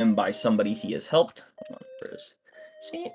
and by somebody he has helped. Hold on, where is escape?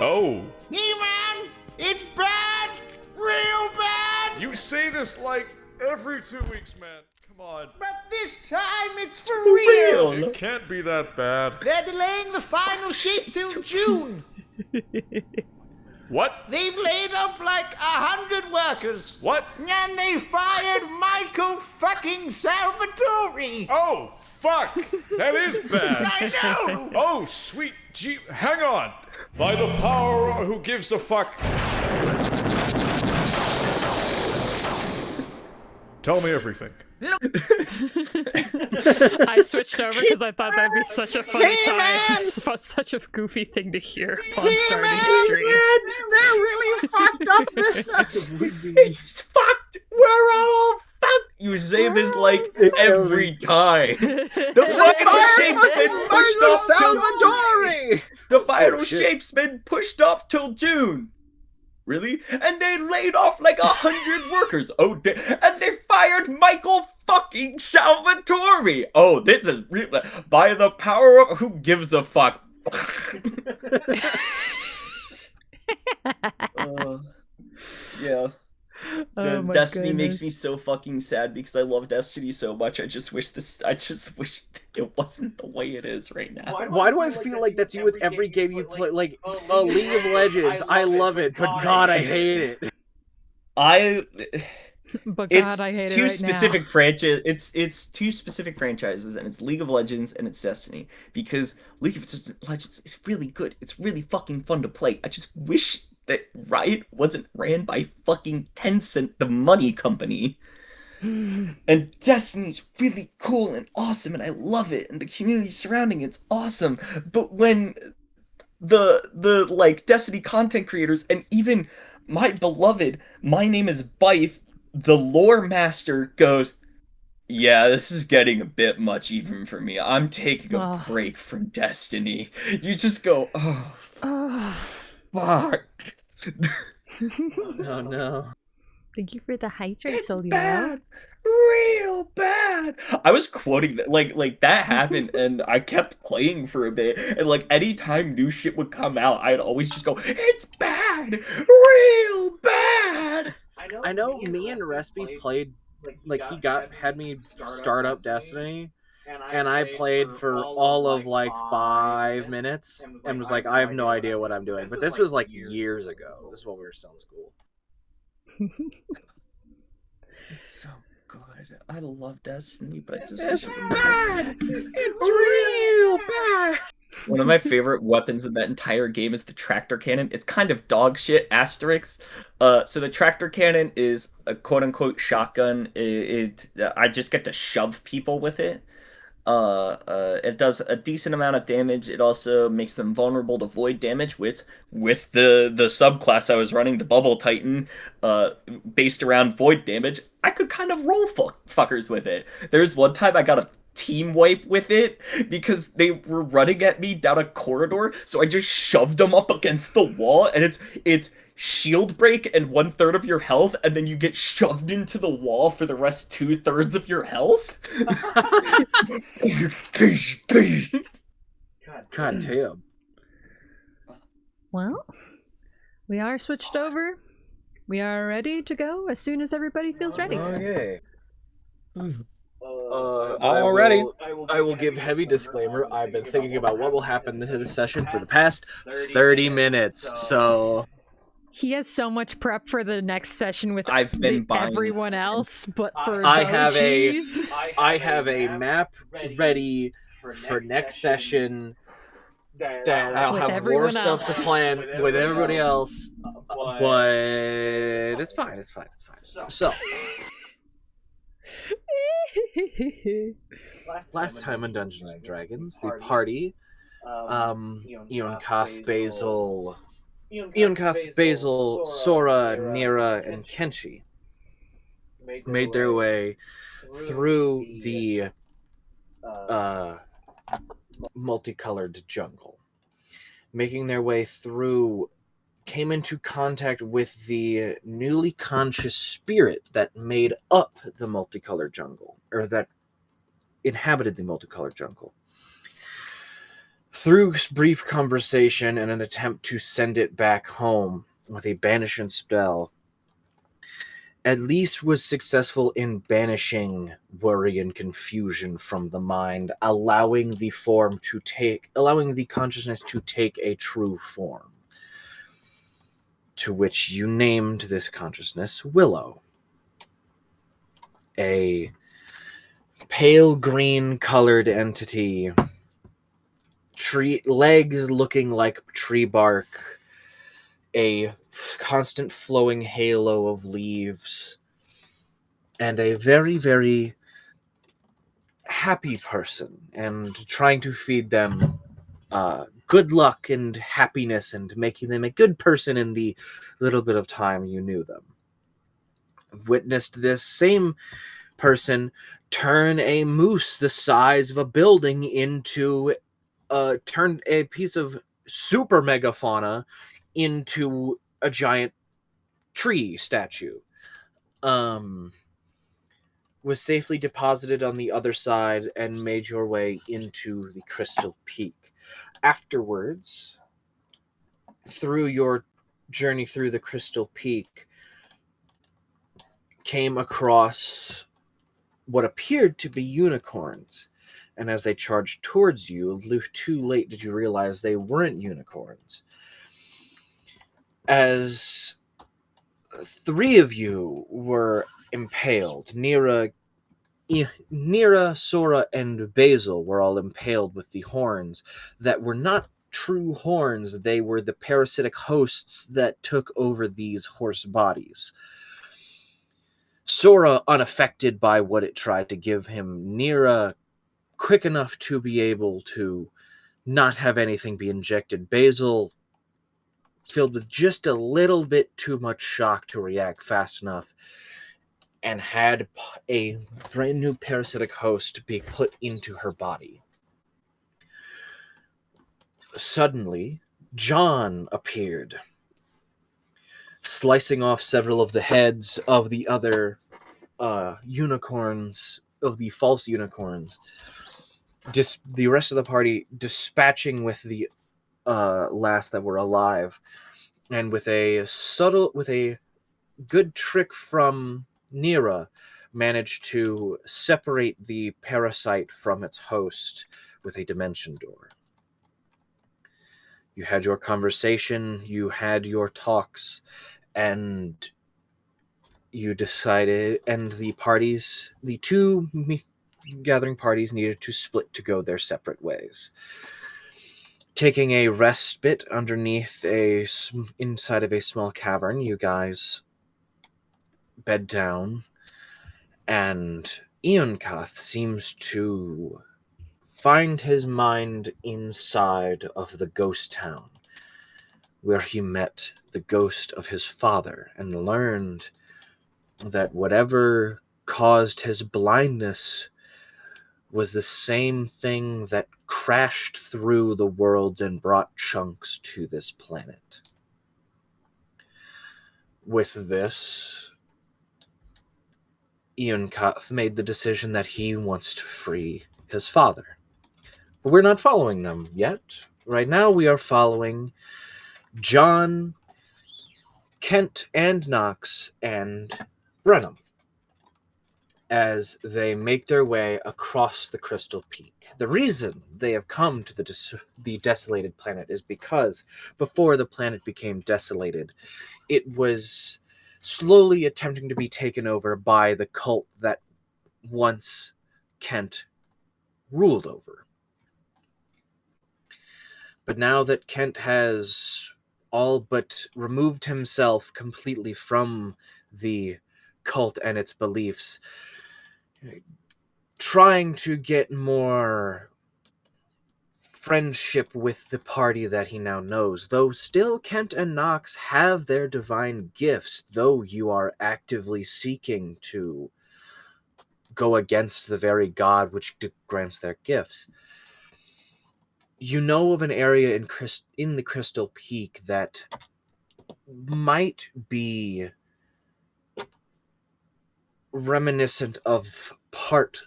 Oh. He-Man, it's bad! Real bad! You say this like every 2 weeks, man. Come on. But this time it's for real! It can't be that bad. They're delaying the final shape till June! What? They've laid off like 100 workers. What? And they fired Michael fucking Salvatore! Oh, fuck! That is bad. I know! Oh, sweet gee, hang on. By the power who gives a fuck. Tell me everything. I switched over because I thought that'd be such a funny time. Such a goofy thing to hear upon starting the stream. They're really fucked up this time! It's fucked! We're all fucked! You say this like every time. The final shape's been pushed off till Salvatore! The final shape's been pushed off till June. Really? And they laid off like 100 workers. Oh, and they fired Michael fucking Salvatore. Oh, this is real. By the power of who gives a fuck. Yeah. Oh my Destiny goodness. makes me so fucking sad because I love Destiny so much. I just wish it wasn't the way it is right now. Why do I feel like that's you with every game you play? Like, League of Legends, I love it, but God, I hate it. But It's God, I hate it two right specific now. franchises. It's two specific franchises, and it's League of Legends and it's Destiny. Because League of Legends is really good. It's really fucking fun to play. I just wish that Riot wasn't ran by fucking Tencent, the money company. And Destiny's really cool and awesome, and I love it, and the community surrounding it's awesome. But when the like Destiny content creators and even my beloved My Name is Bife, the lore master, goes, yeah, this is getting a bit much even for me. I'm taking a break from Destiny. You just go, oh, fuck. Oh no. Thank you for the hydrate, It's Solio. bad. Real bad. I was quoting that like that happened and I kept playing for a bit, and like anytime new shit would come out, I'd always just go, it's bad. Real bad. I know me and Respi played, like, he had me start up Destiny, and I played for all of like 5 minutes and was like, I have no idea what I'm doing. But this was like years ago. This is when we were still in school. It's so good. I love Destiny, but I just It's bad! It's real bad! one of my favorite weapons in that entire game is the tractor cannon. It's kind of dog shit, asterisk. So the tractor cannon is a quote-unquote shotgun. I just get to shove people with it. It does a decent amount of damage. It also makes them vulnerable to void damage, with the subclass I was running, the Bubble Titan, based around void damage. I could kind of roll fuckers with it. There's one time I got a team wipe with it because they were running at me down a corridor, so I just shoved them up against the wall, and it's shield break and 1/3 of your health, and then you get shoved into the wall for the rest 2/3 of your health. God damn. Well, we are switched over. We are ready to go as soon as everybody feels ready. Okay. Already. I will give heavy disclaimer. I've been thinking about what will happen to this session for the past 30 minutes. So He has so much prep for the next session with I've been buying everyone else, but for I I have a map ready for next session that I'll With have more everyone stuff to else. plan with everybody else. But it's fine. So last time on Dungeons and Dragons, the party, Eon Koth, Basil, Sora, Nira, and Kenshi made their way through the multicolored jungle. Making their way through, came into contact with the newly conscious spirit that made up the multicolored jungle, or that inhabited the multicolored jungle. Through brief conversation and an attempt to send it back home with a banishment spell, at least was successful in banishing worry and confusion from the mind, allowing the consciousness to take a true form, to which you named this consciousness Willow. A pale green colored entity, legs looking like tree bark, a constant flowing halo of leaves, and a very, very happy person, and trying to feed them good luck and happiness and making them a good person in the little bit of time you knew them. Witnessed this same person turn a moose the size of a building into turn a piece of super megafauna into a giant tree statue. Was safely deposited on the other side and made your way into the Crystal Peak. Afterwards, through your journey through the Crystal Peak, came across what appeared to be unicorns. And as they charged towards you, too late did you realize they weren't unicorns. As 3 of you were impaled, Nira, Sora, and Basil were all impaled with the horns that were not true horns. They were the parasitic hosts that took over these horse bodies. Sora unaffected by what it tried to give him. Nira quick enough to be able to not have anything be injected. Basil filled with just a little bit too much shock to react fast enough, and had a brand new parasitic host be put into her body. Suddenly, John appeared, slicing off several of the heads of the other unicorns, of the false unicorns. The rest of the party dispatching with the last that were alive, and with a good trick from Nira, managed to separate the parasite from its host with a dimension door. You had your conversation, you had your talks, and you decided, and the two gathering parties needed to split to go their separate ways. Taking a respite underneath inside of a small cavern, you guys bed down, and Eonkath seems to find his mind inside of the ghost town, where he met the ghost of his father and learned that whatever caused his blindness was the same thing that crashed through the worlds and brought chunks to this planet. With this, Eonkath made the decision that he wants to free his father. But we're not following them yet. Right now we are following John, Kent, and Knox, and Brenham as they make their way across the Crystal Peak. The reason they have come to the desolated planet is because before the planet became desolated, it was slowly attempting to be taken over by the cult that once Kent ruled over. But now that Kent has all but removed himself completely from the cult and its beliefs, trying to get more friendship with the party that he now knows, though still Kent and Knox have their divine gifts, though you are actively seeking to go against the very God which grants their gifts. You know of an area in the Crystal Peak that might be reminiscent of part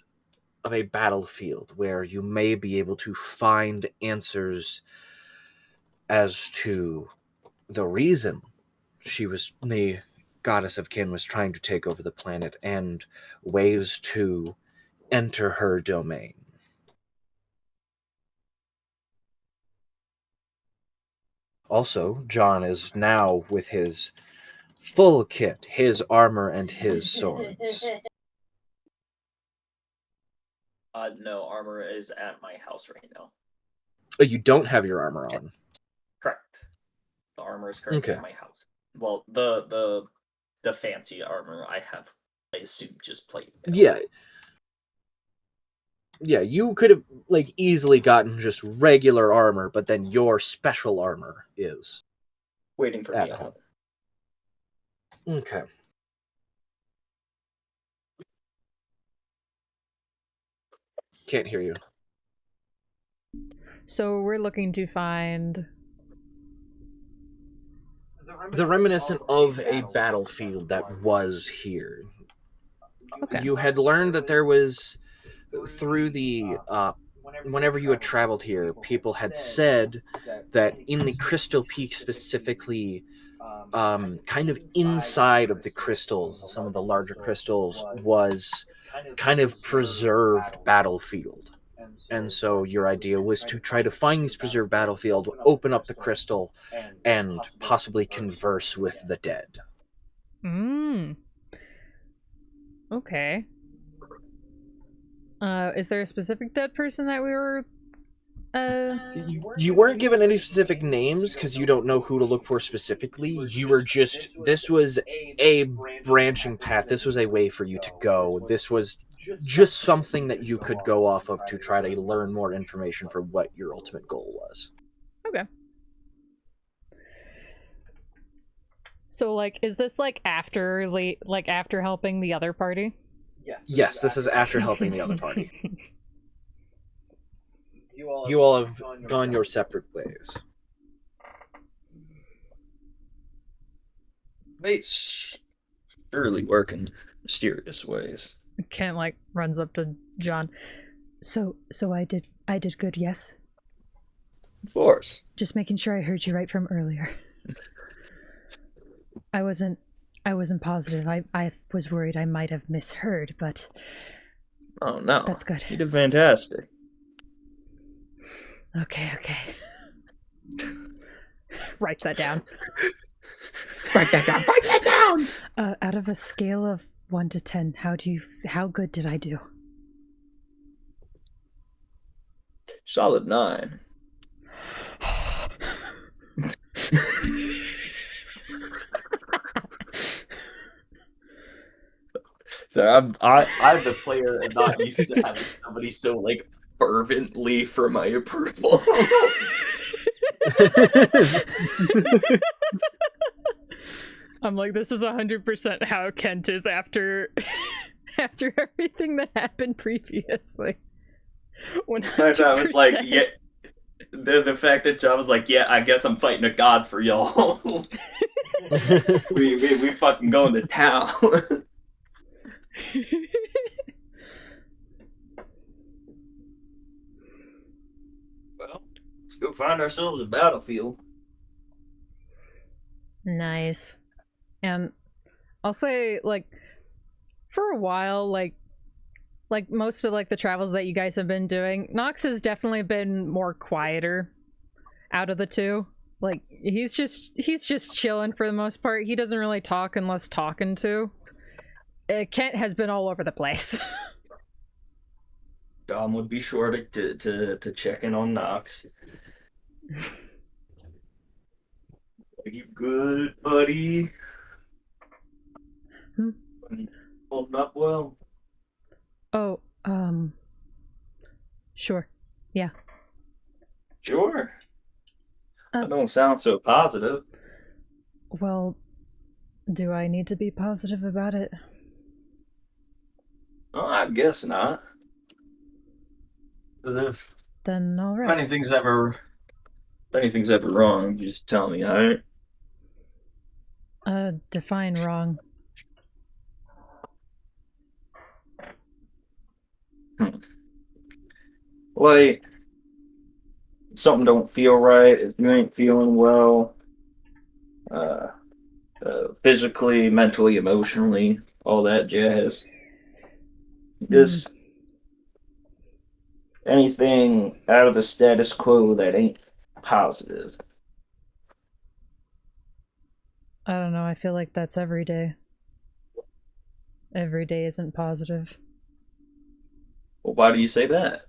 of a battlefield where you may be able to find answers as to the reason the goddess of kin was trying to take over the planet and ways to enter her domain. Also, John is now with his full kit, his armor and his swords. No, armor is at my house right now. Oh, you don't have your armor on. Correct. The armor is currently Okay. at my house. Well, the fancy armor I have, I assume, just plate mail. Yeah. Yeah, you could have like easily gotten just regular armor, but then your special armor is Waiting for at me at home. home. Okay. Can't hear you. So we're looking to find The reminiscent of a battlefield that was here. Okay. You had learned that there was, through the whenever you had traveled here, people had said that in the Crystal Peak specifically, kind of inside of the crystals, some of the larger crystals, was kind of preserved battlefield. And so your idea was to try to find this preserved battlefield, open up the crystal, and possibly converse with the dead. Okay. Is there a specific dead person that we were You weren't given any specific names because you don't know who to look for specifically. You were just, this was a branching path. This was a way for you to go. This was just something that you could go off of to try to learn more information for what your ultimate goal was. Okay. So, like, is this like after after helping the other party? Yes, this is after helping the other party. You all have gone your separate ways. It's surely work in mysterious ways. Kent like runs up to John. So I did good, yes? Of course. Just making sure I heard you right from earlier. I wasn't positive. I was worried I might have misheard, but Oh no. that's good. You did fantastic. Okay. Writes that down. Write that down. Write that down. Out of a scale of 1 to 10, how good did I do? Solid 9. So I'm the player and not used to having somebody so like fervently for my approval. I'm like, this is 100% how Kent is after everything that happened previously. 100%. I was like, yeah. The fact that John was like, yeah, I guess I'm fighting a god for y'all. we fucking going to town. Well, let's go find ourselves a battlefield. Nice. And I'll say, like, for a while, like most of like the travels that you guys have been doing, Nox has definitely been more quieter out of the two. Like he's just chilling for the most part. He doesn't really talk unless talking to. Kent has been all over the place. John would be sure to check in on Knox. Are you good, buddy? Holding up well? Oh, sure. Yeah. Sure. That don't sound so positive. Well, do I need to be positive about it? Well, I guess not. If Then all right. anything's ever wrong, you just tell me, alright? Define wrong. Like, something don't feel right, if you ain't feeling well, uh, physically, mentally, emotionally, all that jazz. Just anything out of the status quo that ain't positive. I don't know. I feel like that's every day. Every day isn't positive. Well, why do you say that?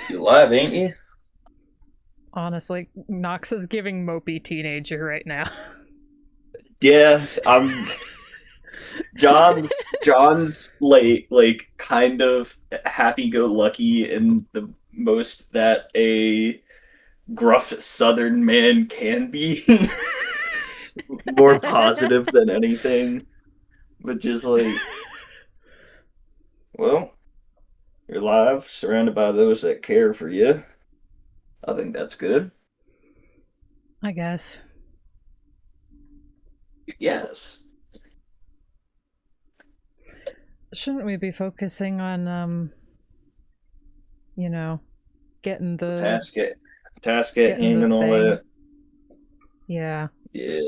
You alive, ain't you? Honestly, Nox is giving mopey teenager right now. Yeah, I'm. John's like kind of happy-go-lucky in the most that a gruff Southern man can be. More positive than anything, but just like, well, you're alive, surrounded by those that care for you. I think that's good. I guess. Yes. Shouldn't we be focusing on you know, getting the Task at getting hand the and all thing? that. Yeah. Yeah.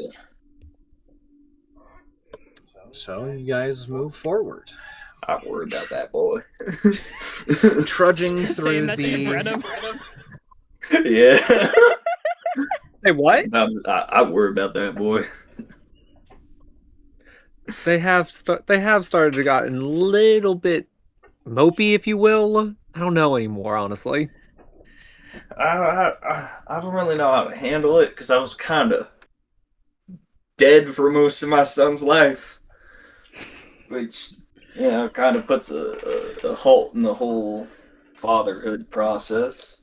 So you guys move forward, I'm worried about that boy. trudging Saying through that to Brenham. Yeah. Hey, what? I worry about that boy. They have started to gotten a little bit mopey, if you will. I don't know anymore, honestly. I don't really know how to handle it because I was kind of dead for most of my son's life, which kind of puts a halt in the whole fatherhood process.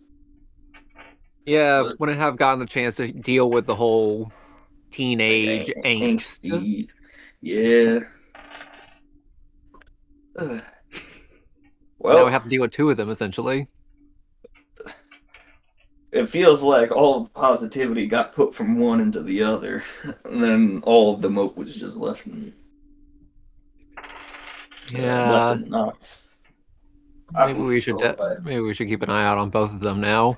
Yeah, But, wouldn't have gotten the chance to deal with the whole teenage like, angst. angsty, yeah. Now Well, we have to deal with two of them, essentially. it feels like all of the positivity got put from one into the other, and then all of the mope was just left in left Yeah, in knots. maybe we should keep an eye out on both of them now.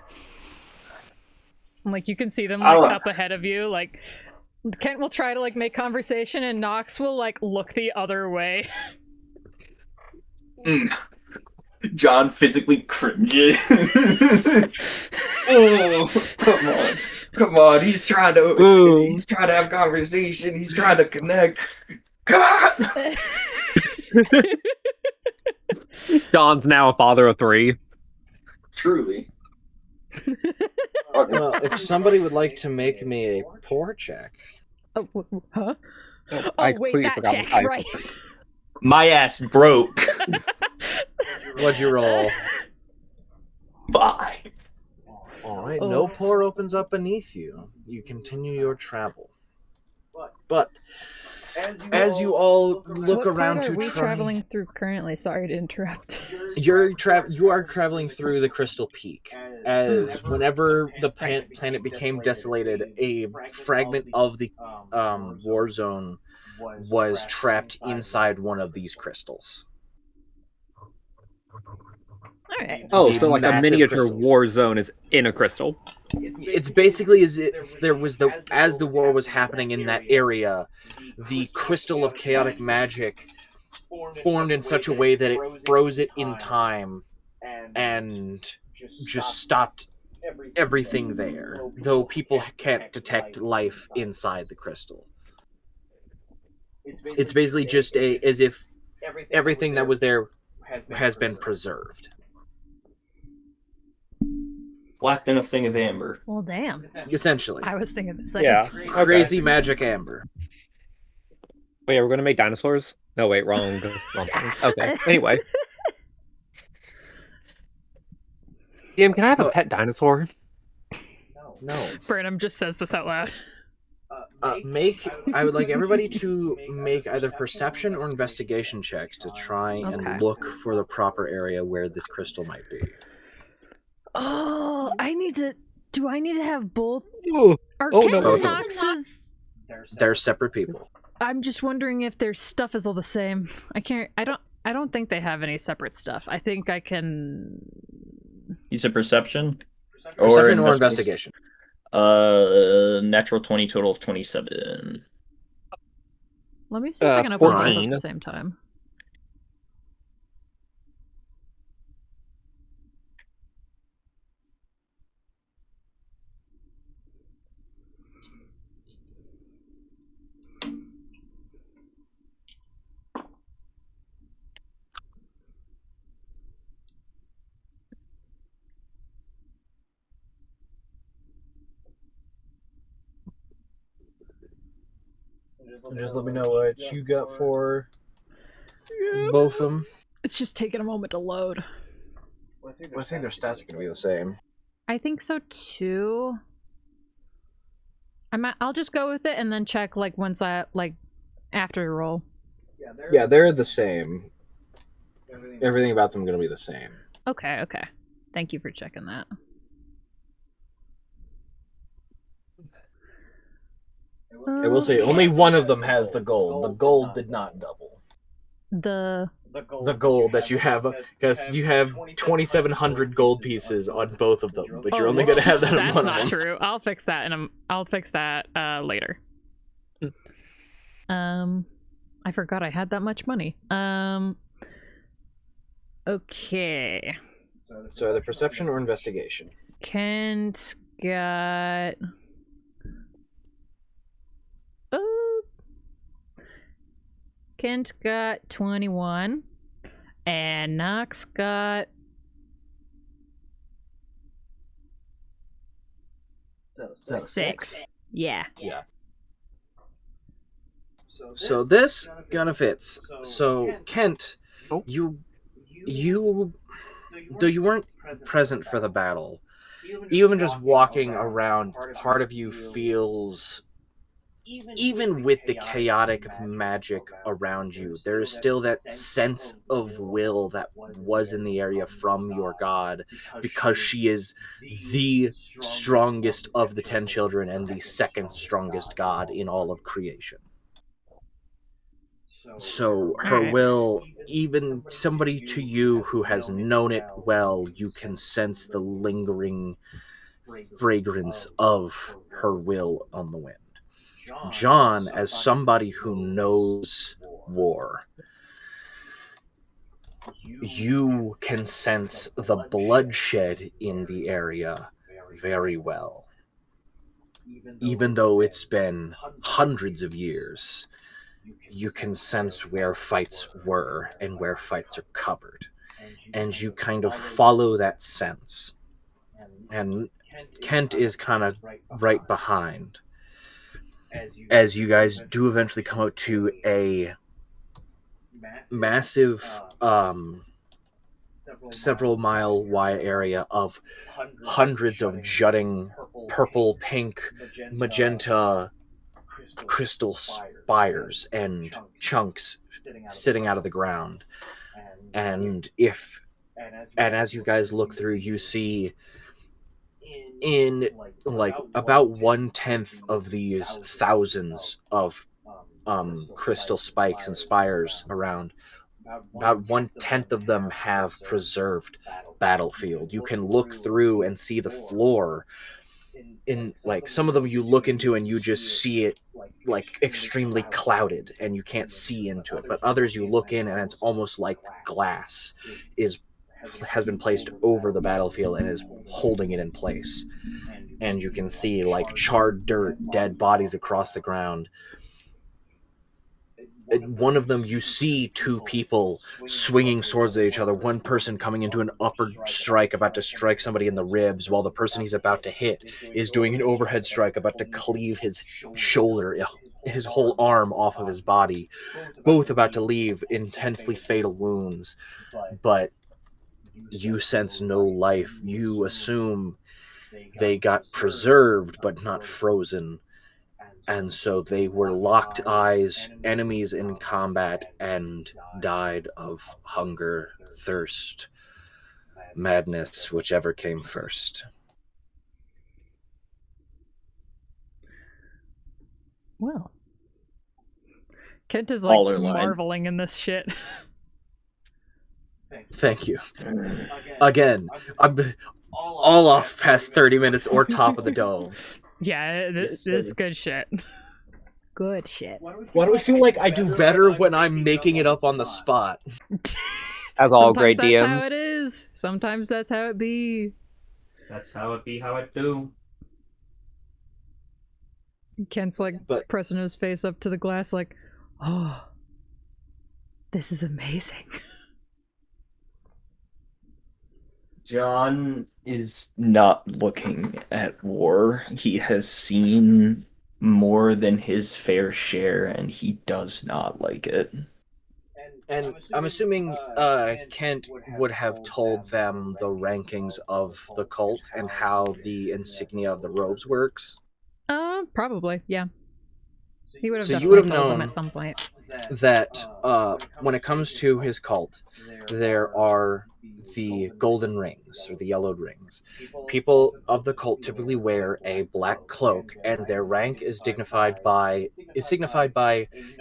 Like you can see them I like don't- up ahead of you. Like Kent will try to like make conversation, and Nox will like look the other way. John physically cringes. Oh, come on! He's trying to have conversation. He's trying to connect. God. John's now a father of 3. Truly. Well, if somebody would like to make me a pour check, Oh, huh? I Oh wait, completely that forgot check, the dice. right? My ass broke. what'd you roll? 5. All right, Oh. no pour opens up beneath you. You continue your travel, but as you all look What around part to are we try, traveling through currently? Sorry to interrupt. you are traveling through the Crystal Peak. As whenever the planet became desolated, a fragment of the war zone was trapped inside one of these crystals. All right. Oh, The so like a massive miniature crystals. war zone is in a crystal. It's basically as if there was as the war was happening in that area, the crystal of chaotic magic formed in such a way that it froze it in time and just stopped everything there, though people can't detect life inside the crystal. It's basically just as if everything that was there has been preserved. Locked in a thing of amber. Well, damn. Essentially. I was thinking the same. Yeah. Crazy magic amber. Wait, are we going to make dinosaurs? No, wait, wrong thing. Okay. Anyway. DM, can I have a pet dinosaur? No. Brenham just says this out loud. I would like everybody to make either perception or investigation checks to try Okay. and look for the proper area where this crystal might be. Oh, do I need to have both? Oh, Are Oh, Kent no. and Both of them. Nox's... They're separate people. I'm just wondering if their stuff is all the same. I I don't think they have any separate stuff. I think I can. You said perception? Perception or investigation? Natural 20, total of 27. Let me see if I can open both at 14. the same time. Just let me know what you got for both of them. It's just taking a moment to load. I think their stats are going to be the same. I think so too. I'll just go with it and then check like once I like after the roll. Yeah, they're the same. Everything about them is going to be the same. Okay, okay. Thank you for checking that. I will say only one of them has the gold. The gold did not double. The gold that you have, because you have 2,700 gold pieces on both of them, but you're only going to have that on that's one not of them. true. I'll fix that and I'll fix that later. I forgot I had that much money. Okay. So the perception or investigation? Kent got Kent got 21 and Knox got 6. Yeah. So this gonna fits. So Kent, you though you weren't present for the battle, even just walking around, part of you feels, even with the chaotic magic around you, there is still that sense of will that was in the area from your god, because she is the strongest of the 10 children and the second strongest god in all of creation. So her will, even somebody to you who has known it well, you can sense the lingering fragrance of her will on the wind. John, as somebody who knows war, you can sense the bloodshed in the area very well. Even though it's been hundreds of years, you can sense where fights were and where fights are covered. And you kind of follow that sense. And Kent is kind of right behind, as you guys do eventually come out to a massive several mile wide area of hundreds of jutting purple, pink, magenta crystal spires and chunks sitting out of the ground. And as you guys look through, you see in like about 1/10 of these thousands of crystal spikes and spires around, about 1/10 of them have preserved battlefield. You can look through and see the floor. In like some of them you look into and you just see it like extremely clouded and you can't see into it, but others you look in and it's almost like glass has been placed over the battlefield and is holding it in place. And you can see like charred dirt, dead bodies across the ground. One of them, you see two people swinging swords at each other. One person coming into an upper strike, about to strike somebody in the ribs, while the person he's about to hit is doing an overhead strike, about to cleave his shoulder, his whole arm off of his body. Both about to leave intensely fatal wounds, but you sense no life. You assume they got preserved, but not frozen. And so they were locked eyes, enemies in combat, and died of hunger, thirst, madness, whichever came first. Well, Kent is like marveling in this shit. Thank you. Again, I'm all off past 30 minutes or top of the dome. Yeah, this is good shit. Good shit. Why do I feel like I do better when I'm making it up on the spot? As all Sometimes great that's DMs. how it is. Sometimes that's how it be. That's how it be, how it do. Kent's like pressing his face up to the glass, like, oh, this is amazing. John is not looking at war. He has seen more than his fair share, and he does not like it. And I'm assuming Kent would have told them the rankings of the cult and how the insignia of the robes works. Probably, yeah. He would have So you definitely would have told them known at some point. that when it comes to his cult, there are the golden rings or the yellowed rings. People of the cult typically wear a black cloak, and their rank is signified by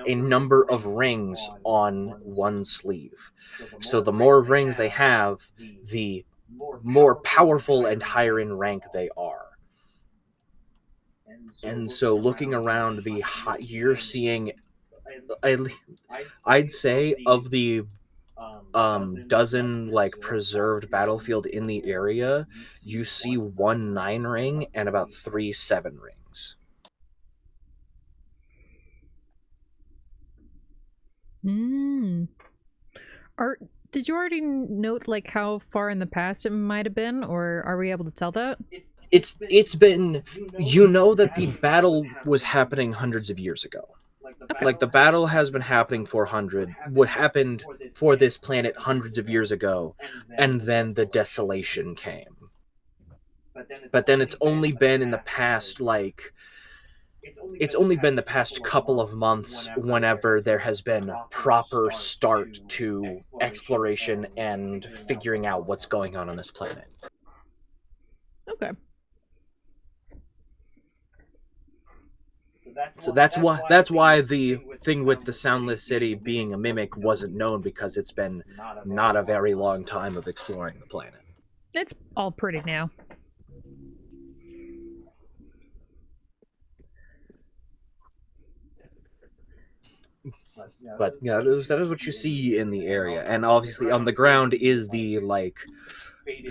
a number of rings on one sleeve. So the more rings they have, the more powerful and higher in rank they are. And so looking around you're seeing, I'd say, of the dozen like preserved battlefield in the area, you see 1 9 ring and about 3 7 rings. Did you already note like how far in the past it might have been, or are we able to tell that? It's been, you know, that the battle was happening hundreds of years ago. Okay. Like the battle has been happening what happened for this planet hundreds of years ago, and then the desolation came. But then it's only been in the past the past couple of months whenever there has been proper start to exploration and figuring out what's going on this planet. Okay. So that's why the thing with the Soundless City being a mimic wasn't known, because it's been not a very long time of exploring the planet. It's all pretty new. But yeah, that is what you see in the area, and obviously on the ground is the like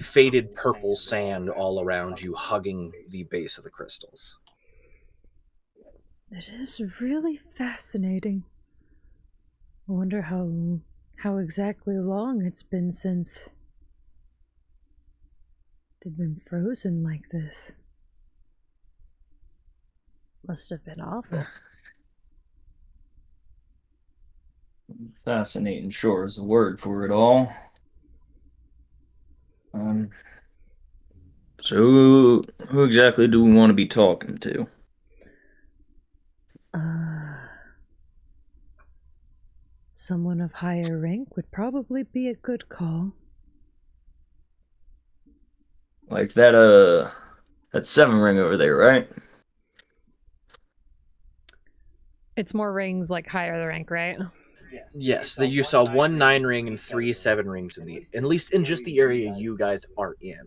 faded purple sand all around you, hugging the base of the crystals. It is really fascinating. I wonder how exactly long it's been since they've been frozen like this. Must have been awful. Fascinating, sure, is the word for it all. So who exactly do we want to be talking to? Someone of higher rank would probably be a good call. Like that 7 ring over there, right? It's more rings like higher the rank, right? Yes, you saw 1 9 ring and 3 7 rings at least in just the area you guys are in.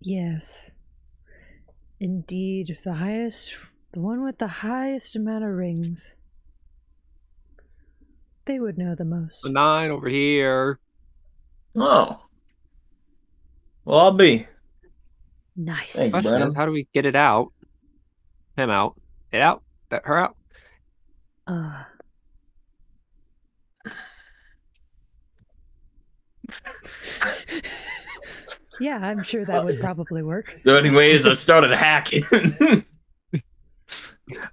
Yes. Indeed, the one with the highest amount of rings. They would know the most. The 9 over here. Oh. Well, I'll be. Nice. Thanks, Question Brennan. is, how do we get it out? Him out. It out? Her out? Yeah, I'm sure that would probably work. So anyways, I started hacking.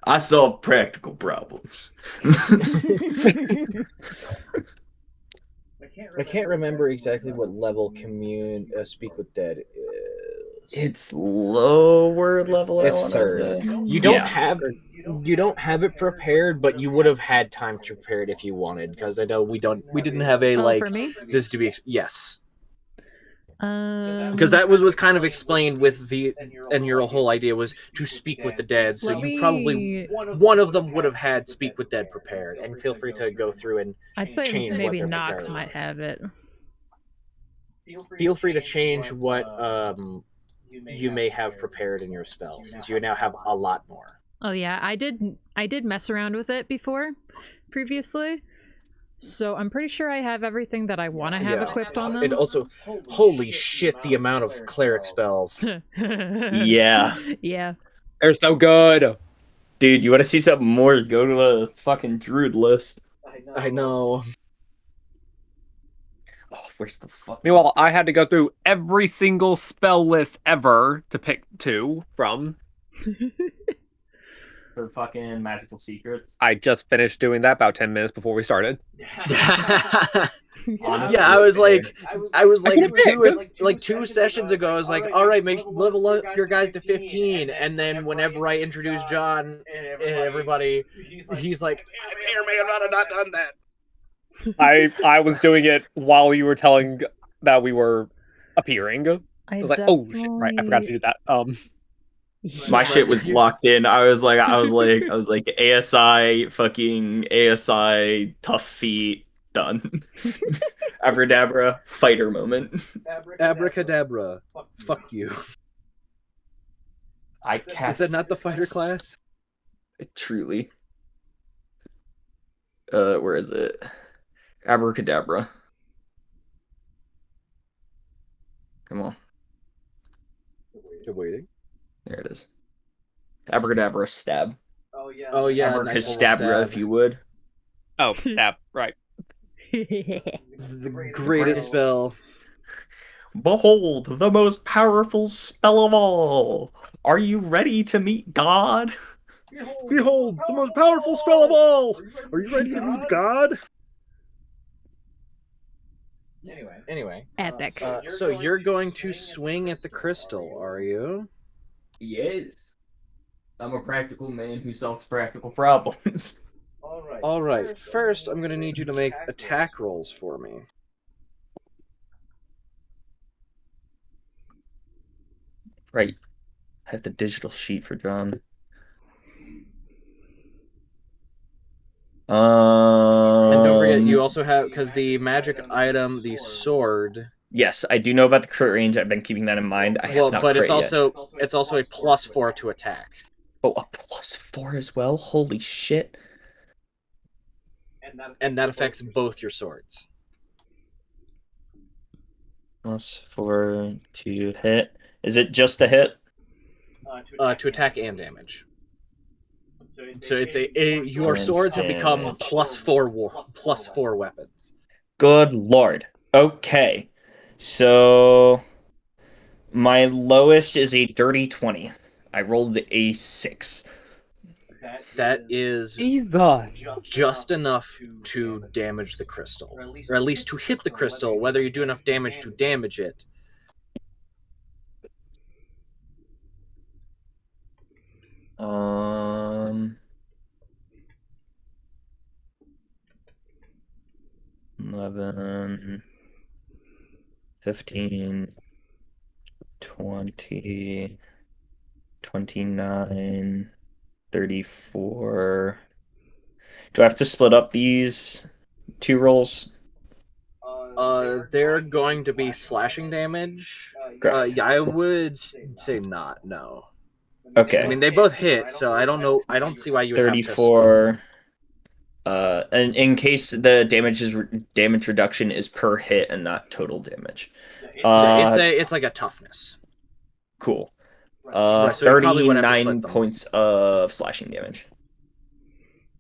I solved practical problems. I can't remember exactly what level Speak with Dead is. It's lower level. It's 3rd. You don't have it prepared, but you would have had time to prepare it if you wanted, because I know we didn't have a for me? this to be yes. Because that was kind of explained with and your whole idea was to speak with the dead. So you probably one of them would have had speak with dead prepared, and feel free to go through and I'd say change maybe what their Nox prepared might was. have it. Feel free to change what you may have prepared in your spell, since you now have a lot more. Oh yeah, I did mess around with it before, previously. So I'm pretty sure I have everything that I want to have equipped on them. And also, holy shit, the amount of cleric spells. Yeah. Yeah. They're so good. Dude, you want to see something more? Go to the fucking druid list. I know. Oh, where's the fuck? Meanwhile, I had to go through every single spell list ever to pick 2 from. For fucking magical secrets. I just finished doing that about 10 minutes before we started. Honestly, Yeah, I was like could've 2 sessions ago. I was like, all right, level up your guys to 15, and then whenever I introduced John and everybody, he's like, I may or may not have not done that. I was doing it while you were telling that we were appearing. I was like, oh shit, right, I forgot to do that. My shit was locked in. I was like ASI, fucking ASI, tough feet, done. Abracadabra, fighter moment. Abracadabra, fuck you. I cast. Is that not the fighter class? Truly. Where is it? Abracadabra. Come on. You're waiting. There it is. Abracadabra stab. Oh yeah. Abracadabra, if you would. Oh, stab, right. The greatest spell. Behold, the most powerful spell of all. Are you ready to meet God? Behold, the most powerful spell of all. Are you ready to meet God? Anyway. Epic. So you're going to swing at the crystal, are you? Yes. I'm a practical man who solves practical problems. All right. First, I'm going to need you to make attack rolls for me. Right. I have the digital sheet for John. And don't forget, you also have, because the magic item, the sword. Yes, I do know about the crit range. I've been keeping that in mind. I have not but crit it's also a +4 to attack. Oh, a +4 as well. Holy shit! And that affects both your swords. +4 to hit. Is it just a hit? To attack and damage. So it's your swords have become +4 weapons. Good lord. Okay. So my lowest is a dirty 20. I rolled a 6. That is just enough to damage the crystal. Or at least to hit the crystal, whether you do enough damage to damage it. Um, 11, 15, 20, 29, 34. Do I have to split up these 2 rolls? They're going to be slashing damage. Correct. Yeah, I would say not. No. Okay. I mean, they both hit, so I don't know. I don't see why you would 34. And in case the damage reduction is per hit and not total damage. It's like a toughness. Cool. So you probably would have to split 39 them. points of slashing damage.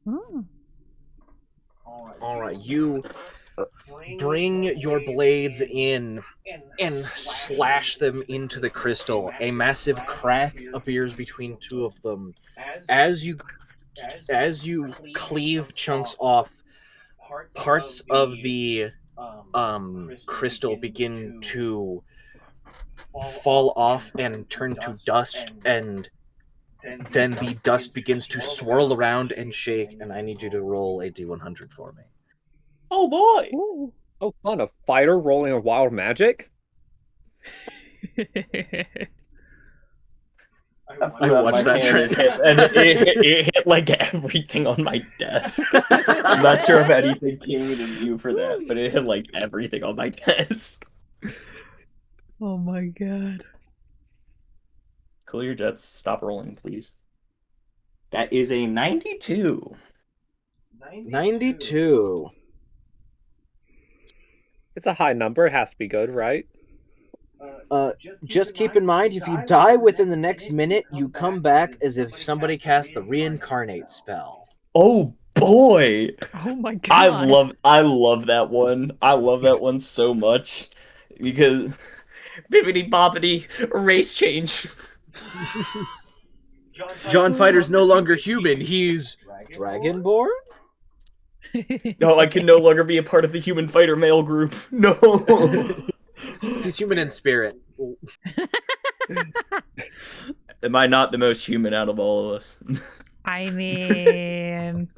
Oh. All right, you bring your blades in and slash them into the crystal. A massive crack appears between 2 of them. As you cleave chunks off, parts of the crystal begin to fall off and turn to dust, and then the dust begins to swirl around and shake, and I need you to roll a D100 for me. Oh boy! Ooh. Oh, fun! A fighter rolling a wild magic. I watched that trend. It hit like everything on my desk. I'm not sure if anything came into view for that, but it hit like everything on my desk. Oh my god. Cool your jets. Stop rolling, please. That is a 92. 92. It's a high number. It has to be good, right? Just keep in mind, if you die within the next minute, you come back as if somebody cast the reincarnate spell. Oh boy! Oh my god. I love that one. I love that one so much because bibbity boppity race change. John Fighter's no longer human. He's dragonborn. No, I can no longer be a part of the human fighter male group. No. He's human in spirit. Am I not the most human out of all of us? I mean,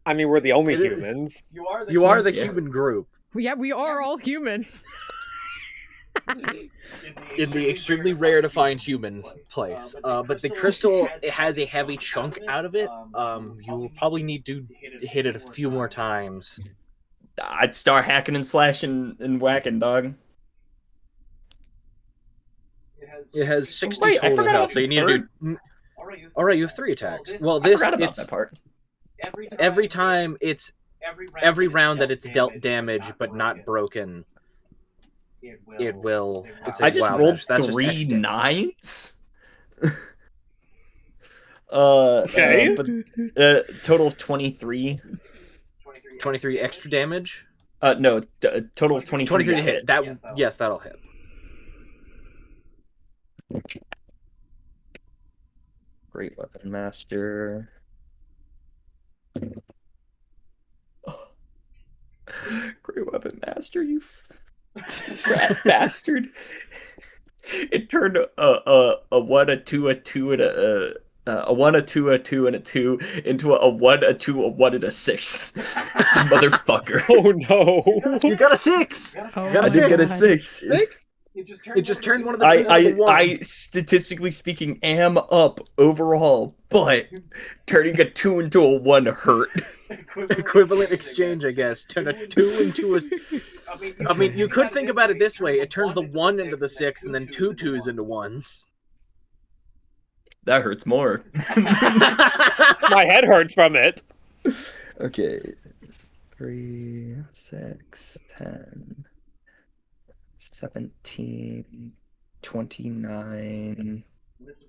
we're the only It is- humans. You are the Yeah. human group. yeah, we are all humans. In the extremely rare to find human place. But the crystal, it has a heavy chunk out of it. You will probably need to hit it a few more times. I'd start hacking and slashing and whacking, dog. It has 60 Wait, I total forgot health, about so you the need to do. Alright, you have 3 attacks. Well, I this forgot about it's that part. every time it's every round that it's dealt damage but not broken. It will. It's a I just wow, rolled that's just 3 extra damage. 9s. Okay. But total of 23. 23 extra damage. No, total of 23 23 to to hit. That yes, that'll hit. Great weapon master. Great weapon master, you rat bastard. It turned a 1, a 2, a 2, and a 1, a 2, a 2, and a 2 into a 1, a 2, a 1, and a 6. Motherfucker. Oh no! You got a 6. Oh You got I a did get a 6. 6. It just turned one of the 2s into a 1. I statistically speaking am up overall, but turning a 2 into a 1 hurt. Equivalent exchange, I guess. Turn a 2 into a. I mean, you could think about it this way: it turned the 1 into the 6, and then 2 2s into 1s. That hurts more. My head hurts from it. Okay. 3, 6, 10, 17, 29.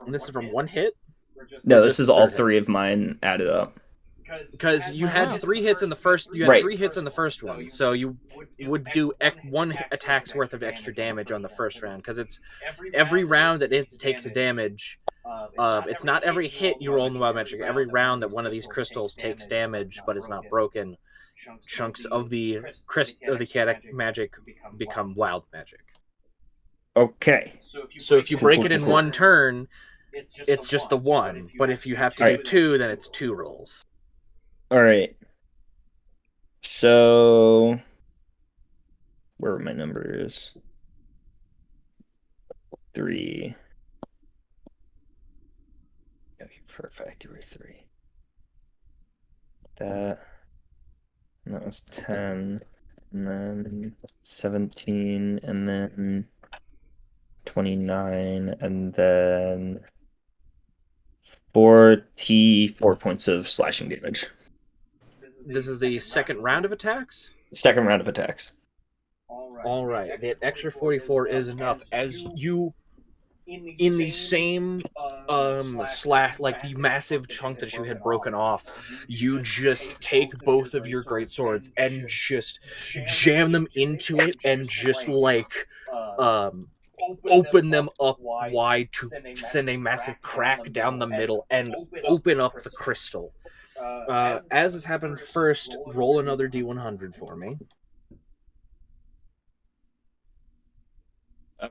And this is from 1 hit. No, just this is all third hit? 3 of mine added up. Because you had 3 hits in the first. You had Right. 3 hits in the first one, so you would do 1 attack's worth of extra damage on the first round. Because it's every round that it takes a damage. It's not every hit you roll in the wild magic. Every round that one of these crystals takes damage, but it's not broken, chunks of the chaotic magic become wild magic. Okay. So if you break it in Cool. 1 turn, it's just the 1. But if you have to do Alright. 2, then it's 2 rolls. All right. So, where are my numbers? 3. Okay, perfect. You were 3. That. And that was 10. And then 17. And then 29. And then 44 points of slashing damage. This is the second round of attacks? Second round of attacks. All right. That extra 44 is enough. As you, in the same slash, like the massive chunk that you had broken off, you just take both of your great swords and just jam them into it and just like open them up wide to send a massive crack down the middle and open up the crystal. As has happened first, roll another D100 for me.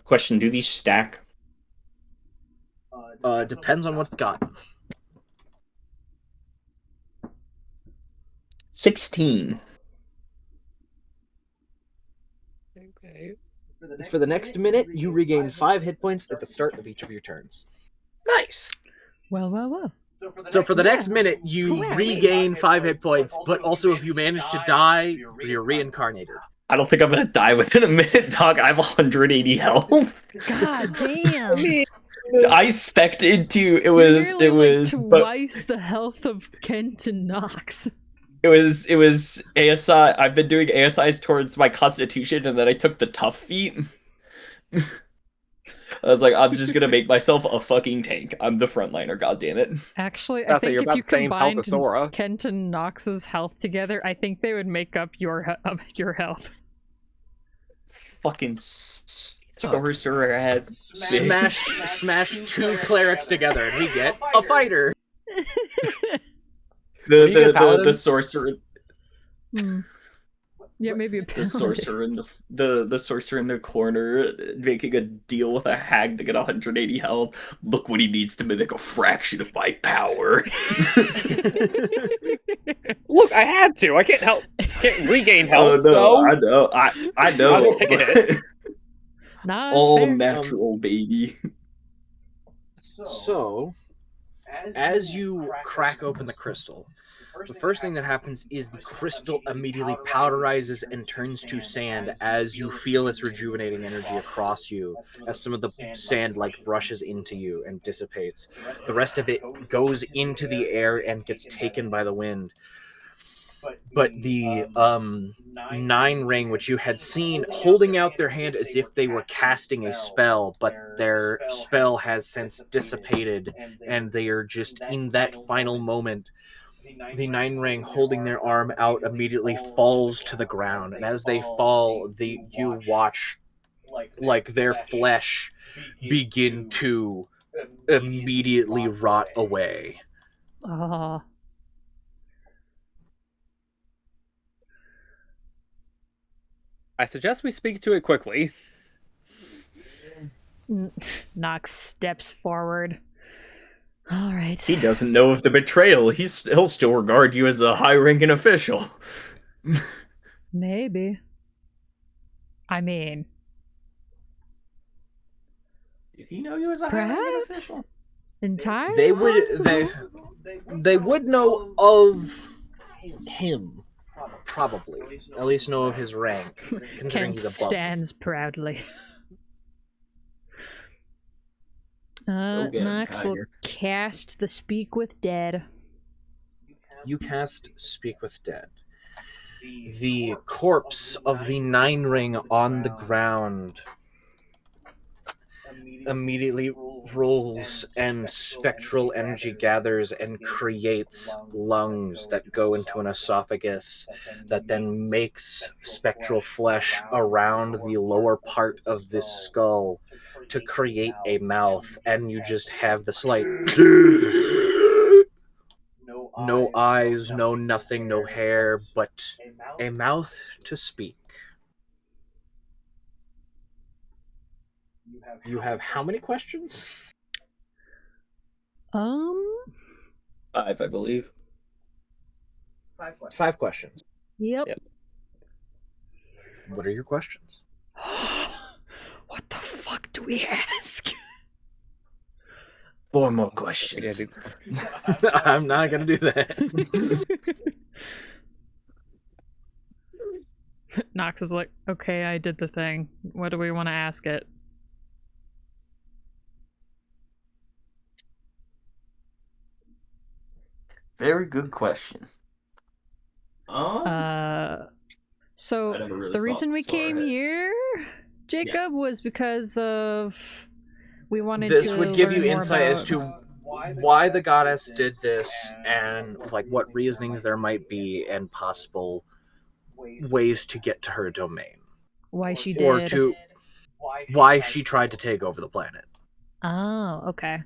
Question: do these stack? Depends on what it's got. 16. Okay. For the next minute, you regain 5 hit points at the start of each of your turns. Nice. Well. So for the next minute, you regain 5 hit points, but also if you manage to die, you're reincarnated. I don't think I'm gonna die within a minute, dog. I have 180 health. God damn. I spec'd into You're nearly, like, twice the health of Kent and Nox. It was ASI. I've been doing ASIs towards my constitution, and then I took the tough feat. I was like, I'm just gonna make myself a fucking tank. I'm the frontliner, goddammit. Actually, I think you're if you about the same health combined as Sora. Kent and Nox's health together, I think they would make up your health. Fucking sorcerer has Smash 2 clerics together, and we get a fighter. The sorcerer. Yeah, maybe a the sorcerer in the sorcerer in the corner making a deal with a hag to get 180 health. Look what he needs to mimic a fraction of my power. Look, I had to. I can't regain health. Oh no, so... I know. Take a hit. Nah, all fair. natural, baby. So, as you crack open the crystal, the first thing that happens is the crystal immediately powderizes and turns to sand as you feel its rejuvenating energy across you, as some of the sand like brushes into you and dissipates. The rest of it goes into the air and gets taken by the wind. But the 9 ring, which you had seen holding out their hand as if they were casting a spell, but their spell has since dissipated, and they are just in that final moment. The 9 ring holding their arm out immediately falls to the ground, and as they fall, you watch like their flesh begin to immediately rot away. Oh. I suggest we speak to it quickly. Nox steps forward. All right. He doesn't know of the betrayal. He'll still regard you as a high-ranking official. Maybe. I mean, Did he know you as a high-ranking perhaps official? in time. They would know of him, probably. At least know of his rank, considering Kent he's above. stands proudly. get him, Nox will Tiger. cast the Speak with Dead. You cast Speak with Dead. The corpse of the 9 ring on the ground immediately rolls, and spectral energy gathers and creates lungs that go into an esophagus that then makes spectral flesh around the lower part of this skull to create a mouth, and you just have the slight no eyes, no nothing, no hair, but a mouth to speak. You have how many questions? 5, I believe. 5 questions. Yep. What are your questions? What the fuck do we ask? 4 more questions. I'm not gonna do that. Nox is like, okay, I did the thing. What do we want to ask it? Very good question. So I never really the reason thought we far came ahead. here, Jacob, was because of we wanted This to would give learn you more insight as about- to why the goddess did this, and like what reasonings there might be, and possible ways to get to her domain, why she did. or to why she tried to take over the planet. Oh, okay.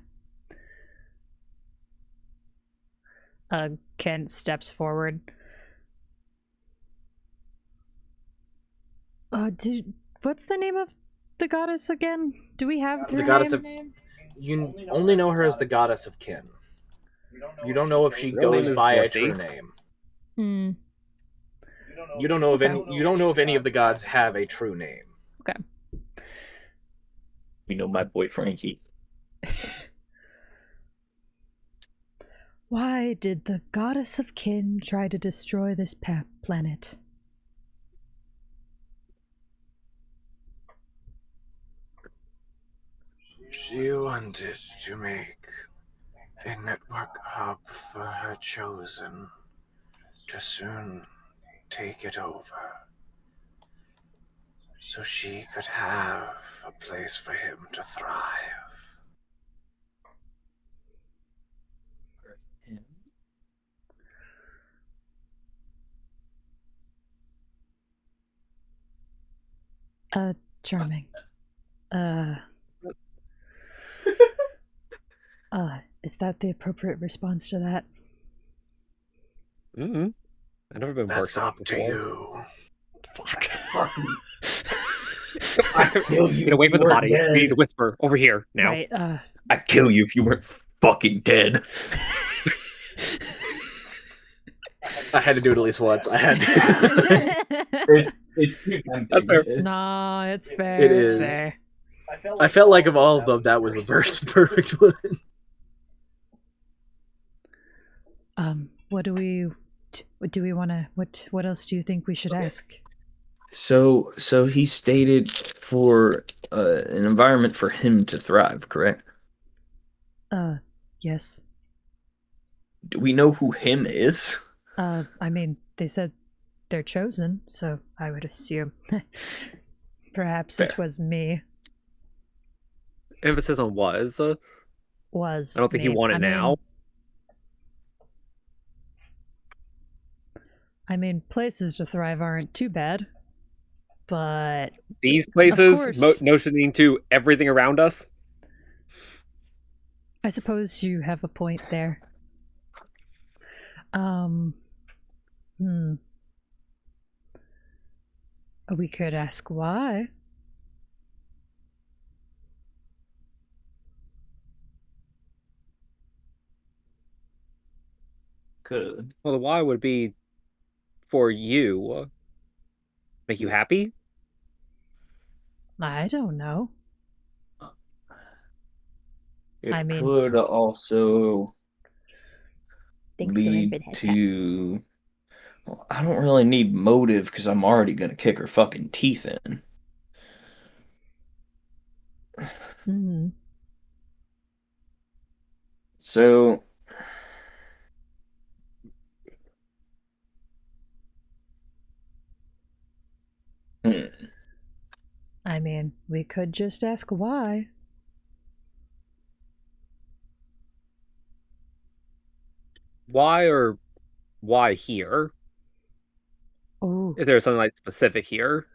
Kent steps forward. What's the name of the goddess again? Do we have The her goddess name? You only know her as the goddess of kin. You don't know if she Real name goes is by a Dorothy. true name. Hmm. You don't know if any. You don't know if any of the gods have a true name. We know my boy Frankie. Why did the goddess of kin try to destroy this planet? She wanted to make a network hub for her chosen to soon take it over, so she could have a place for him to thrive. Charming. Is that the appropriate response to that? Mm-hmm. I've never been That's worked up to before. you. Fuck. Get away from the body. We need to whisper over here now. Right, I'd kill you if you weren't fucking dead. I had to do it at least once. I had to. It's That's fair. no, it's fair. It it's is. fair. I felt like of all of them, that was the first perfect one. What do we want to? What else do you think we should ask? So he stated for an environment for him to thrive, correct? Yes. Do we know who him is? I mean, they said they're chosen, so I would assume perhaps it Fair. was me. Emphasis on was. Was I don't think he me. won it now. I mean, places to thrive aren't too bad, but These places, course. notioning to everything around us. I suppose you have a point there. We could ask why. Could. Well, the why would be for you. Make you happy? I don't know. It I mean- could also Thanks for lead rampant headpats. to. Well, I don't really need motive because I'm already gonna kick her fucking teeth in. Mm-hmm. So. I mean, we could just ask why. Why or why here? Oh, If there's something like specific here.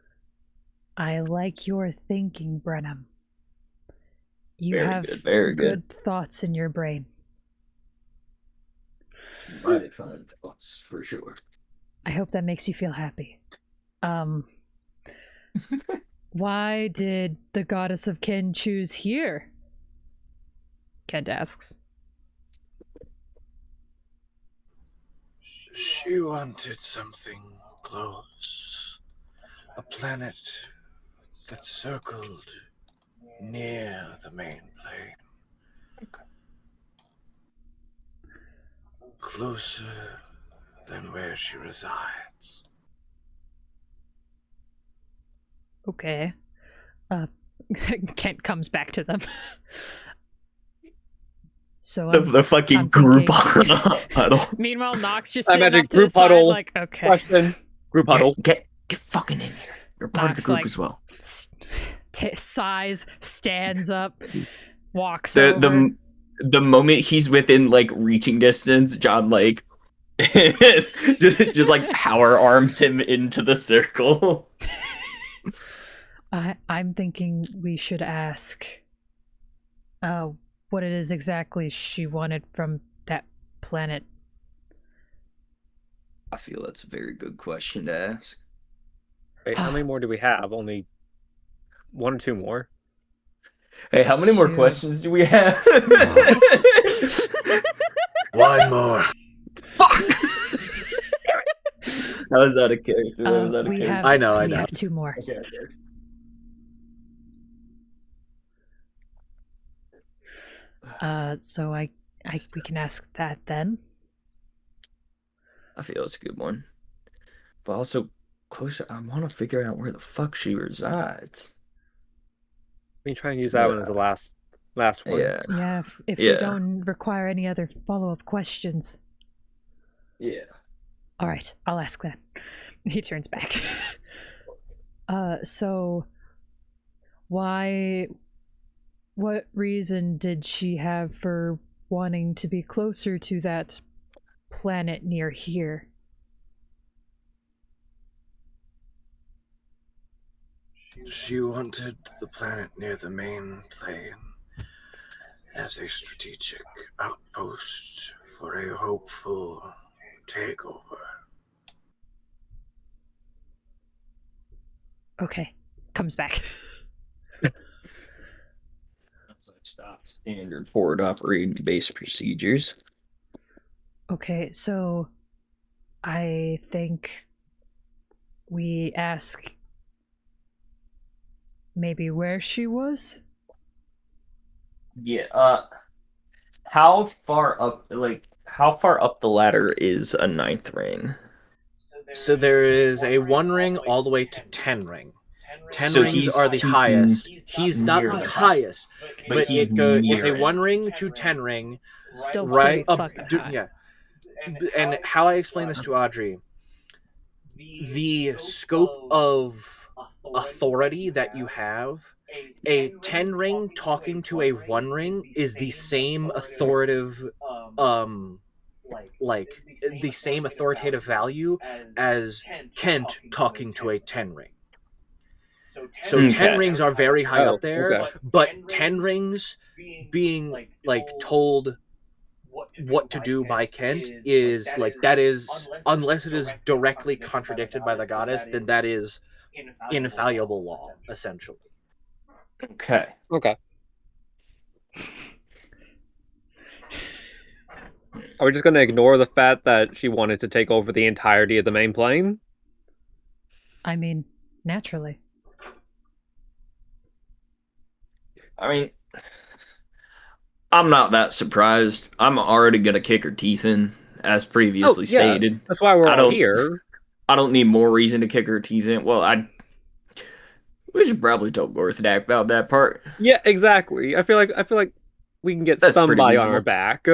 I like your thinking, Brenham. You Very have good, very good. thoughts in your brain. Mighty fine thoughts, for sure. I hope that makes you feel happy. Why did the goddess of kin choose here? Kent asks. She wanted something close. A planet that circled near the main plane. Okay. Closer than where she resides. Okay. Kent comes back to them. So The fucking I'm group thinking- huddle. Meanwhile, Nox just I sitting imagine off to the group side, huddle. like, okay. Question. Group huddle. Get fucking in here. You're part of the Knox, group like, as well. Sighs, stands up, walks The over. the moment he's within like reaching distance, John like just like power arms him into the circle. I'm thinking we should ask what it is exactly she wanted from that planet. I feel that's a very good question to ask. Wait, how many more do we have? Only one or two more? Hey, how many more Shoot. questions do we have? One more. How is that a character? That was out of We character. have, I know. we have two more. Okay. So we can ask that then. I feel it's a good one. But also, closer, I want to figure out where the fuck she resides. We can try and use that one as the last one. Yeah. Yeah, if we Yeah. don't require any other follow-up questions. Yeah. All right, I'll ask that. He turns back. So what reason did she have for wanting to be closer to that planet near here? She wanted the planet near the main plane as a strategic outpost for a hopeful takeover. Okay, comes back. Standard forward operating base procedures. Okay, so I think we ask maybe where she was? Yeah, how far up the ladder is a 9th ring? So there is a 1 ring all the way to 10 ring. 10 So rings are the highest. He's not near the the highest, but he's it's near a it. 1 ring to 10 ring, Still right? pretty fucking high. Yeah. And how I explain this to Audrey, the scope of authority that you have, a 10 ring talking to a 1 ring is the same authoritative like the same authoritative value as Kent talking to a 10 ring. So 10 rings are very high up there, but 10 rings being like told what to do by Kent is like, that is, unless it is directly contradicted by the goddess, then that is infallible law, essentially. Okay. Are we just going to ignore the fact that she wanted to take over the entirety of the main plane? I mean, naturally. I mean, I'm not that surprised. I'm already gonna kick her teeth in, as previously stated. That's why we're all here. I don't need more reason to kick her teeth in. Well, we should probably tell Gorthdak about that part. Yeah, exactly. I feel like we can get That's somebody pretty on our reasonable. back.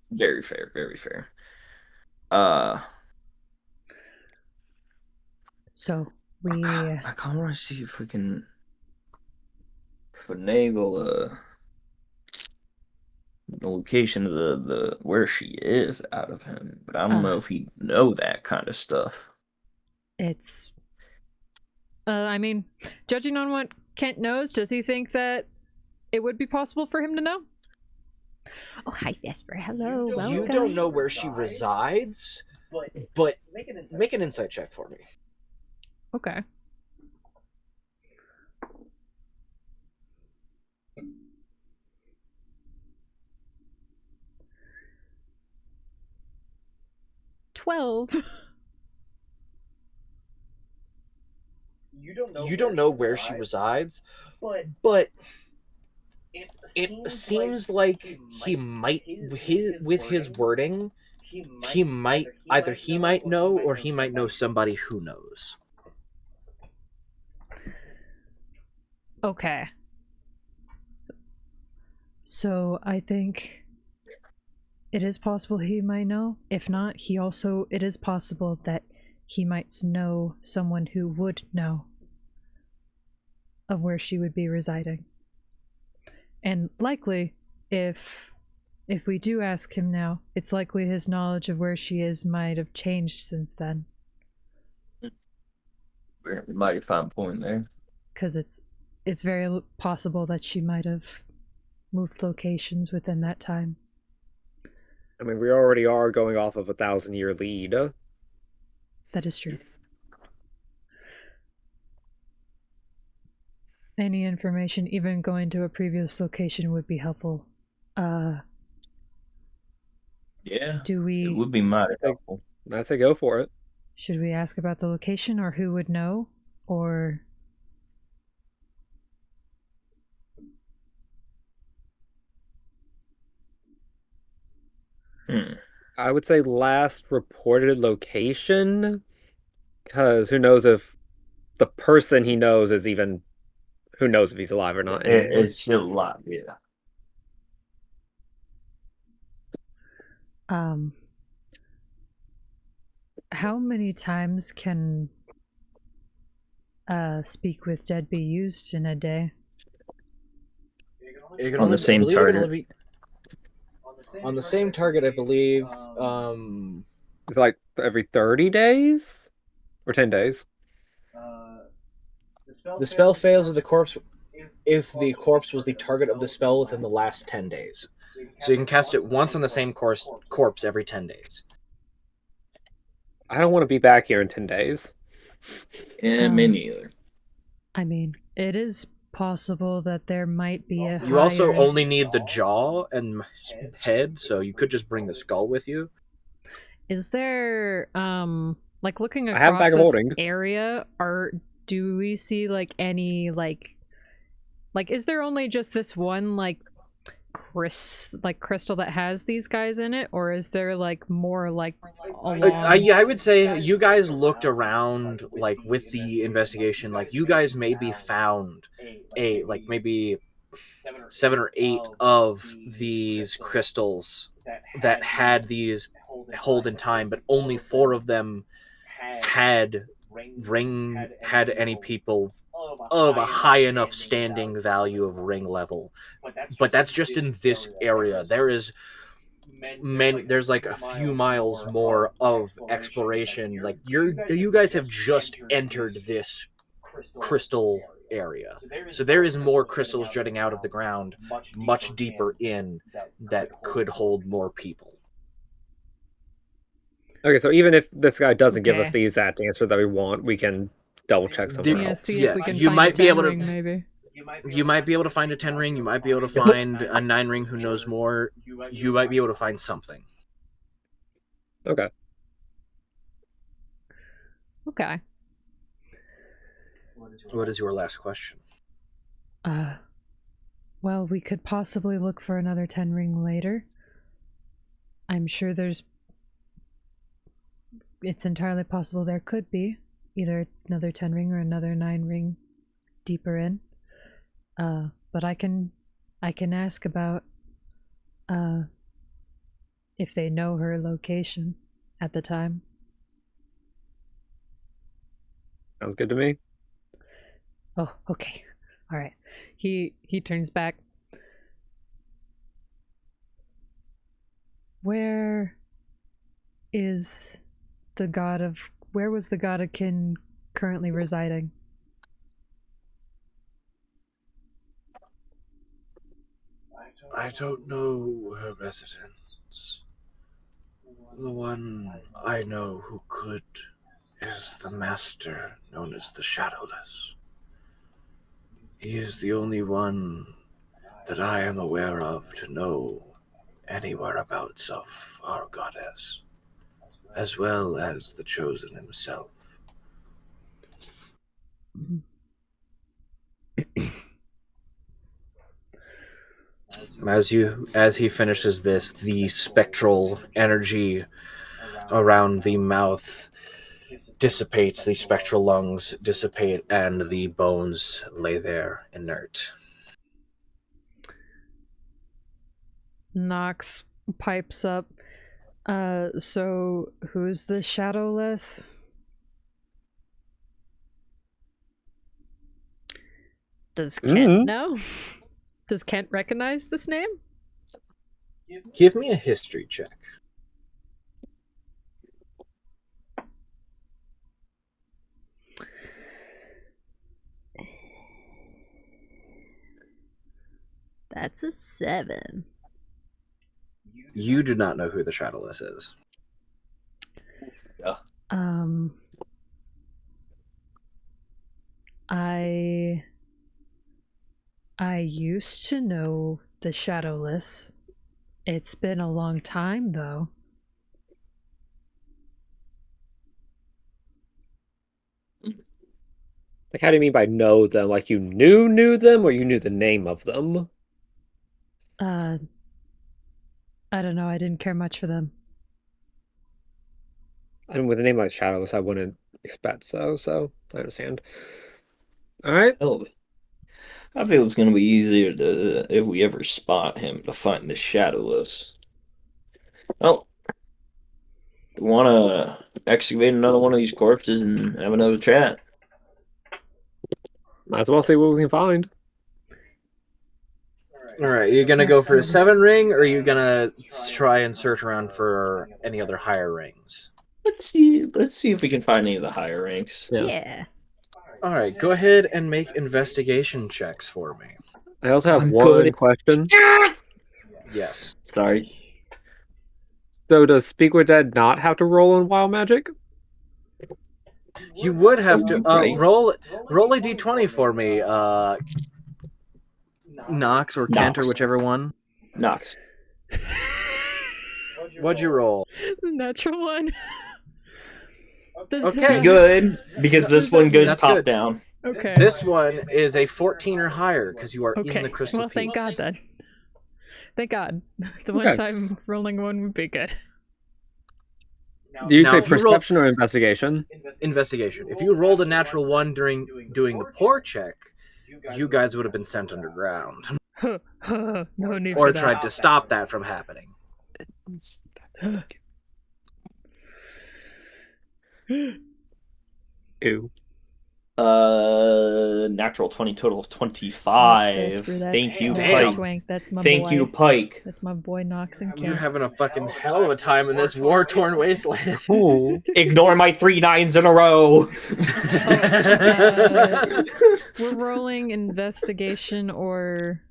Very fair, very fair. So we I kind of want to see if we can finagle the location of the where she is out of him, but I don't know if he'd know that kind of stuff. It's I mean, judging on what Kent knows, does he think that it would be possible for him to know? Oh, hi, Vesper. Hello, welcome. You don't know where she resides, but make an insight check for me. Okay. You don't know where she resides, but it seems like he might, with his wording, he might know, or he might know somebody who knows. Okay. So I think it is possible he might know. If not, it is possible that he might know someone who would know of where she would be residing. And likely, if we do ask him now, it's likely his knowledge of where she is might have changed since then. We might find a point there. Because it's very possible that she might have moved locations within that time. I mean, we already are going off of a 1,000-year lead. That is true. Any information, even going to a previous location, would be helpful. Yeah. Do we... It would be mighty helpful. I'd say go for it. Should we ask about the location, or who would know? Or... I would say last reported location, because who knows if the person he knows is even, who knows if he's alive or not anymore. It's still alive, yeah. Um, how many times can speak with dead be used in a day? On the same target. On the same target, I believe. It's like every 30 days or 10 days. The spell fails if the corpse was the target of the spell within the last 10 days. So you can cast it once on the same corpse every 10 days. I don't want to be back here in 10 days. And me neither. I mean, it is possible that there might be a You also higher- only need the jaw and head, so you could just bring the skull with you. Is there like looking I have a across bag of this holding. area, do we see like any like is there only just this one like crystal that has these guys in it, or is there like more like along... I would say you guys looked around like with the investigation, like you guys maybe found maybe 7 or 8 of these crystals that had these hold in time, but only 4 of them had any people of a high enough standing value of ring level. But that's just in this area. There's like a few miles more of exploration. Like you guys have just entered this crystal area, so there is more crystals jutting out of the ground much deeper in that could hold more people. Okay, so even if this guy doesn't give us Okay. the exact answer that we want, we can double check somewhere Yeah, else. see if we can you find might a be 10 able to ring, maybe. You might be able to find a 10 ring, you might be able to find a 9 ring, who knows more. You might be able to find something. Okay. Okay. What is your last question? Well, we could possibly look for another 10 ring later. I'm sure it's entirely possible there could be either another 10 ring or another 9 ring deeper in. But I can ask about if they know her location at the time. Sounds good to me. Oh, okay. All right. He turns back. Where was the god of kin currently residing? I don't know her residence. The one I know who could is the master known as the Shadowless. He is the only one that I am aware of to know any whereabouts of our goddess, as well as the Chosen himself. As he finishes this, the spectral energy around the mouth dissipates, the spectral lungs dissipate, and the bones lay there inert. Nox pipes up. So who's the Shadowless? Does Kent know? Does Kent recognize this name? Give me a history check. That's a 7. You do not know who the Shadowless is. I used to know the Shadowless. It's been a long time, though. Like, how do you mean by know them? Like, you knew them, or you knew the name of them? I don't know. I didn't care much for them. And with a name like Shadowless, I wouldn't expect so I understand. All right. Hell, I feel it's gonna be easier to if we ever spot him to find the Shadowless. Well, want to excavate another one of these corpses and have another chat? Might as well see what we can find. All right, you gonna go for a 7 ring, or are you gonna try and search around for any other higher rings? Let's see. Let's see if we can find any of the higher ranks. Yeah. All right, go ahead and make investigation checks for me. I also have I'm one good. question. Yes. Sorry. So does Speak with Dead not have to roll on Wild Magic? You would have to Right. roll a d20 for me, Nox or Kent or Nox. whichever one. Nox. What'd you roll? Natural one. Does, Okay. Good, because this one goes That's top good. down. Okay. This one is a 14 or higher because you are Okay. in the crystal Well, thank God peaks. then. Thank God. The one Okay. time rolling one would be good. Do you Now, say if you roll- perception or investigation? Investigation. If you rolled a natural one during doing the pour check, you guys would have been sent underground No need or for tried to stop that from happening. Ew. Natural 20, total of that. 25. Screw that. Thank you, Damn. Pike. Twink. That's my Thank boy. you, Pike. That's my boy Nox and You're Kent. having a fucking hell of a time in this war-torn wasteland. Oh. Ignore my 3 9s in a row. We're rolling investigation or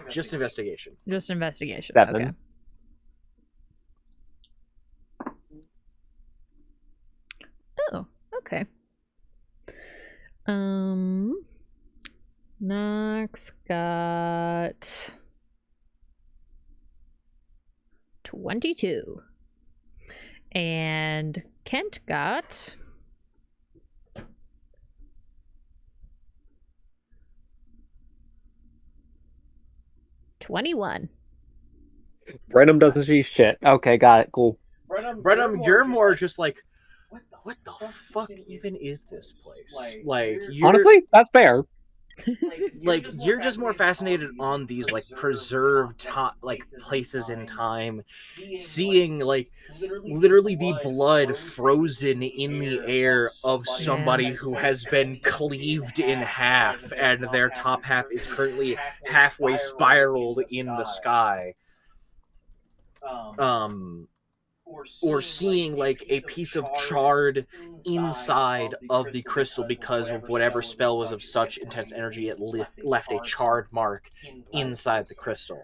Just investigation. just investigation. 7. Okay. Oh, okay. Nox got 22. And Kent got 21. Brenham doesn't see shit. Okay, got it. Cool. Brenham, you're more just like, what the fuck even is this place? Like, you're, Honestly, that's fair. like you're just more fascinated on these like preserved like places in time, seeing like literally the blood frozen in the air of somebody who has been cleaved in half, and their top half is currently halfway spiraled in the sky. Or seeing like a piece of charred inside of the crystal because of whatever spell was of such intense energy it left a charred mark inside the crystal.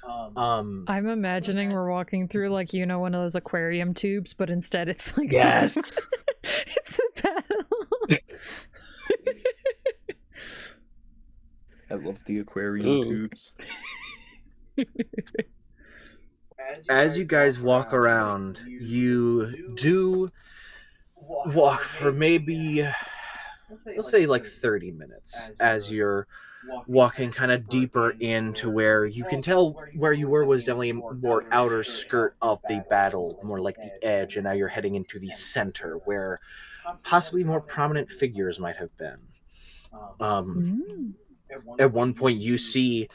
I'm imagining we're walking through like one of those aquarium tubes, but instead it's like Yes. it's a battle. I love the aquarium Ooh. tubes. As you guys walk around, you do walk for maybe, let's say like 30 minutes as you're walking kind of deeper into where you can tell where you were was definitely a more outer skirt of the battle, more like the edge, and now you're heading into the center where possibly more prominent figures might have been. At one point you see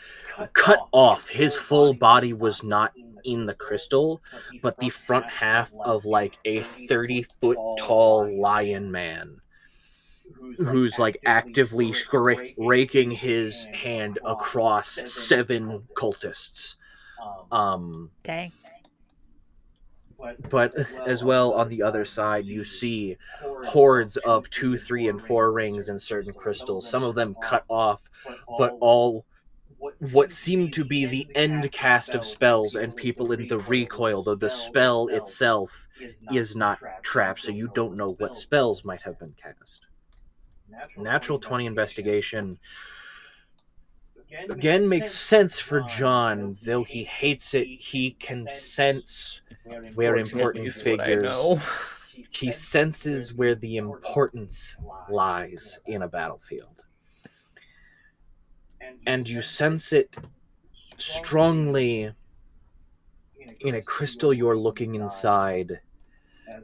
cut off, his full body was not in the crystal, but the front half of like a 30-foot tall lion man who's like actively raking his hand across 7 cultists. Dang. But as well, on the other side, you see hordes of 2, 3, and 4 rings in certain crystals, some of them cut off, but all what seem to be the end cast of spells and people in the recoil, though the spell itself is not trapped, so you don't know what spells might have been cast. Natural 20 investigation again makes sense for John, though he hates it. He can sense where important figures. He senses where the importance lies in a battlefield. And you sense it strongly In a crystal, you're looking inside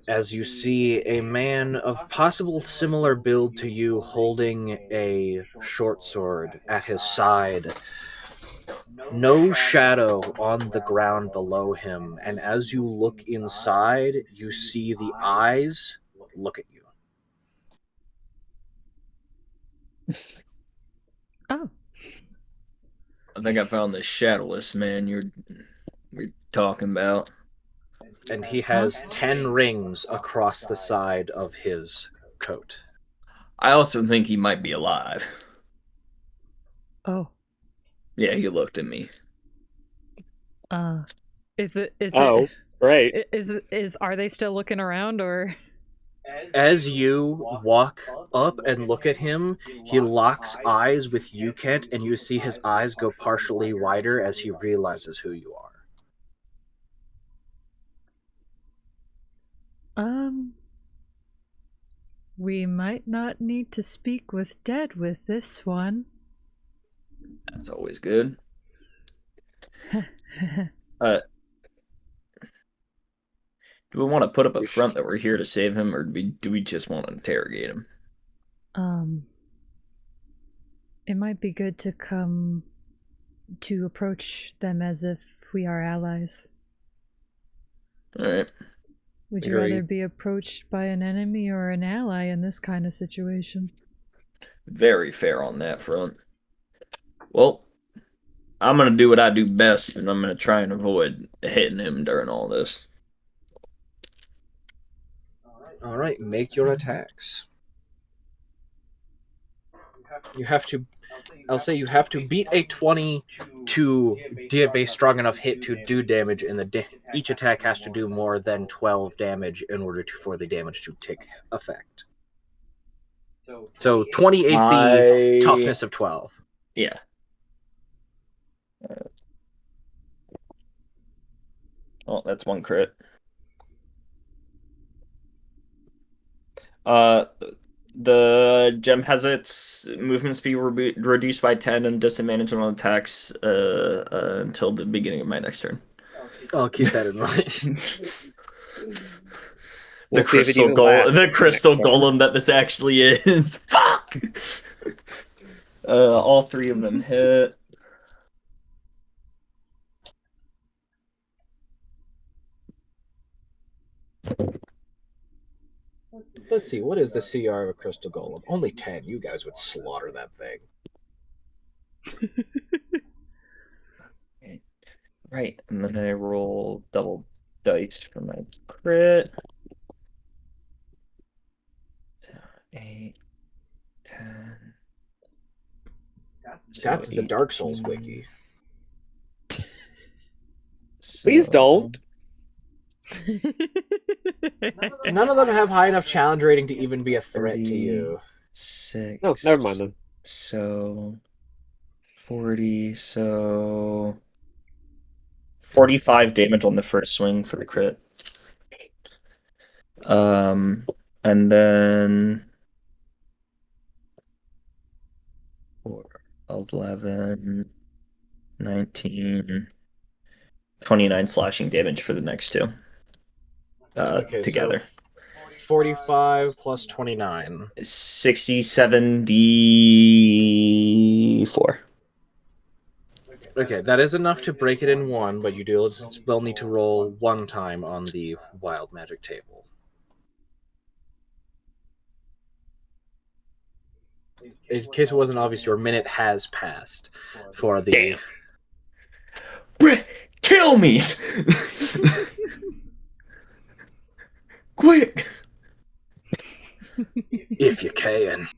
as you see a man of possible similar build to you holding a short sword at his side. No shadow on the ground below him, and as you look inside, you see the eyes look at you. Oh. I think I found the shadowless man you're talking about. And he has 10 rings across the side of his coat. I also think he might be alive. Oh. Yeah, he looked at me. Is it Right. are they still looking around, or As you walk up and look at him, he locks eyes with you, Kent, and you see his eyes go partially wider as he realizes who you are. we might not need to speak with dead with this one. That's always good. Do we want to put up a front that we're here to save him, or do we just want to interrogate him? It might be good to approach them as if we are allies. All right. Would you rather be approached by an enemy or an ally in this kind of situation? Very fair on that front. Well, I'm going to do what I do best, and I'm going to try and avoid hitting him during all this. All right, make your attacks. You have to, I'll say you have to beat a 20 to give a strong enough hit to do damage, and each attack has to do more than 12 damage in order for the damage to take effect. So 20 AC, toughness of 12. Yeah. Oh, that's one crit. The gem has its movement speed reduced by 10 and disadvantage on attacks until the beginning of my next turn. I'll keep that in mind. The crystal golem that this actually is. Fuck! All three of them hit. Let's see, what is the CR of a crystal golem? Only 10. You guys would slaughter that thing. Right, and then I roll double dice for my crit. 8, 10. That's the Dark Souls wiki. Please don't. None of them have high enough challenge rating to even be a threat to you. 6. No, never mind them. So 40, so 45 damage on the first swing for the crit. And then 4, 11, 19, 29 slashing damage for the next two. Okay, together. So 45 plus 29. 60, 74. Okay, that is enough to break it in one, but you do still need to roll one time on the wild magic table. In case it wasn't obvious, your minute has passed for the... Damn. Brett, kill me! Quick! If you can.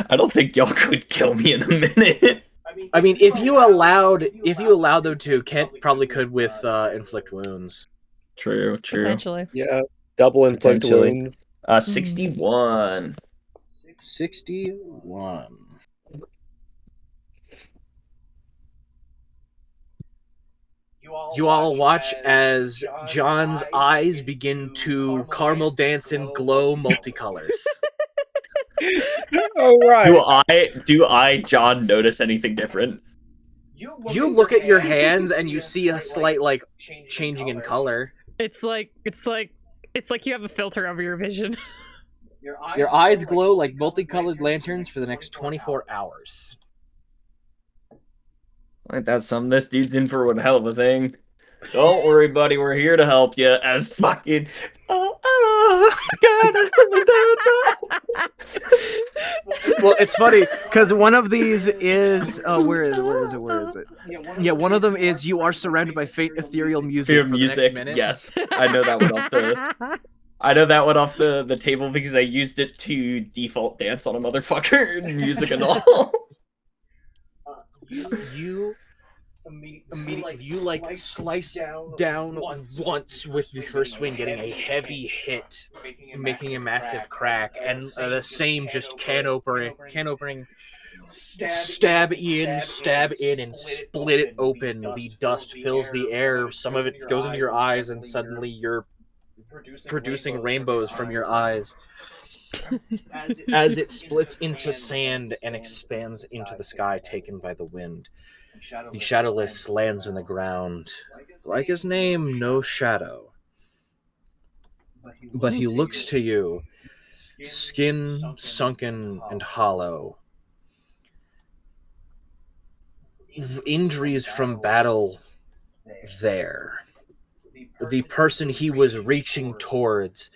I don't think y'all could kill me in a minute. I mean, if you allowed them to, Kent probably could with inflict wounds. True. Potentially. Yeah, double inflict wounds. 61. 61. You all watch as John's eyes begin to caramel dance and glow multicolors. Oh right. Do I, John, notice anything different? You look at your hands and you see a slight like changing in color. It's like you have a filter over your vision. Your eyes glow like multicolored lanterns for the next 24 hours. Like that's something. This dude's in for one hell of a thing. Don't worry, buddy. We're here to help you. As fucking. Well, it's funny because one of these is where is it? Yeah, one of them is you are surrounded by faint ethereal music for the next minute. Yes, I know that one off the. I know that one off the table because I used it to default dance on a motherfucker in music and all. You immediately you like slice down once with the first swing, getting a heavy hit, making a massive crack, and the same just can opening, stab in, and split it open. The dust fills the air. Some of it goes into your eyes, and suddenly you're producing rainbows from your eyes. As it splits into sand and expands into the sky, taken by the wind. The Shadowless lands on the ground. Like his name, no shadow. But he looks to you, skin sunken and hollow. Injuries from battle there. The person he was reaching towards,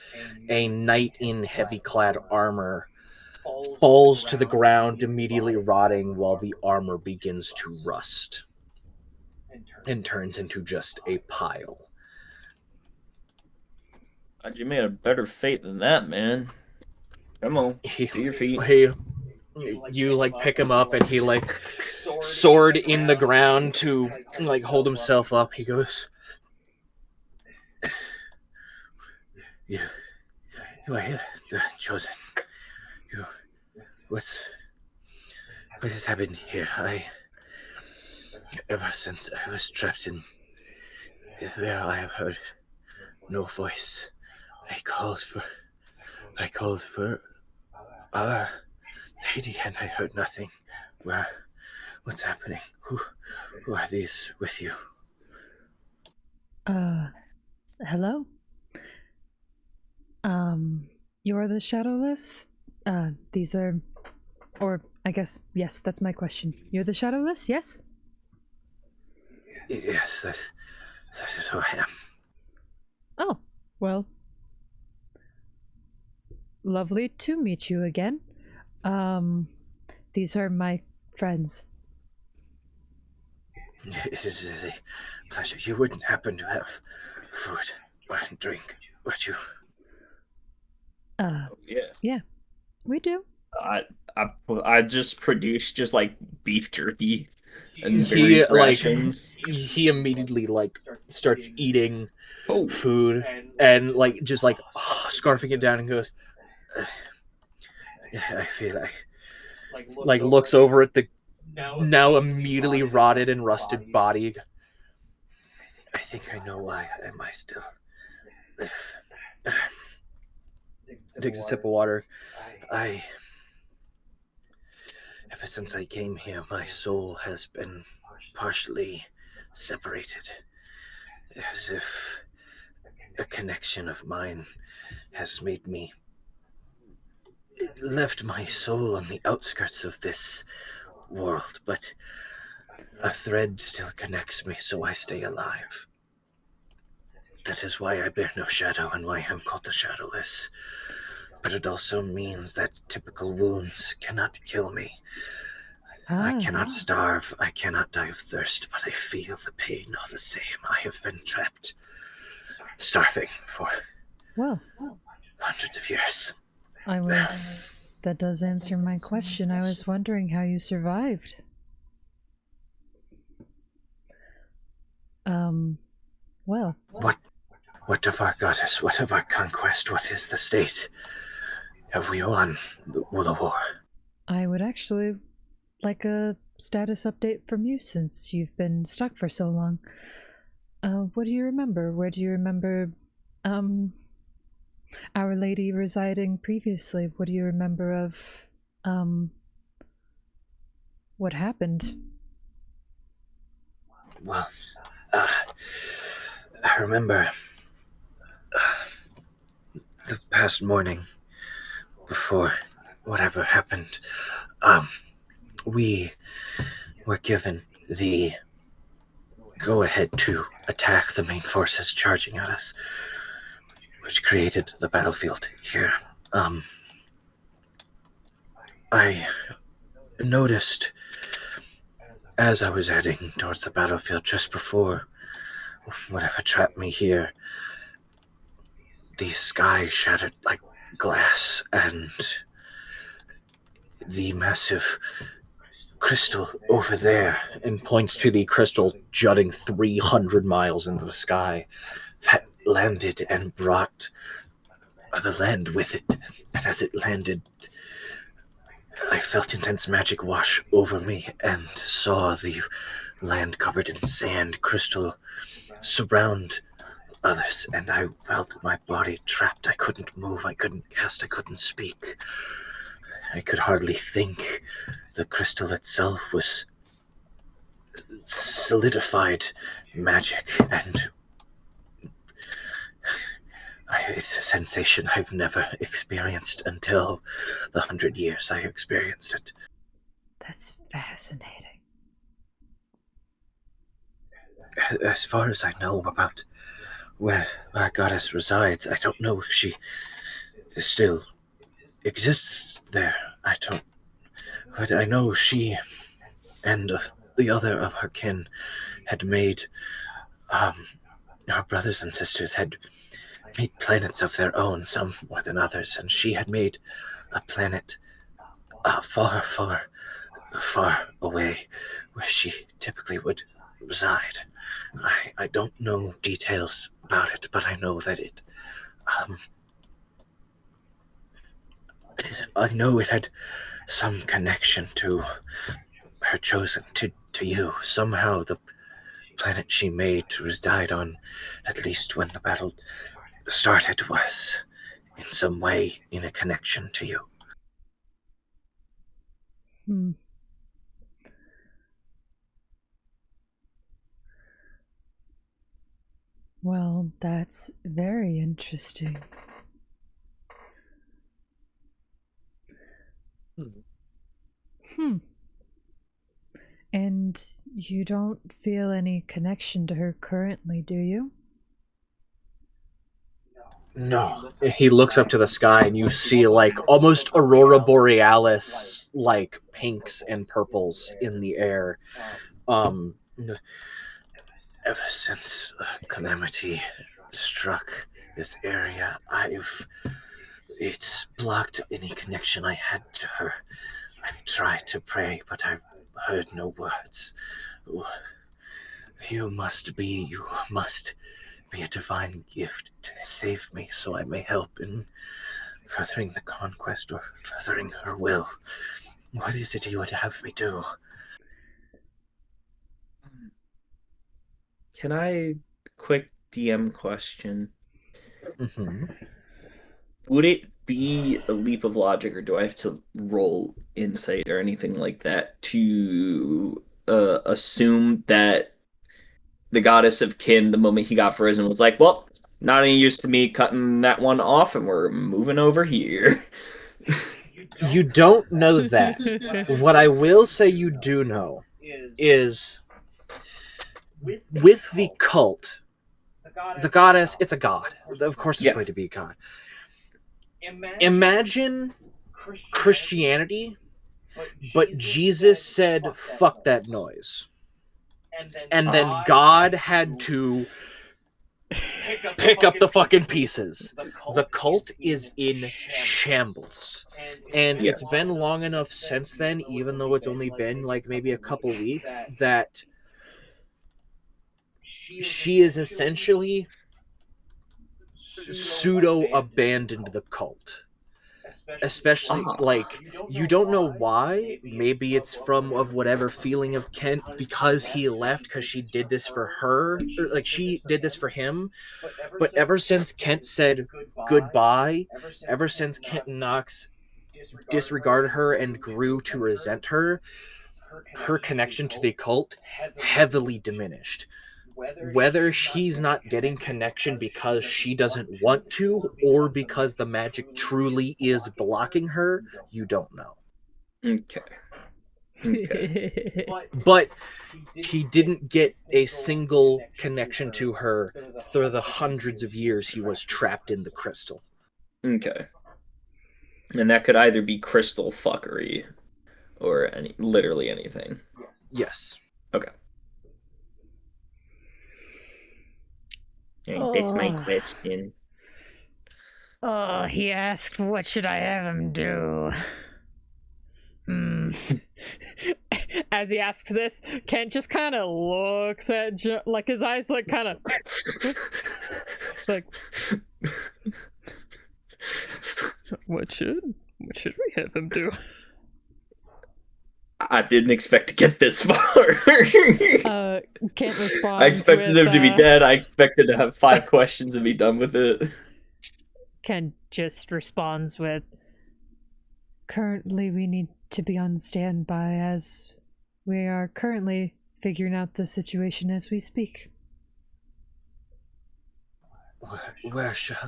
a knight in heavy-clad armor, falls to the ground, immediately rotting while the armor begins to rust and turns into just a pile. You made a better fate than that, man. Come on, to your feet. You like pick him up, and he like sword in the ground to like hold himself up. He goes, "You are here, the chosen. You, what has happened here? Ever since I was trapped in there, I have heard no voice. I called for our lady, and I heard nothing. What's happening? Who are these with you?" Hello? You're the Shadowless? These are... Or, I guess, yes, that's my question. You're the Shadowless, yes? Yes, that is who I am. Oh, well... Lovely to meet you again. These are my friends. It is a pleasure. You wouldn't happen to have food or drink, would you? Yeah, we do. I just produced just like beef jerky and He various like rations. he immediately like starts eating food and like just like scarfing it down and goes, I feel like looks over at the now immediately rotted and rusted body. I think I know why am I still live. Takes a sip of water. Ever since I came here, my soul has been partially separated, as if a connection of mine has made me... It left my soul on the outskirts of this world, but a thread still connects me, so I stay alive. That is why I bear no shadow and why I'm called the Shadowless. But it also means that typical wounds cannot kill me. I cannot starve, I cannot die of thirst, but I feel the pain all the same. I have been trapped, starving for hundreds of years. That does answer my question. I was wondering how you survived. Well. What of our goddess? What of our conquest? What is the state? Have we won the war? I would actually like a status update from you since you've been stuck for so long. What do you remember? Where do you remember, Our Lady residing previously? What do you remember of, what happened? Well, I remember the past morning before whatever happened. We were given the go ahead to attack the main forces charging at us, which created the battlefield here. I noticed as I was heading towards the battlefield just before whatever trapped me here, the sky shattered like glass and the massive crystal over there, and points to the crystal jutting 300 miles into the sky, that landed and brought the land with it. And as it landed, I felt intense magic wash over me and saw the land covered in sand crystal surround others, and I felt my body trapped. I couldn't move, I couldn't cast, I couldn't speak. I could hardly think. The crystal itself was solidified magic, and it's a sensation I've never experienced until the 100 years I experienced it. That's fascinating. As far as I know about where our goddess resides, I don't know if she still exists there. I don't. But I know she and the other of her kin had made, our brothers and sisters had made planets of their own, some more than others, and she had made a planet far, far, far away where she typically would reside. I don't know details about it, but I know that it, I know it had some connection to her chosen, to you. Somehow the planet she made to reside on, at least when the battle started, was in some way in a connection to you. Hmm. Well, that's very interesting. Hmm. And you don't feel any connection to her currently, do you? No. He looks up to the sky and you see like almost aurora borealis, like pinks and purples in the air. Ever since calamity struck this area, it's blocked any connection I had to her. I've tried to pray, but I've heard no words. You must be a divine gift to save me, so I may help in furthering the conquest or furthering her will. What is it you would have me do? Can I quick DM question? Mm-hmm. Would it be a leap of logic, or do I have to roll insight or anything like that to assume that the goddess of kin, the moment he got frozen, was like, well, not any use to me cutting that one off, and we're moving over here. You don't know that. What I will say you do know is with the cult, the goddess, it's a god. Of course it's Yes. going to be a god. Imagine Christianity, but Jesus said, fuck that noise. And then God had to pick up the fucking pieces. The cult is in shambles. And Yes. it's been long enough since then, even though it's only been like maybe a couple weeks, that she is essentially pseudo abandoned the cult. Especially like you don't know why. Maybe it's from of whatever feeling of Kent because he left, because she did this for her, or like she did this for him. But ever since Kent said goodbye, ever since Kent and Knox disregarded her and grew to resent her, her connection to the occult heavily diminished. Whether she's not getting connection because she doesn't want to, or because the magic truly is blocking her, you don't know. Okay. Okay. But he didn't get a single connection to her through the hundreds of years he was trapped in the crystal. Okay. And that could either be crystal fuckery or literally anything. Yes. Okay. That's my question. Oh, he asked, what should I have him do? As he asks this, Kent just kind of looks at like his eyes like kind of like what should we have him do? I didn't expect to get this far. Kent responds. I expected him to be dead. I expected to have 5 questions and be done with it. Kent just responds with, currently we need to be on standby as we are currently figuring out the situation as we speak. Where shall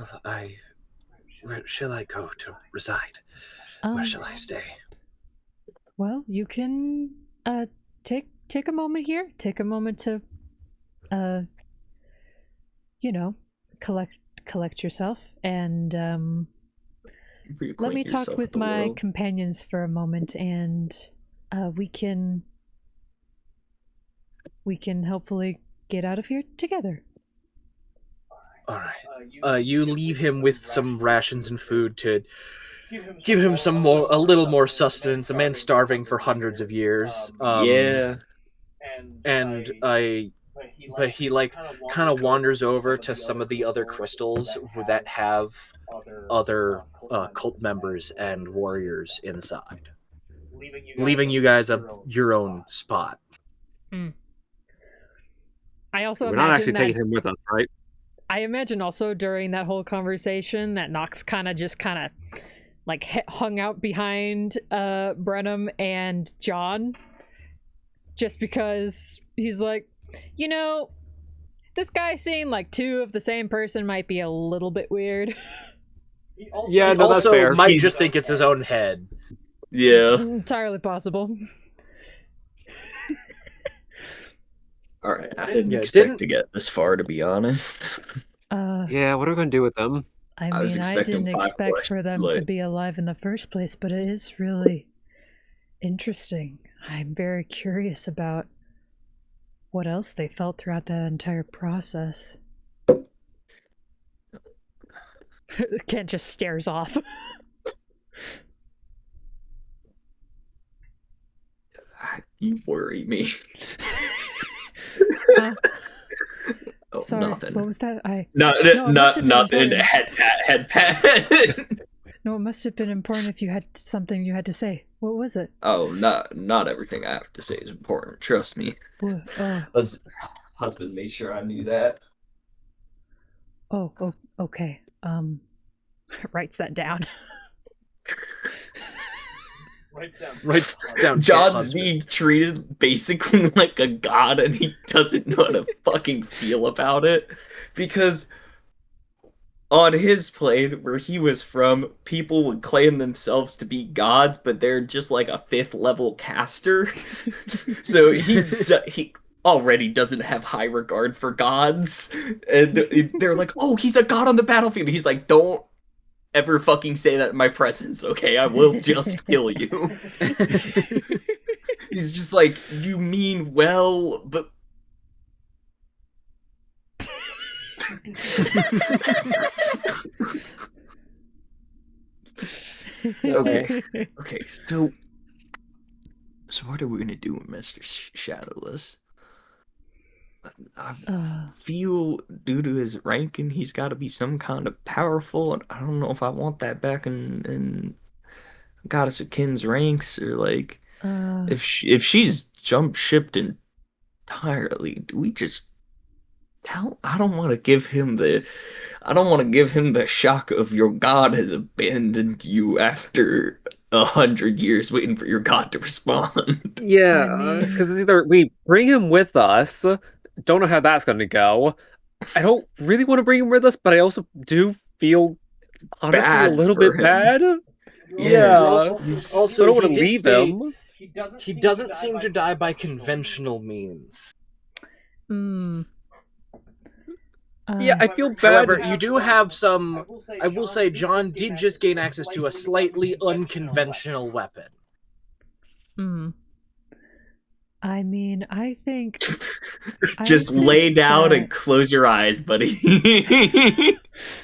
I go to reside? Where shall I stay? Well, you can take a moment here. Take a moment to collect yourself and let me talk with my companions for a moment, and we can hopefully get out of here together. All right. You leave him with some rations and food to give him a little more sustenance. A man starving for hundreds of years. Yeah. But he like kind of wanders over to some of the other crystals that have other cult members and warriors inside, leaving you guys your own spot. I also we're not actually taking him with us, right? I imagine also during that whole conversation that Nox kind of like hung out behind Brenham and John, just because he's like, this guy seeing like 2 of the same person might be a little bit weird. Yeah, no, that's fair. Might just think it's his own head. Yeah. Entirely possible. All right, I didn't expect to get this far, to be honest. Yeah, what are we going to do with them? I didn't expect for them to be alive in the first place, but it is really interesting. I'm very curious about what else they felt throughout that entire process. Kent just stares off. You worry me. Sorry, nothing. What was that? Nothing. Head pat. No, it must have been important if you had something you had to say. What was it? Oh, not everything I have to say is important. Trust me. Husband made sure I knew that. Oh, okay. Writes that down. Writes down. John's being treated basically like a god, and he doesn't know how to fucking feel about it. Because on his plane, where he was from, people would claim themselves to be gods, but they're just like a 5th level caster. So he already doesn't have high regard for gods. And they're like, oh, he's a god on the battlefield. He's like, don't ever fucking say that in my presence, okay? I will just kill you. He's just like, you mean well, but... Okay, so what are we gonna do with Mr. Shadowless? I feel, due to his ranking, he's got to be some kind of powerful, and I don't know if I want that back in Goddess of Kin's ranks, or like, if she's jump shipped entirely, do we just tell? I don't want to give him the shock of your god has abandoned you after 100 years waiting for your god to respond. Yeah, I mean- because either we bring him with us, don't know how that's going to go. I don't really want to bring him with us, but I also do feel honestly a Bad little for bit him. bad. Yeah. Also, I don't want to he did leave state him. he doesn't seem to die by conventional means. Hmm. Yeah, I feel bad. However, you do have some. I will say, John did just gain access to a slightly unconventional weapon. Hmm. I mean, I think Just I think lay down that- and close your eyes, buddy.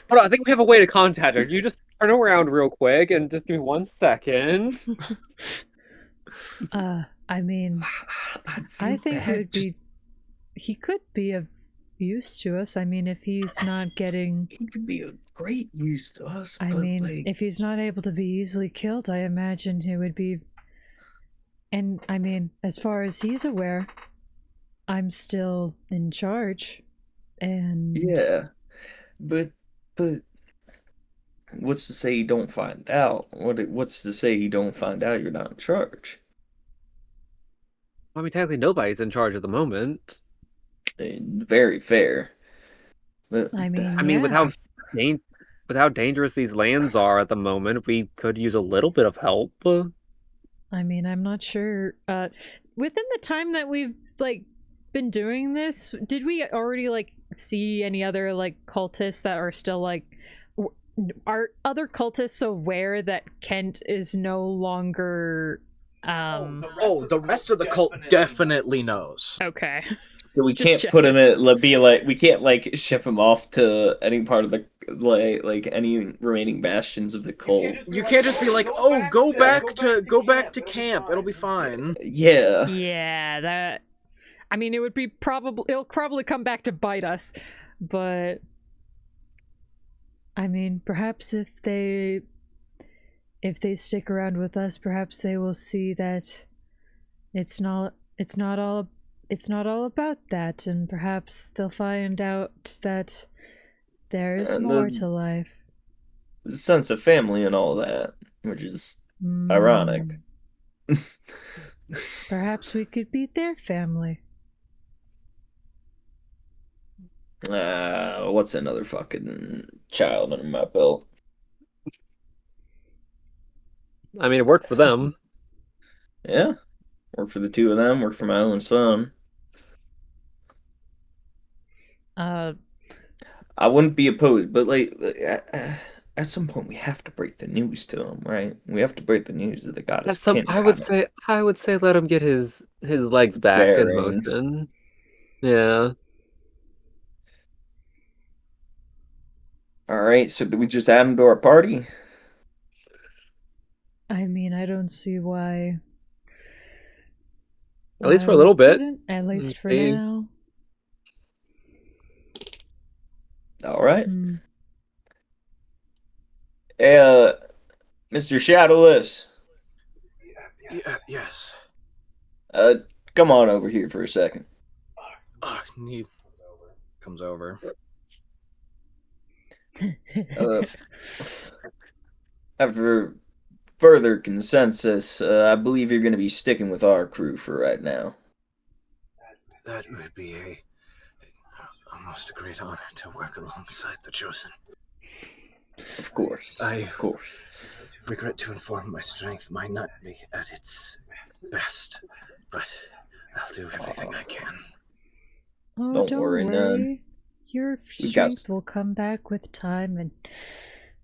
Hold on, I think we have a way to contact her. You just turn around real quick and just give me 1 second. I mean, I think he would be. He could be of use to us. I mean, if he's not getting. He could be a great use to us. I but mean, like, if he's not able to be easily killed, I imagine he would be. And I mean, as far as he's aware, I'm still in charge. And yeah, but what's to say you don't find out? What's to say you don't find out you're not in charge? I mean, technically nobody's in charge at the moment. Very fair. But I mean, I mean, with yeah. how dangerous these lands are at the moment, we could use a little bit of help. I mean, I'm not sure. Within the time that we've like been doing this, did we already like see any other like cultists that are still like? Are other cultists aware that Kent is no longer? The rest of the cult definitely knows. Okay. So we Just can't check. put him at be like we can't like ship him off to any part of the like any remaining bastions of the cult. You can't just be like, "Oh, go back to camp. It'll be fine." Yeah. Yeah, that. I mean, it would be it'll probably come back to bite us, but I mean, perhaps if they stick around with us, perhaps they will see that it's not all about that, and perhaps they'll find out that there is And more the- to life. Sense of family and all that, which is ironic. Perhaps we could be their family. What's another fucking child under my belt? I mean, it worked for them. Yeah. Work for the two of them, work for my own son. I wouldn't be opposed, but like at some point we have to break the news to him, right? We have to break the news that the goddess. I would say let him get his legs back Bearings. in motion. Yeah. All right, so do we just add him to our party? I mean, I don't see why. At least why for a little we bit. couldn't, At least for See. now. All right. Hmm. Hey, Mr. Shadowless, Yes. come on over here for a second. He comes over. After further consensus, I believe you're going to be sticking with our crew for right now. That would be a almost a great honor to work alongside the Chosen. Of course. Of course. Regret to inform my strength might not be at its best, but I'll do everything I can. Oh, Don't don't worry, worry. none. Your We got- strength will come back with time, and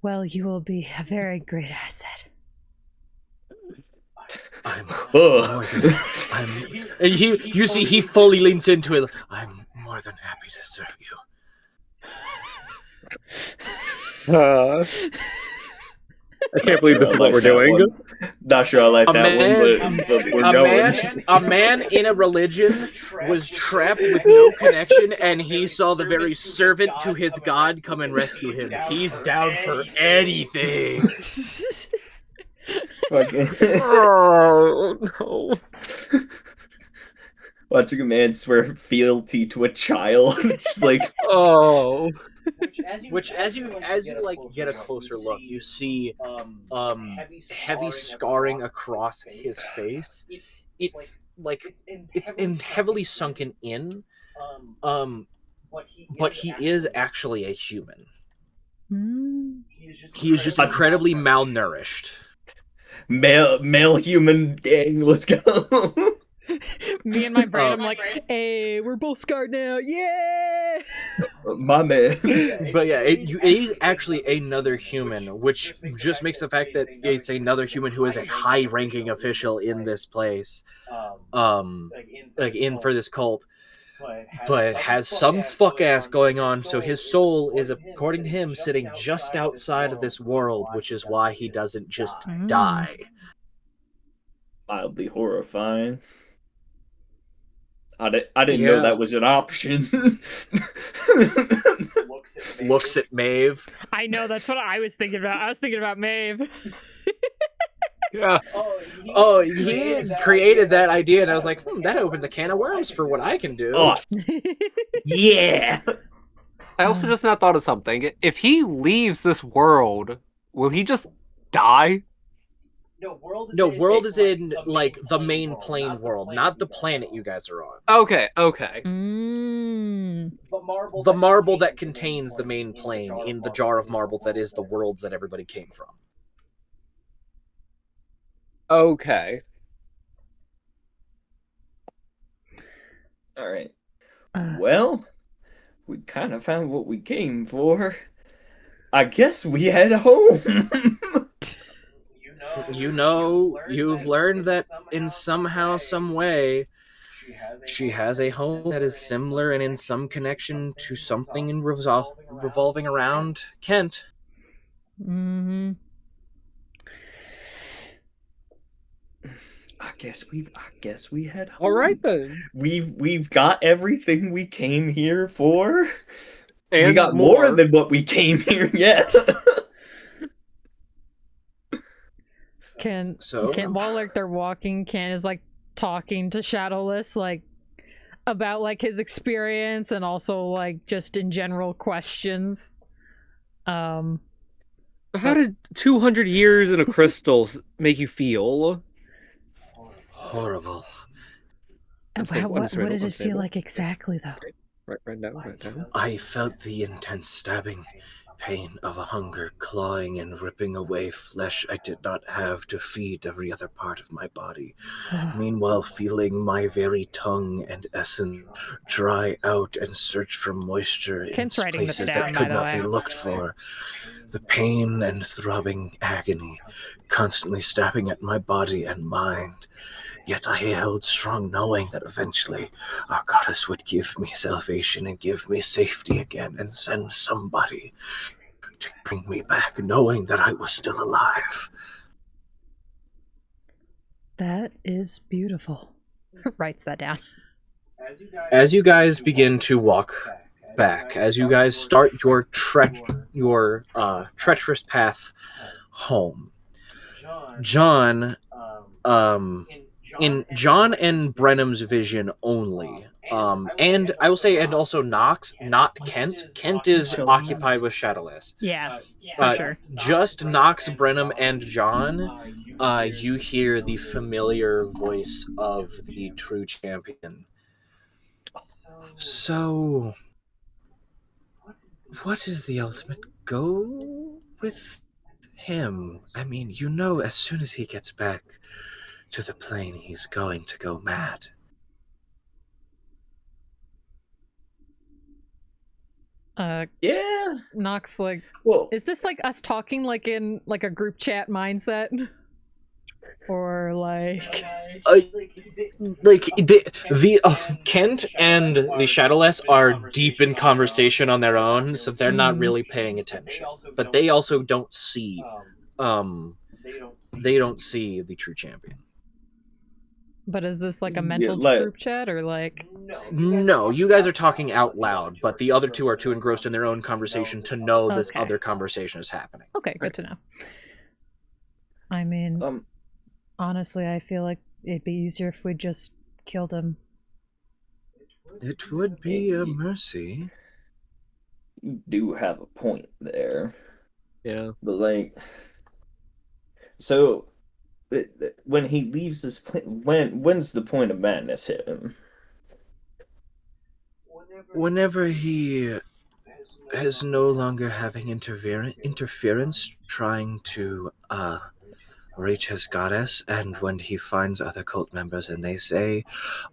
well, you will be a very great asset. I'm Ugh. And you see, he fully leans into it. I'm more than happy to serve you. I can't believe this is what we're doing. Not sure I like A that man- one, but we're going. a man in a religion was trapped with no connection, and he saw the very servant to his god come and rescue him. He's down for anything. Oh no. Watching a man swear fealty to a child. It's just like, Oh. Which as you like get a closer look, you see heavy scarring across his face. It's like heavily sunken in. But he is actually a human. He is just incredibly malnourished. Male human gang, let's go. Me and my brain, I'm like, hey, we're both scarred now, yeah! My man. But yeah, it is actually another human, which just makes the fact that it's another human who is a high-ranking official in this place, like in for this cult, but has some fuck ass going on. So his soul is, according to him, sitting just outside of this world, which is why he doesn't just die. Mildly horrifying. I didn't know that was an option. Looks at Maeve. I know, that's what I was thinking about. I was thinking about Maeve. Yeah. Oh, he created that idea, and I was like, that opens a can of worms for what I can do. Oh, yeah. I also just now thought of something. If he leaves this world, will he just die? No, world is in like the main plane world, not the planet you guys are on. Okay. Mm. The marble that contains the main plane in the jar of marbles that is the worlds that everybody came from. Okay. All right. Well, we kind of found what we came for. I guess we head home. You've learned that in somehow, some way, she has a home that is similar and in some connection to something revolving around Kent. Mm-hmm. I guess we head home. All right then. We've got everything we came here for. And we got more than what we came here. Yes. While like they're walking, Ken is like talking to Shadowless like about like his experience and also like just in general questions. How did 200 years in a crystal make you feel? Horrible. What did it feel like exactly, though? Right down. I felt the intense stabbing pain of a hunger clawing and ripping away flesh I did not have to feed every other part of my body. Meanwhile, feeling my very tongue and essence dry out and search for moisture in places that could not be looked for. The pain and throbbing agony constantly stabbing at my body and mind. Yet I held strong, knowing that eventually our goddess would give me salvation and give me safety again and send somebody to bring me back, knowing that I was still alive. That is beautiful. Writes that down. As you guys begin to walk back, as you guys start your treacherous path home, John, in John and Brenham's vision only, and I will say, and also Knox, not Kent. Kent is occupied with Shadowless. Yeah, for sure. Just Knox, Brenham, and John, you hear the familiar voice of the true champion. So, what is the ultimate goal with him? I mean, as soon as he gets back to the plane, he's going to go mad. Yeah. Nox, like, well, is this like us talking like in like a group chat mindset? Or like Kent and the Shadowless are deep in conversation on their own, so they're not really paying attention. But they also don't see the true champion. But is this like a mental group chat or like? No, you guys are talking out loud, but the other two are too engrossed in their own conversation to know this other conversation is happening. Okay, good to know. I mean, honestly, I feel like it'd be easier if we just killed him. It would be a mercy. you do have a point there. Yeah. But like, so when he leaves this when's the point of madness hit him? Whenever he is no longer having interference trying to reach his goddess, and when he finds other cult members and they say,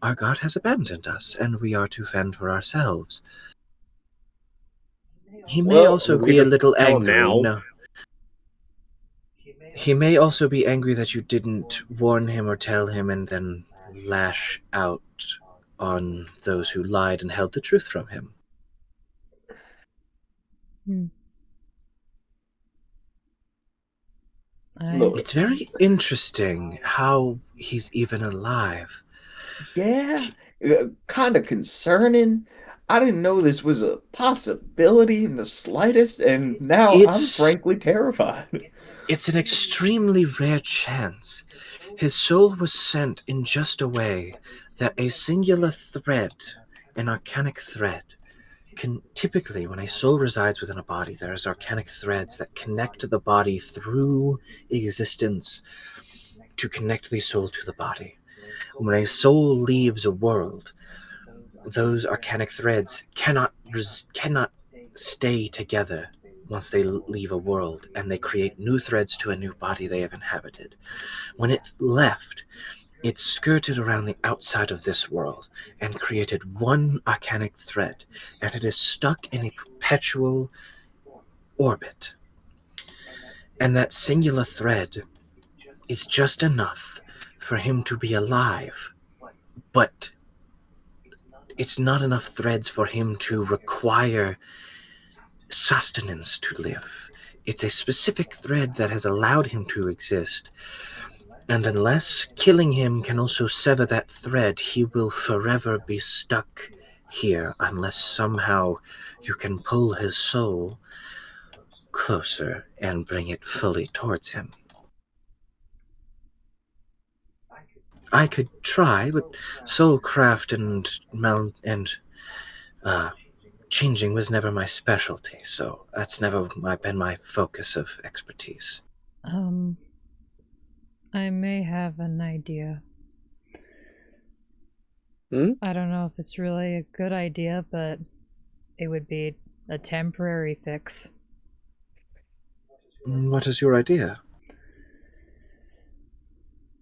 our god has abandoned us and we are to fend for ourselves. He may Well, also we be a just little tell him angry. now. No, he may also be angry that you didn't warn him or tell him and then lash out on those who lied and held the truth from him. Look, It's very interesting how he's even alive. yeah, kind of concerning. I didn't know this was a possibility in the slightest, and now I'm It's frankly terrified. it's an extremely rare chance. His soul was sent in just a way that a singular thread, an arcanic thread, can typically, when a soul resides within a body, there's arcanic threads that connect the body through existence to connect the soul to the body. When a soul leaves a world, those arcanic threads cannot stay together once they leave a world, and they create new threads to a new body they have inhabited. When it left, it skirted around the outside of this world and created one arcanic thread, and it is stuck in a perpetual orbit. And that singular thread is just enough for him to be alive, but it's not enough threads for him to require sustenance to live. It's a specific thread that has allowed him to exist. And unless killing him can also sever that thread, he will forever be stuck here unless somehow you can pull his soul closer and bring it fully towards him. I could try, but soulcraft and changing was never my specialty, so that's never been my focus of expertise. I may have an idea. I don't know if it's really a good idea, but it would be a temporary fix. What is your idea?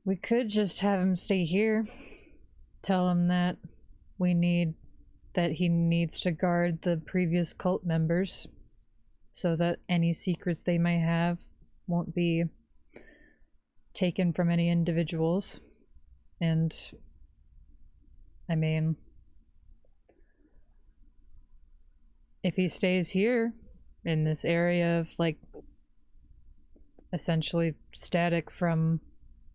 We could just have him stay here. Tell him that he needs to guard the previous cult members so that any secrets they may have won't be taken from any individuals. And I mean, if he stays here in this area of like essentially static from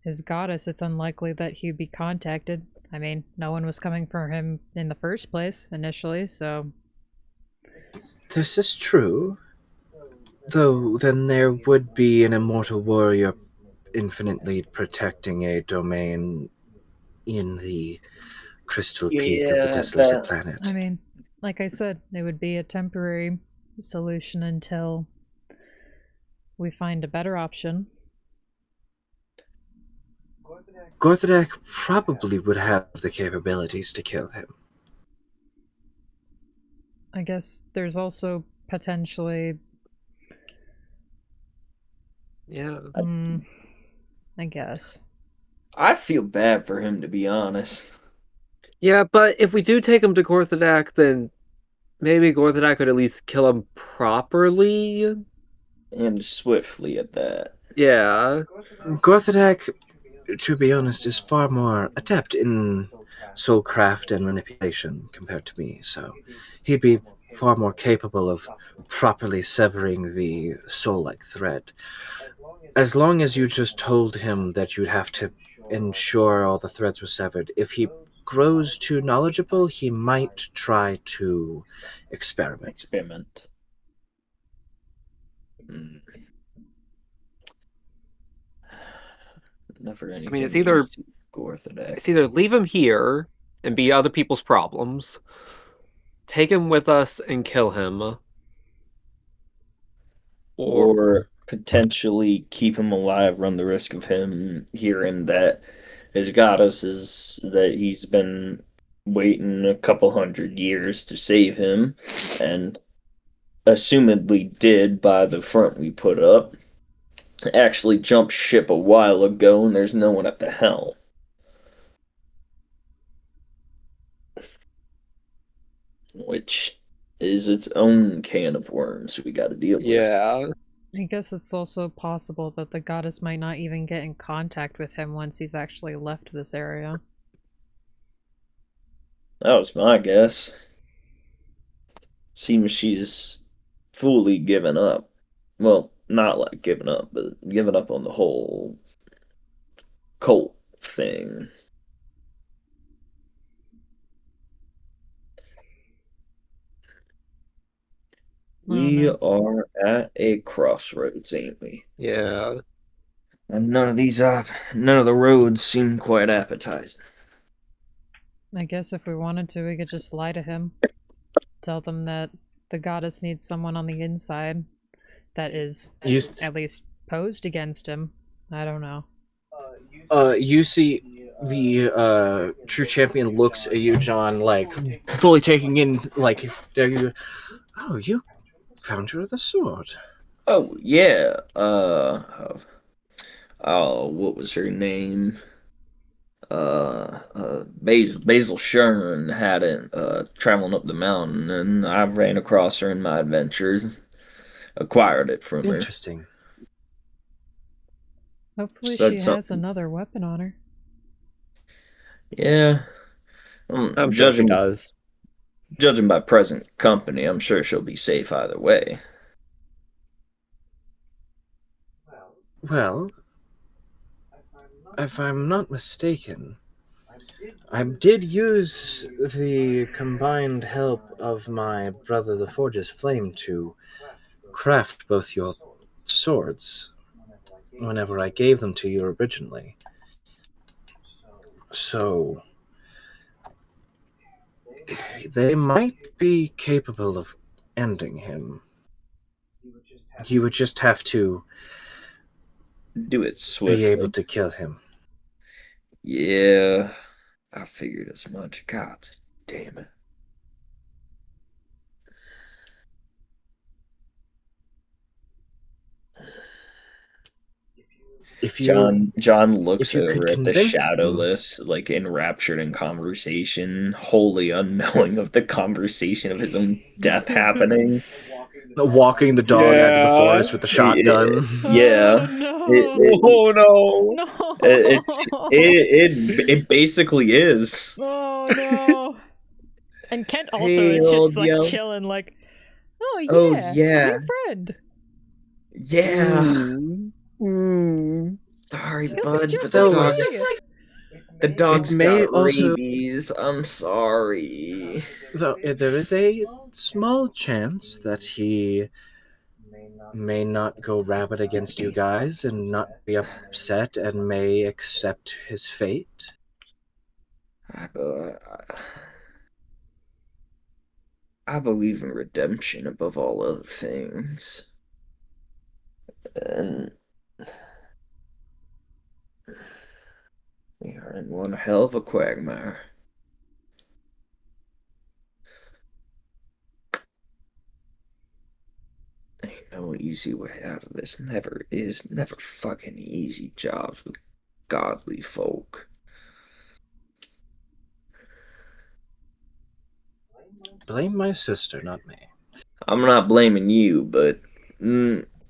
his goddess, it's unlikely that he'd be contacted. I mean, no one was coming for him in the first place initially, so... This is true. Though, then there would be an immortal warrior infinitely protecting a domain in the crystal peak of the desolated planet. I mean, like I said, it would be a temporary solution until we find a better option. Gorthadak probably would have the capabilities to kill him. I guess there's also potentially... Yeah. I guess. I feel bad for him, to be honest. Yeah, but if we do take him to Gorthadak, then maybe Gorthadak could at least kill him properly. And swiftly at that. Yeah. Gorthadak, to be honest, is far more adept in soulcraft and manipulation compared to me, so he'd be far more capable of properly severing the soul-like thread. As long as you just told him that you'd have to ensure all the threads were severed, if he grows too knowledgeable, he might try to experiment. Never anything. I mean, it's either leave him here and be other people's problems, take him with us and kill him, or potentially keep him alive, run the risk of him hearing that his goddess is that he's been waiting a couple hundred years to save him, and assumedly did by the front we put up. Actually jumped ship a while ago, and there's no one at the helm, which is its own can of worms we got to deal with. Yeah. I guess it's also possible that the goddess might not even get in contact with him once he's actually left this area. That was my guess. Seems she's fully given up. Well, not like given up, but given up on the whole cult thing. We are at a crossroads, ain't we? Yeah. And none of the roads seem quite appetizing. I guess if we wanted to, we could just lie to him. Tell them that the goddess needs someone on the inside that is at least posed against him. I don't know. You see the true champion looks at you, John, like fully taking in, like, oh, you found her the sword. Oh yeah. Oh, what was her name? Basil Shern had it traveling up the mountain, and I ran across her in my adventures, acquired it from her. Interesting. Hopefully Said she has something. another weapon on her. Yeah, I'm sure she judging does. judging by present company, I'm sure she'll be safe either way. Well, if I'm not mistaken, I did use the combined help of my brother the Forge's Flame to craft both your swords whenever I gave them to you originally. So, they might be capable of ending him. You would just have to Do it be swiftly. able to kill him. Yeah, I figured as much. God damn it. If you John looks if you could over at the convince him, shadowless, like enraptured in conversation, wholly unknowing of the conversation of his own death happening. walking the dog out of the forest with the shotgun. Yeah. Oh no. No. It basically is. Oh no. And Kent also Hey, is old just like yo. chilling, like, oh yeah, Oh, yeah. new friend. Yeah. Mm. Sorry, Feels bud, just but the like dog's me. the dog's It may got also- rabies. I'm sorry. Though there is a small chance that he may not go rabid against you guys and not be upset and may accept his fate. I believe in redemption above all other things. And we are in one hell of a quagmire. Ain't no easy way out of this. Never is. Never fucking easy jobs with godly folk. Blame my sister, not me. I'm not blaming you, but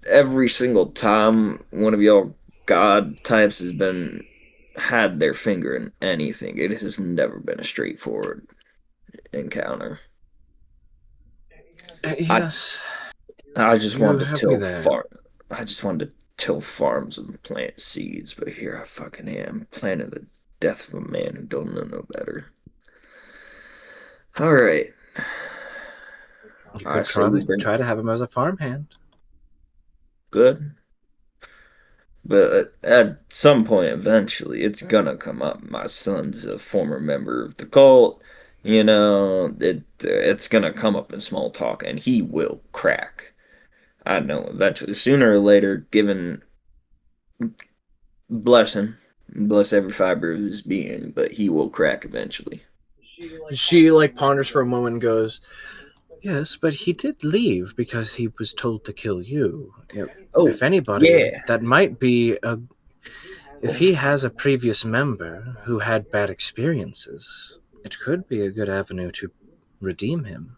every single time one of y'all god types has had their finger in anything, it has never been a straightforward encounter. Yes. I just You wanted to have till me there. I just wanted to till farms and plant seeds, but here I fucking am, planting the death of a man who don't know no better. All right. You I could say we probably try to have him as a farmhand. good. But at some point, eventually, it's gonna come up. My son's a former member of the cult. You know, it's gonna come up in small talk, and he will crack. I know eventually, sooner or later, given blessing, bless every fiber of his being, but he will crack eventually. She like ponders for a moment and goes, "Yes, but he did leave because he was told to kill you. Oh, If anybody, yeah. that might be a. If he has a previous member who had bad experiences, it could be a good avenue to redeem him.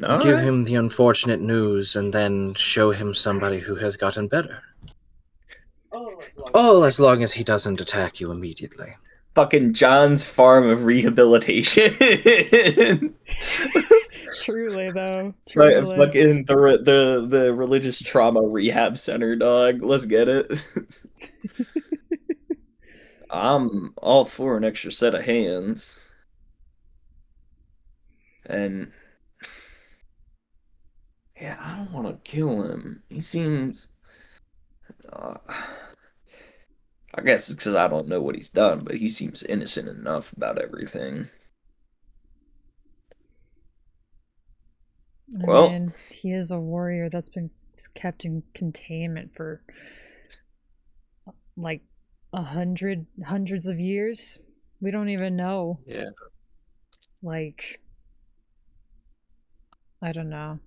All Give right. him the unfortunate news and then show him somebody who has gotten better. All as long as he doesn't attack you immediately." Fucking John's farm of rehabilitation. Truly, though. Like, Truly. fucking the religious trauma rehab center, dog. Let's get it. I'm all for an extra set of hands. And yeah, I don't want to kill him. He seems. I guess it's because I don't know what he's done, but he seems innocent enough about everything. I Well, mean, he is a warrior that's been kept in containment for like hundreds of years. We don't even know. Yeah. Like, I don't know.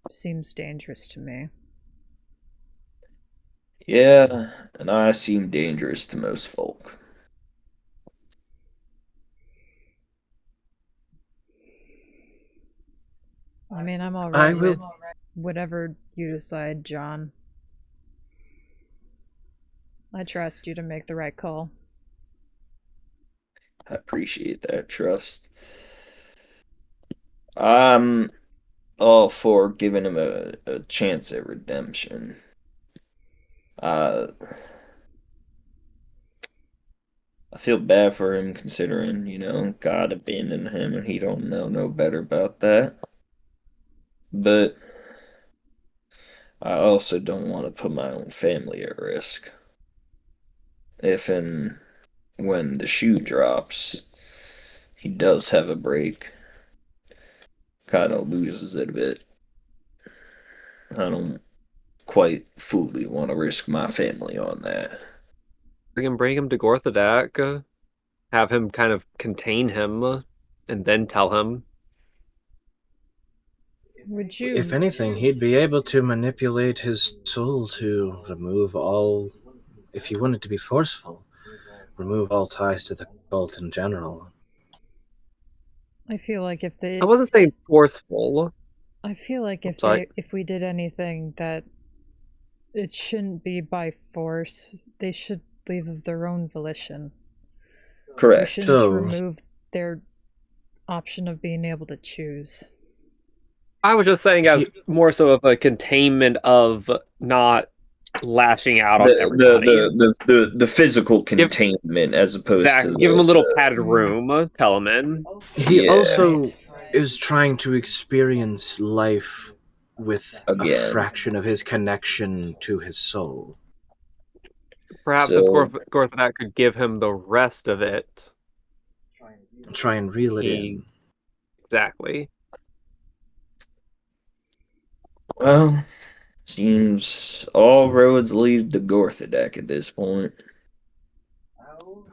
Seems dangerous to me. yeah, and I seem dangerous to most folk. I mean, I'm I alright will. with whatever you decide, John. I trust you to make the right call. I appreciate that trust. I'm all for giving him a chance at redemption. Uh, I feel bad for him considering, God abandoned him and he don't know no better about that. But I also don't want to put my own family at risk. If and when the shoe drops, he does have a break. Kind of loses it a bit. I don't quite fully want to risk my family on that. We can bring him to Gorthadak, have him kind of contain him, and then tell him. Would If you? anything, he'd be able to manipulate his soul to remove all. If he wanted to be forceful, remove all ties to the cult in general. I feel like if they. I wasn't saying forceful. I feel like if Sorry. if we did anything that it shouldn't be by force, they should leave of their own volition. We Correct. shouldn't So- remove their option of being able to choose. I was just saying as more so of a containment of not lashing out on everybody. The physical containment as opposed Exactly. to Give him a little the- padded room, tell him in. He Yeah. also Right. is trying to experience life with Again. a fraction of his connection to his soul. Perhaps So- if Gorthadak could give him the rest of it. Try and reel it He- in. Exactly. Well, seems all roads lead to Gorthadak at this point.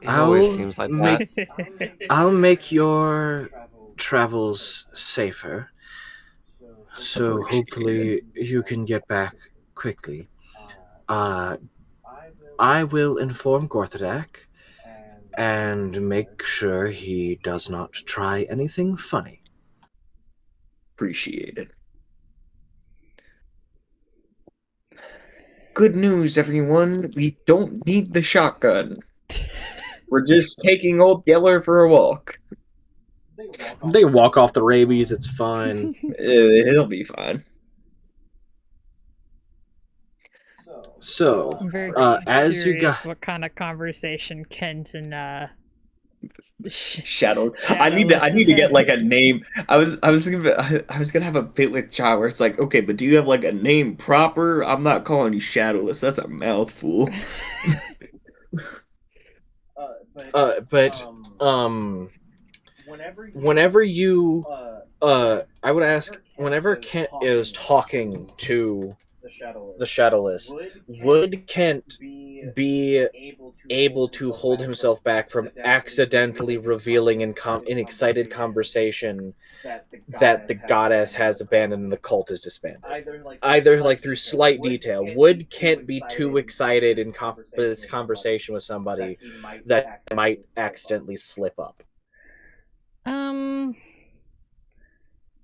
It always I'll seems like make- that. I'll make your travels safer. So Appreciate hopefully you can get back quickly. I will inform Gorthadak and make sure he does not try anything funny. Appreciate it. Good news, everyone. We don't need the shotgun. We're just taking old Geller for a walk. They walk off the rabies, it's fine. He'll be fine. So, I'm very as you curious got, what kind of conversation Kent and Shadow. I need to get like a name. I was gonna have a bit with Cha where it's like, okay, but do you have like a name proper? I'm not calling you Shadowless. That's a mouthful. but whenever you I would ask, whenever Kent is talking to the Shadowless, would Kent be able to hold himself back from accidentally revealing in excited conversation that the goddess has abandoned and the cult is disbanded? Either like through slight detail. Would Kent be too excited in this conversation with somebody that might accidentally slip up?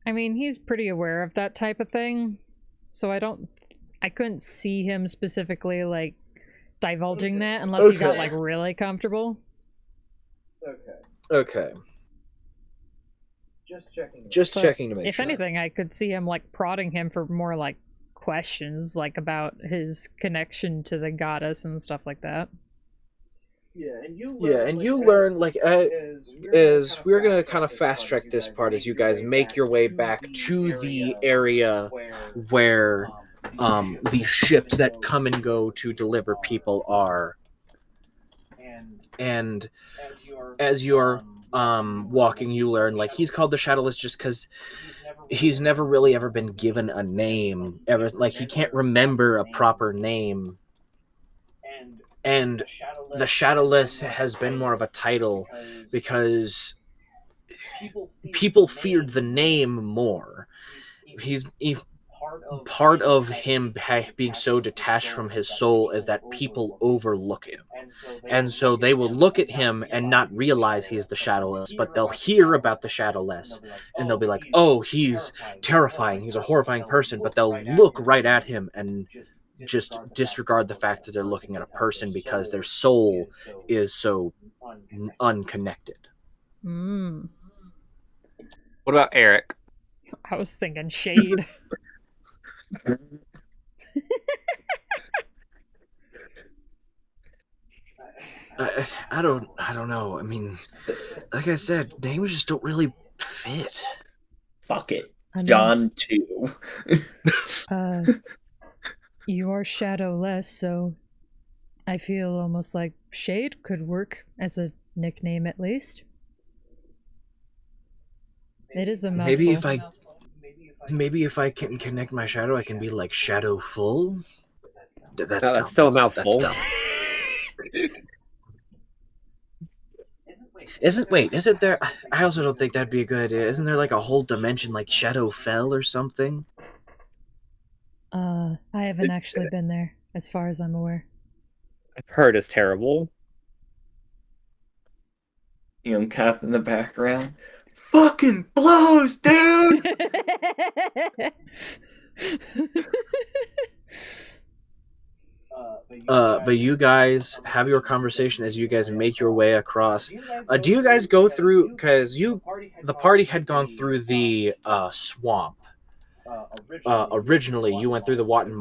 I mean, he's pretty aware of that type of thing, so I couldn't see him specifically like divulging that unless he got like really comfortable. Okay. Just checking to make if sure. If anything, I could see him like prodding him for more like questions, like about his connection to the goddess and stuff like that. Yeah, and you learn like as we're gonna kind of fast track this part as you guys make your way back to the area where the ships that come and go to deliver people are, and as you're walking, you learn like he's called the Shadowless just because he's never really ever been given a name ever, like he can't remember a proper name. And the Shadowless has been more of a title because people feared the name more. Part of him being so detached from his soul is that people overlook him. And so they will look at him and not realize he is the Shadowless, but they'll hear about the Shadowless and they'll be like, oh, he's terrifying, he's a horrifying person, but they'll look right at him and just disregard the fact that they're looking at a person because their soul is so unconnected. Mm. What about Eric? I was thinking Shade. I don't know. I mean, like I said, names just don't really fit. Fuck it. John too. You are Shadowless, so I feel almost like Shade could work as a nickname at least. It is a mouthful. Maybe if I can connect my shadow, I can be like Shadowful. That's still a mouthful. Isn't there? I also don't think that'd be a good idea. Isn't there like a whole dimension like Shadowfell or something? I haven't actually been there, as far as I'm aware. I've heard it's terrible. Young Kath in the background. Fucking blows, dude! But you guys have your conversation as you guys make your way across. Do you guys go through, because the party had gone through the swamp. Originally, you went through the Rotten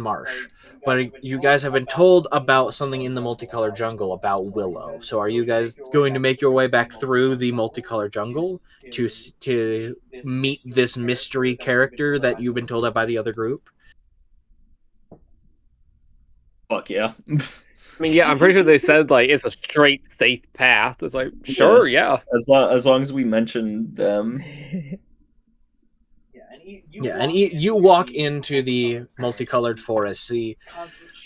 Marsh, but you guys have been told about something in the multicolored jungle about Willow. So, are you guys going to make your way back through the multicolored jungle to meet this mystery character that you've been told about by the other group? Fuck yeah. I mean, yeah, I'm pretty sure they said like it's a straight, safe path. It's like, sure, yeah. As long as we mention them. Yeah, and you walk into the multicolored forest, the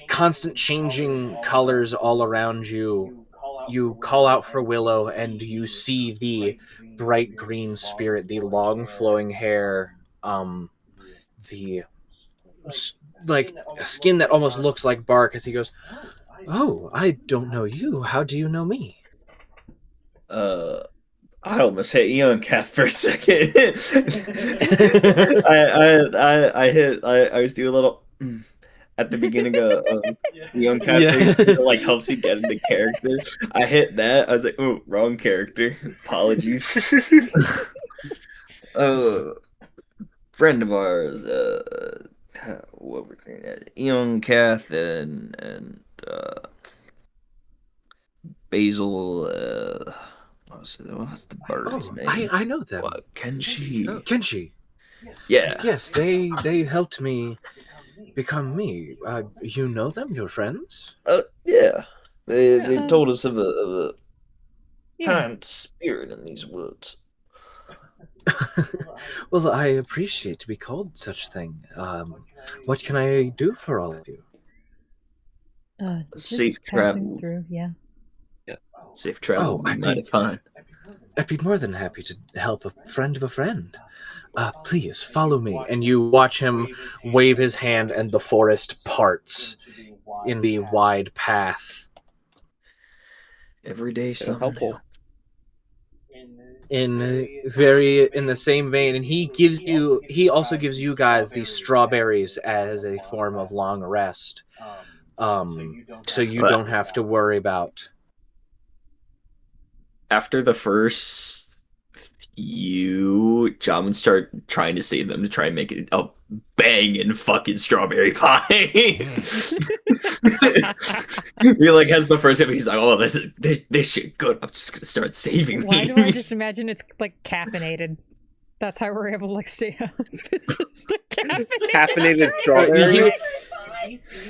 constant changing colors all around you. You call out for Willow, and you see the bright green spirit, the long flowing hair, the like skin that almost looks like bark. As he goes, "Oh, I don't know you. How do you know me?" I almost hit you on Kath for a second. I was doing a little at the beginning of Young Kath like helps you get into character. I hit that. I was like, oh, wrong character. Apologies. Friend of ours, what we're saying, Young Kath and Basil. What's the bird's name? I know them. What, Kenshi? Kenshi. Yeah. Yes, they helped me become me. You know them? You're friends? Yeah. They told us of a kind spirit in these woods. Well, I appreciate to be called such thing. What can I do for all of you? Safe Just passing travel. through, yeah. Safe travel Oh, would be mighty fine. I'd be more than happy to help a friend of a friend. Please follow me. And you watch him wave his hand, and the forest parts in the wide path. Every day, So something helpful. In the same vein, and he also gives you guys these strawberries as a form of long rest. So you But- don't have to worry about. After the first few, John would start trying to save them to try and make it a banging fucking strawberry pie. He like has the first hit, he's like, "Oh, this shit good. I'm just gonna start saving Why these." do I just imagine it's like caffeinated? That's how we're able to like stay up. It's just a Caffeinated strawberry.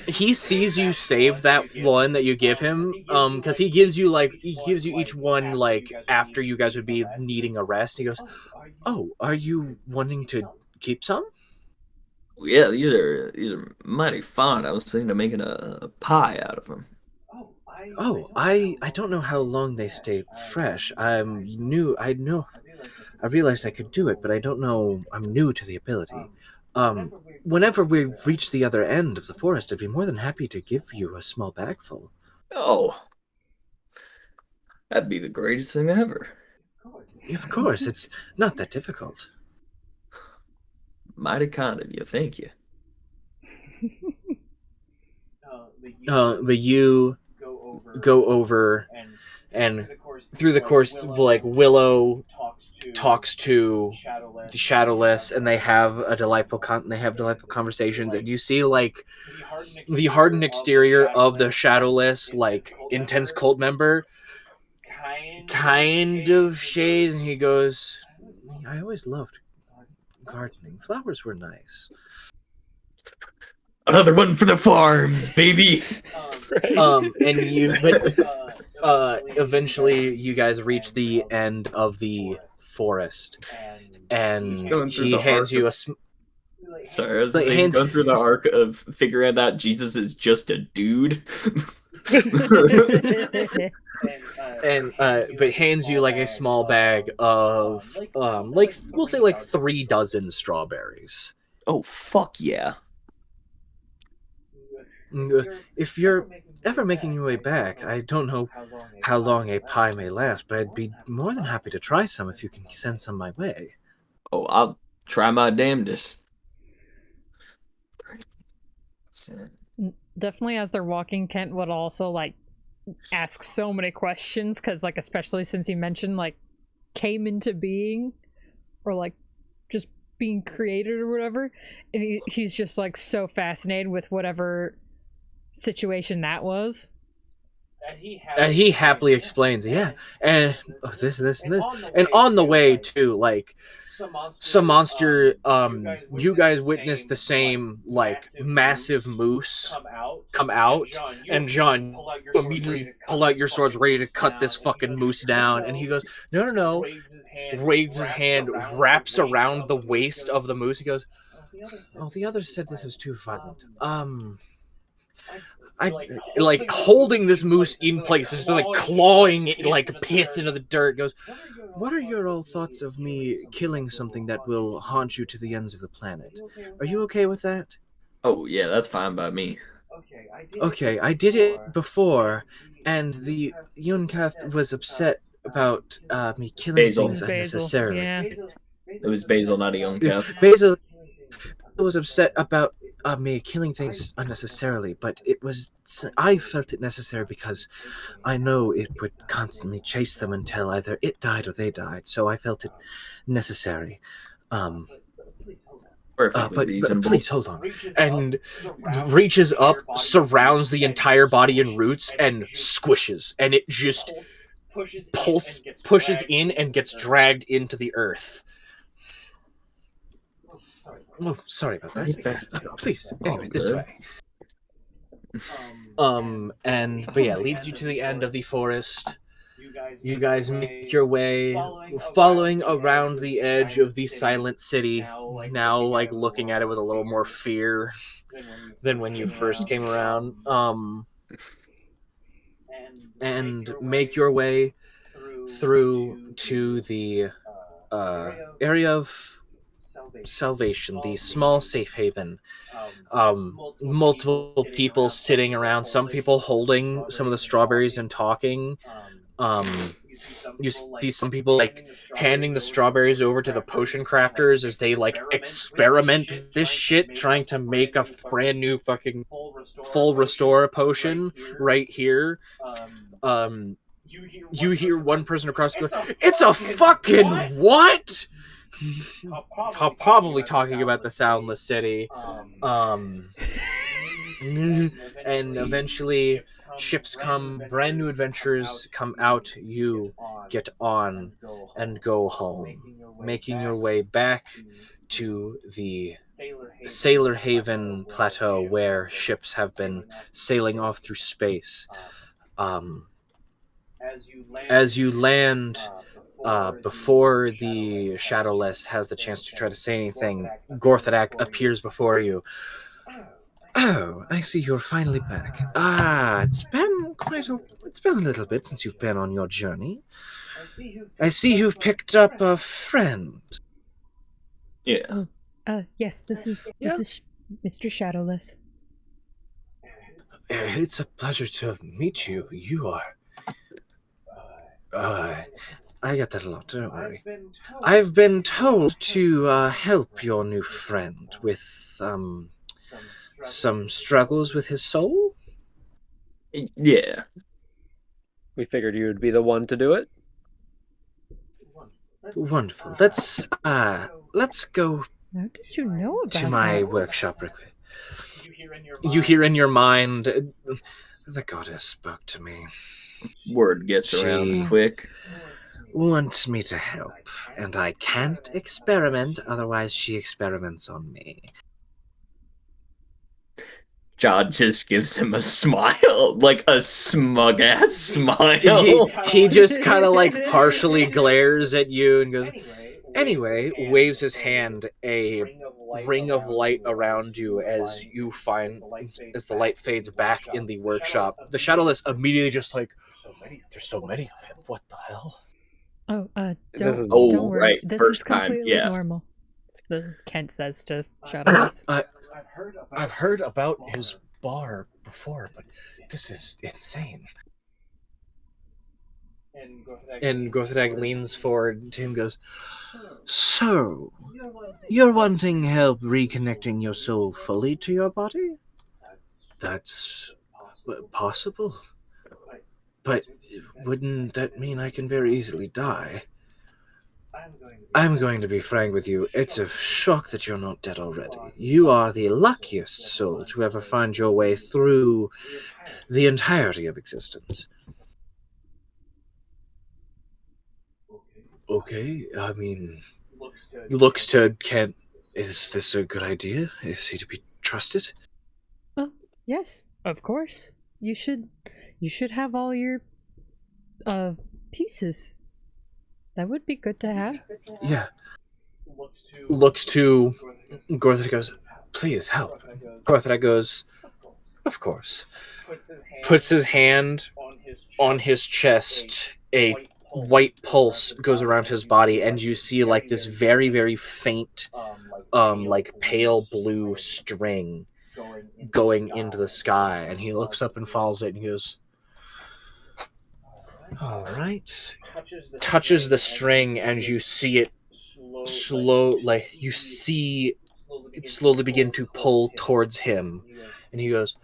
He sees you save that one that you give him, because he gives you each one like after you guys would be needing a rest. He goes, "Oh, are you wanting to keep some?" Yeah, these are mighty fine. I was thinking of making a pie out of them. Oh, I don't know how long they stay fresh. I'm new. I realized I could do it, but I don't know. I'm new to the ability. Whenever we reach the other end of the forest, I'd be more than happy to give you a small bag full. Oh, that'd be the greatest thing ever. Of course, it's not that difficult. Mighty kind of you, thank you. But you go over, and through the course, like Willow talks to the Shadowless, and they have delightful conversations, and you see like the hardened exterior of the Shadowless, like intense cult member, kind of shades, and he goes, "I always loved gardening. Flowers were nice." Another one for the farms, baby. Eventually you guys reach the end of the forest, and he hands you a. Sorry, I was saying he's going through the arc of figuring out Jesus is just a dude. But hands you like a small bag of like we'll say like 3 dozen strawberries. Oh fuck yeah! If you're ever making your way back, I don't know how long a pie may last, but I'd be more than happy to try some if you can send some my way. Oh, I'll try my damnedest. Definitely, as they're walking, Kent would also like ask so many questions because, like, especially since he mentioned like came into being or like just being created or whatever, and he's just like so fascinated with whatever situation that was. And he happily explains, yeah, and this, and this, and on the way to like some monster. You guys witnessed the same like massive moose come out, and John, you immediately pull out your swords, ready to cut this fucking moose down, and he goes, no, waves his hand, wraps around the waist of the moose. He goes, "Oh, the others said this is too violent. I like holding this moose in place, just like clawing it like pits into the dirt." Goes, "What are your all thoughts of me killing something that will haunt you to the ends of the planet? Are you okay with that?" Oh yeah, that's fine by me. Okay, I did it before, and the Yunkath was upset about me killing Basil. things Basil, unnecessarily. yeah. It was Basil, not a young cow. Basil was upset about me killing things unnecessarily, but I felt it necessary because I know it would constantly chase them until either it died or they died. So I felt it necessary. Perfectly But reasonable. please hold on. And reaches up, surrounds the entire body in roots, and squishes, and it just pushes in and gets dragged into the earth. Oh, sorry about that. Please, anyway, this way. But yeah, leads you to the end of the forest. You guys make your way, following around the edge of the silent city, now like looking at it with a little more fear than when you first came around. And make your way through to the area of salvation, the small safe haven. Multiple people sitting around, some people holding some of the strawberries and talking. You see some people like handing the strawberries over to the potion crafters as they like experiment this shit, trying to make a brand new fucking full restore potion right here. You hear one person across go, "It's a fucking what?" Probably talking about the Soundless City. And eventually ships come, brand new adventures come out, you get on and go home, making your way back to the Sailor Haven plateau where ships have been sailing off through space. As you land, before the Shadowless has the chance to try to say anything, Gorthadak appears before you. Oh, I see you're finally back. It's been a little bit since you've been on your journey. I see you've picked up a friend. Yeah. Yes, this is Mr. Shadowless. It's a pleasure to meet you. You are. I get that a lot, don't worry. I've been told to help your new friend with some struggles with his soul. Yeah. We figured you would be the one to do it. Wonderful. Let's go How did you know about to my that? workshop real quick. You hear in your mind, the goddess spoke to me. Word gets around quick. Wants me to help, and I can't experiment, otherwise she experiments on me. John just gives him a smile, like a smug ass smile. He just kind of like partially glares at you and goes, anyway, waves his hand, a ring of light around you as you find, as the light fades back in the workshop. The Shadowless immediately just like, there's so many of him, what the hell? Don't Oh, worry. right, This first is time, completely yeah. normal. Kent says to Shadowless. I've heard about his bar before, but this is insane. And Gorthadak leans forward to him and goes, So, you're wanting help reconnecting your soul fully to your body? That's possible. But wouldn't that mean I can very easily die? I'm going to be frank with you. It's a shock that you're not dead already. You are the luckiest soul to ever find your way through the entirety of existence. Okay, I mean, looks to Kent. Is this a good idea? Is he to be trusted? Yes, of course. You should have all your pieces. That would be good to have. Yeah. Looks to Gorthadak, goes, please help. Gorthadak goes, of course. Puts his hand on his chest, a white pulse goes around his body, and you see like this very, very faint, like pale blue string going into the sky. And he looks up and follows it and he goes, all right. Touches the string and you see it you see it slowly begin to pull towards him. And he goes,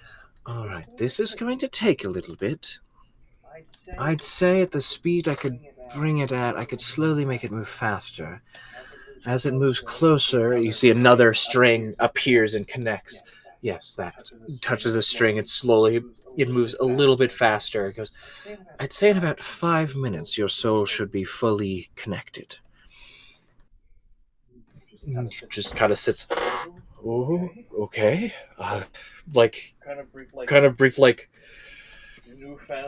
all right, this is going to take a little bit. I'd say at the speed I could bring it at, I could slowly make it move faster. As it moves closer, you see another string appears and connects. Yes, that. Touches the string and slowly it moves a little bit faster. It goes, I'd say in about 5 minutes your soul should be fully connected. Just kind of sits. Oh, okay. Kind of brief, like,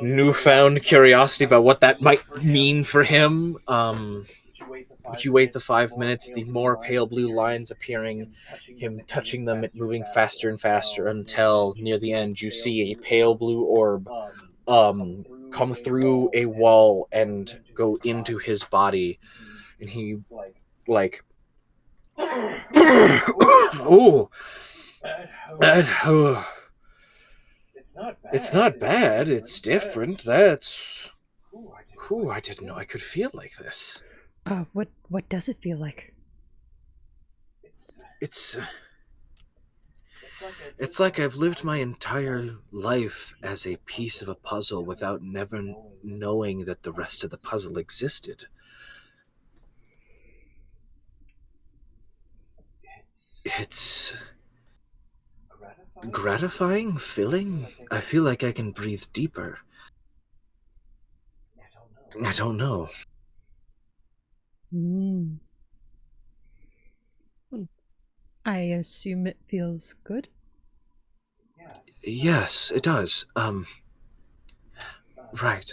newfound curiosity about what that might mean for him. Would you wait the 5 minutes? The more pale blue lines appearing, him touching them, it moving faster and faster until near the end you see a pale blue orb come through a wall and go into his body, and he like oh, it's not bad. It's different. That's I didn't know I could feel like this. What does it feel like? It's like I've lived my entire life as a piece of a puzzle without never knowing that the rest of the puzzle existed. It's gratifying, filling. I feel like I can breathe deeper. I don't know. I assume it feels good? Yes, it does. Right.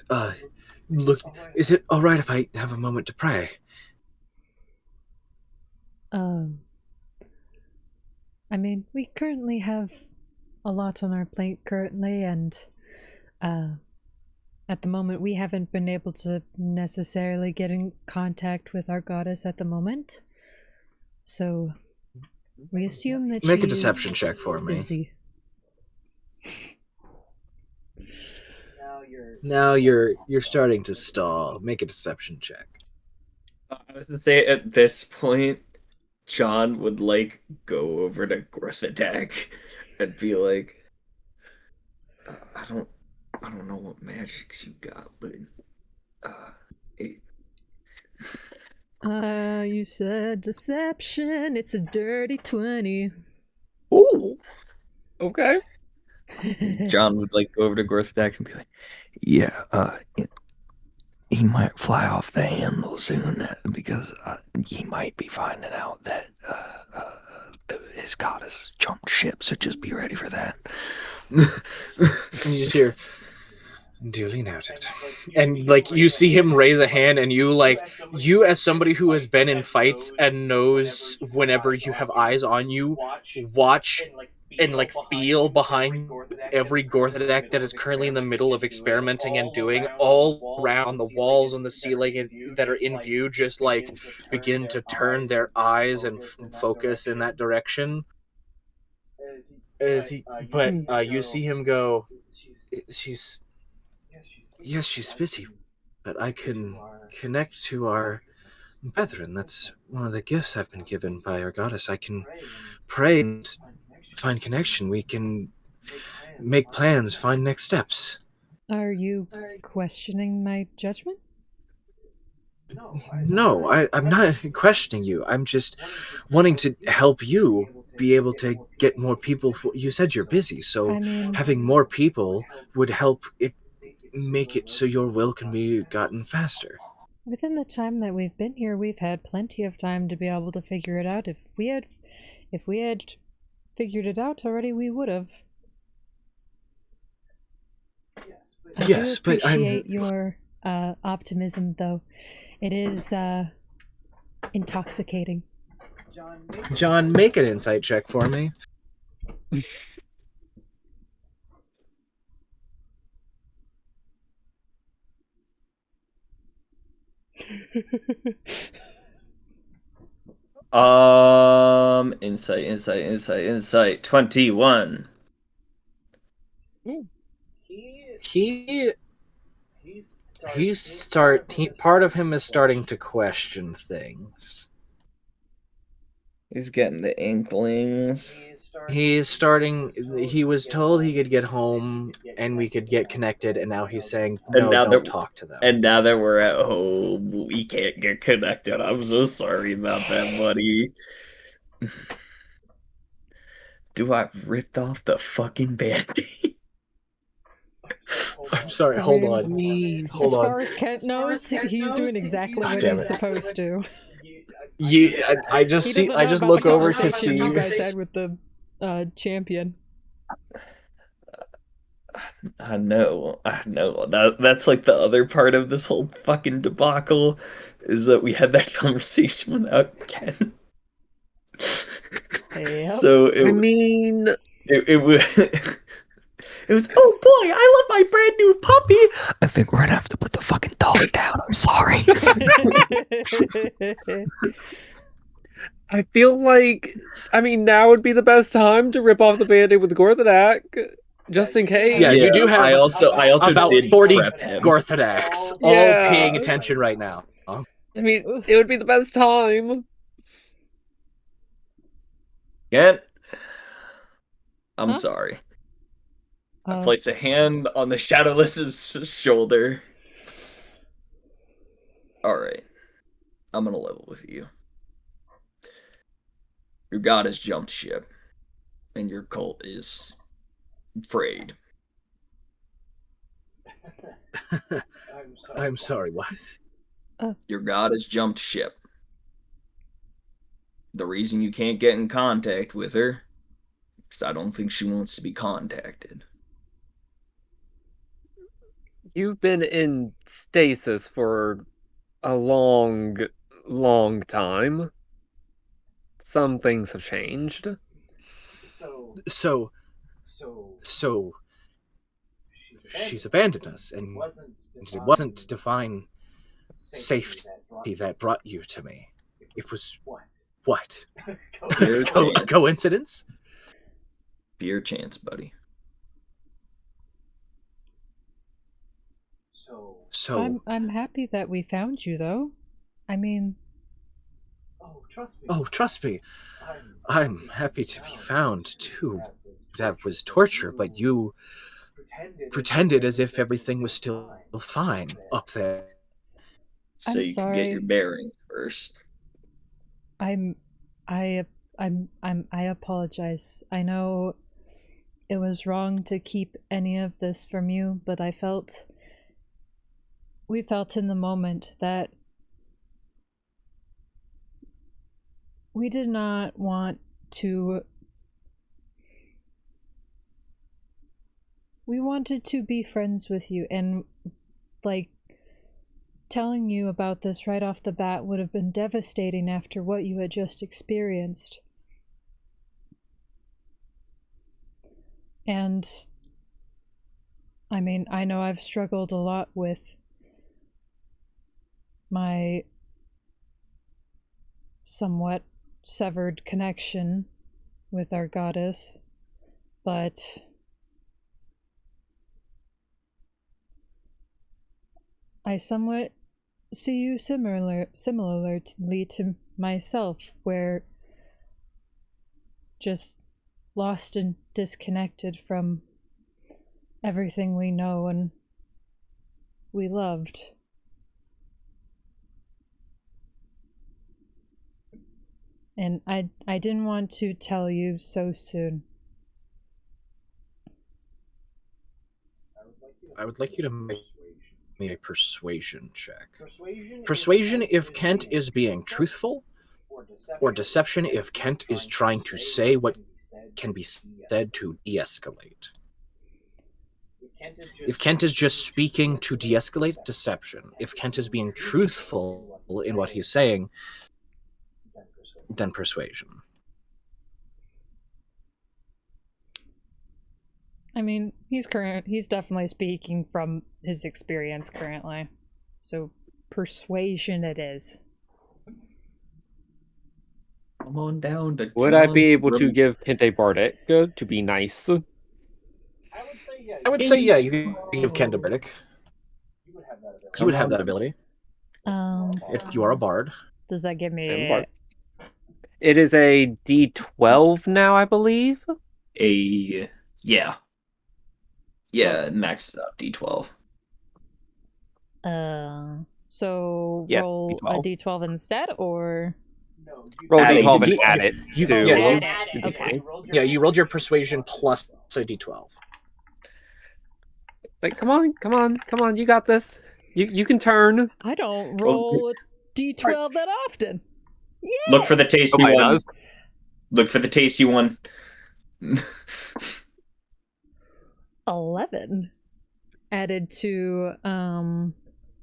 Look, is it all right if I have a moment to pray? I mean, we currently have a lot on our plate currently, and at the moment we haven't been able to necessarily get in contact with our goddess at the moment. So we assume that Make a deception check for me. busy. Now you're starting to stall. Make a deception check. I was gonna say at this point, John would like go over to Gorthadak and be like, I don't know what magics you got, but You said deception. It's a dirty 20. oh, okay. John would like go over to Gorthadak and be like, yeah, he might fly off the handle soon because he might be finding out that his goddess jumped ship, so just be ready for that. And you just hear, Duly noted. and like you see him raise a hand, and you as somebody who has been in fights and knows whenever you have eyes on you, watch and like feel behind every Gorthadak that is currently in the middle of experimenting and doing all around the walls and the ceiling that are in view, just like begin to turn their eyes and focus in that direction. You see him go, Yes, she's busy, but I can connect to our brethren. That's one of the gifts I've been given by our goddess. I can pray and find connection. We can make plans, find next steps. Are you questioning my judgment? No, I'm not questioning you. I'm just wanting to help you be able to get more people. You said you're busy, so having more people would help it make it so your will can be gotten faster. Within the time that we've been here, we've had plenty of time to be able to figure it out. If we had figured it out already, we would have. I do appreciate your optimism, though. It is intoxicating. John, make an insight check for me. Insight 21. Part of him is starting to question things. He's getting the inklings. He was told he could get home and we could get connected, and now he's saying, no, don't talk to them. And now that we're at home, we can't get connected. I'm so sorry about that, buddy. Do I ripped off the fucking Band-Aid? I'm sorry, hold on. As far as Kent knows, he's doing exactly what he's supposed to. Yeah, I just look over to see you guys had with the champion. I know. That's like the other part of this whole fucking debacle is that we had that conversation without Ken. Yep. So I mean, it was it was, oh boy, I love my brand new puppy. I think we're gonna have to put the fucking dog down. I'm sorry. I feel like, I mean, now would be the best time to rip off the band-aid with Gorthadak, just in case. Yeah, you do have I also about did 40 prep him. Gorthadax all Yeah. paying attention right now. I mean, it would be the best time. Ken, I'm Huh? sorry. I Uh, place a hand on the Shadowless's shoulder. Alright. I'm gonna level with you. Your god has jumped ship, and your cult is frayed. I'm sorry, what? Your god has jumped ship. The reason you can't get in contact with her is I don't think she wants to be contacted. You've been in stasis for a long, long time. Some things have changed. So she's abandoned us, and it wasn't divine safety that brought you to me. It was what? Your chance. Coincidence? Be your chance, buddy. So I'm happy that we found you, though. I mean, trust me. I'm happy to be found too. That was torture, but you pretended as if everything was still fine up there. So I'm you can sorry. get your bearings first. I apologize. I know it was wrong to keep any of this from you, but we felt in the moment that we did not want to. We wanted to be friends with you, and like telling you about this right off the bat would have been devastating after what you had just experienced. And I mean, I know I've struggled a lot with my somewhat severed connection with our goddess, but I somewhat see you similarly to myself, where just lost and disconnected from everything we know and we loved. And I didn't want to tell you so soon. I would like you to make me a persuasion check. Persuasion if Kent is being truthful, or deception if Kent is trying to say what can be said to de-escalate. If Kent is just speaking to de-escalate, deception. If Kent is being truthful in what he's saying, then persuasion. I mean, he's definitely speaking from his experience currently. So persuasion it is. Come on down to Would I be John's able to room. give Kente Bardic to be nice? I would say, yeah, you can give Kent a Bardic. You would have that ability. If you are a bard. Does that give I'm me Bard. It is a D12 now, I believe. Yeah, maxed out D12. so Yeah, roll a d12 instead, or Roll Add a D12 and D- add it. You- to- yeah, you- okay. Yeah, you rolled your persuasion plus a d12. Like, come on, you got this. You can turn. I don't roll a d12 that often. Yeah. Look for the tasty Nobody one. does. Look for the tasty one. 11 added to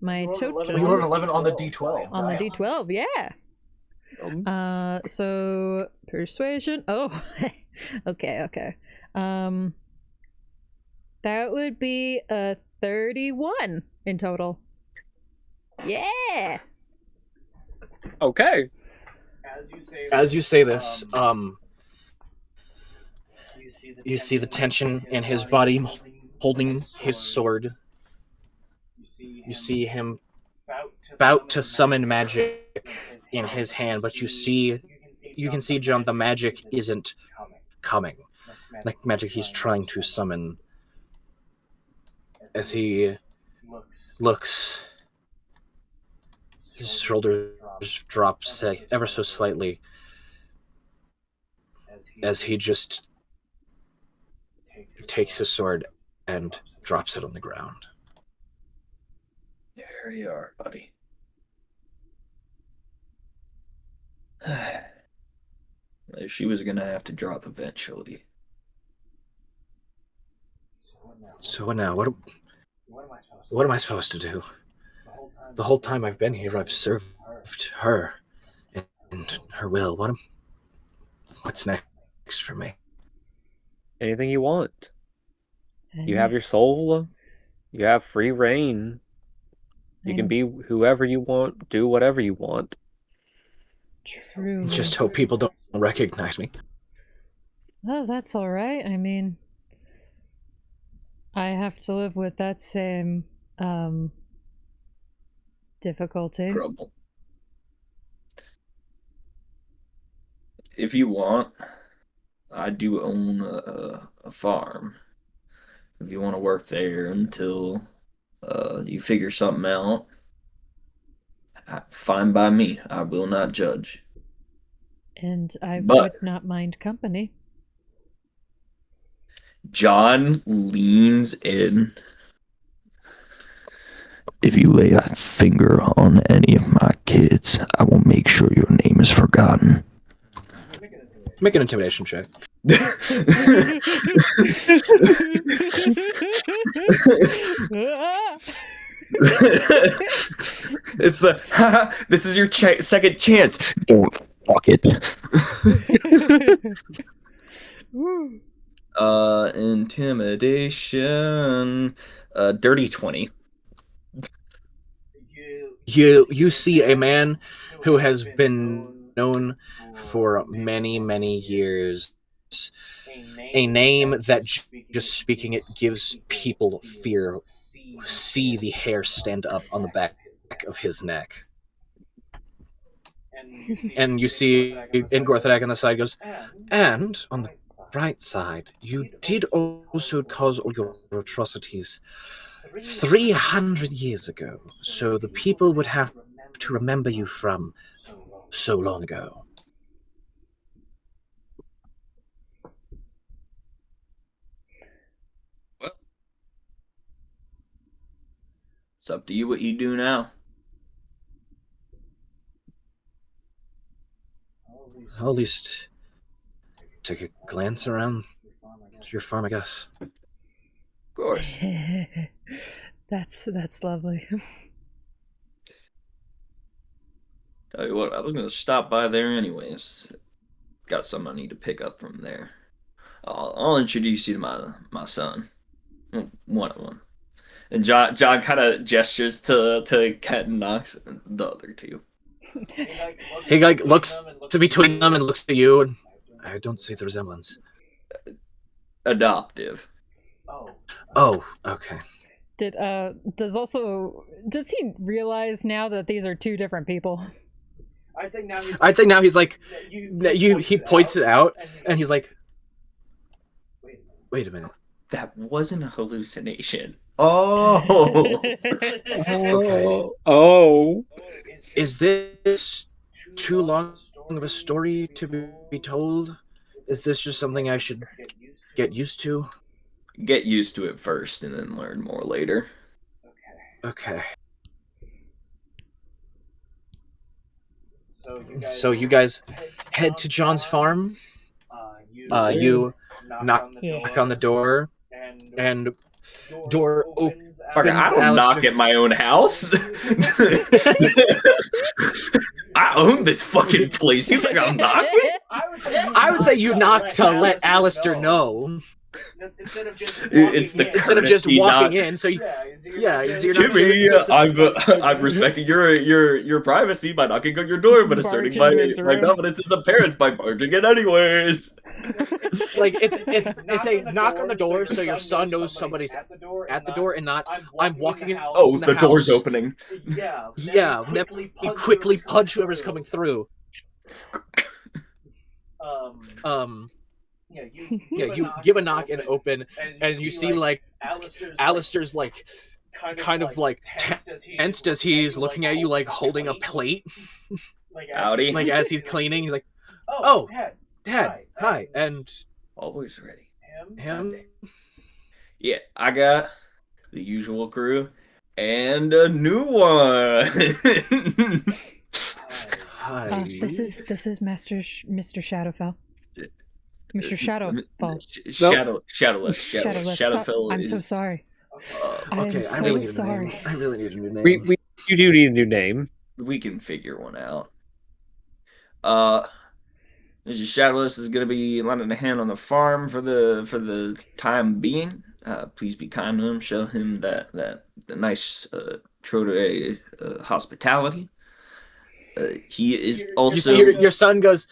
my total. You rolled 11 on the D12. On the D12, yeah. So persuasion. Oh, okay. That would be a 31 in total. Yeah. Okay. As you say this, you see the tension in his body holding his sword. You see him about to summon magic in his hand, but you can see, John, the magic isn't coming. Like magic he's trying to summon. As he looks, his shoulders drop ever so slightly as he just takes his sword and drops it on the ground. There you are, buddy. She was gonna have to drop eventually. So now, what am I supposed to do? The whole time I've been here, I've served her and her will. What's next for me? Anything you want. You have your soul. You have free reign. You can be whoever you want, do whatever you want. True. Just hope people don't recognize me. Oh, that's all right. I mean, I have to live with that same difficulty. Trouble. If you want, I do own a farm. If you want to work there until you figure something out, fine by me. I will not judge. And I But- would not mind company. John leans in. If you lay a finger on any of my kids, I will make sure your name is forgotten. Make an intimidation check. It's the this is your second chance. Don't fuck it. Intimidation. Dirty 20. You see a man who has been known for many, many years. A name that just speaking it gives people fear. See the hair stand up on the back of his neck. And you see Ingorthadak on the side goes, and on the right side, you did also cause all your atrocities 300 years ago, so the people would have to remember you from so long ago. It's up to you what you do now. I'll at least take a glance around your farm, I guess. Of course. That's lovely. Tell you what, I was gonna stop by there anyways. Got something I need to pick up from there. I'll introduce you to my son. One of them. And John kind of gestures to Ket and Knox, the other two. He looks to between them and looks to you, and I don't see the resemblance. Adoptive. Oh, okay. Does he realize now that these are two different people? I'd say now he's like, he points it out, and he's like, Wait a minute. That wasn't a hallucination. Oh. Okay. Oh. is this too long of a story to be told? Is this just something I should get used to? Get used to it first and then learn more later. Okay. So you guys head to John's farm. You knock on the door, and door opens. Fucker, I don't knock at my own house. I own this fucking place. You think I'm knocking? I would say you knock to let Alistair know. Instead of just walking in. So you're to not me, I'm respecting your privacy by knocking on your door, but asserting my dominance as a parent by barging in anyways. Like it's a knock on the door, so your son knows somebody's at the door, and not I'm walking in. Oh, the door's opening. Yeah. You quickly punch whoever's coming through. You give a knock and open, and you see like Alistair's like kind of like tensed as he's looking at you, like holding a plate. Howdy. Like as he's cleaning, he's like, "Oh, Dad, hi," and always ready. Him. Yeah, I got the usual crew and a new one. Hi. This is Mr. Shadowfell. Mr. Shadowfall. Shadowless. Shadowfell. I'm so sorry. Okay, I really sorry. I really need a new name. You do need a new name. We can figure one out. Mr. Shadowless is gonna be lending a hand on the farm for the time being. Please be kind to him. Show him the nice Troder hospitality. He is also. You see, your son goes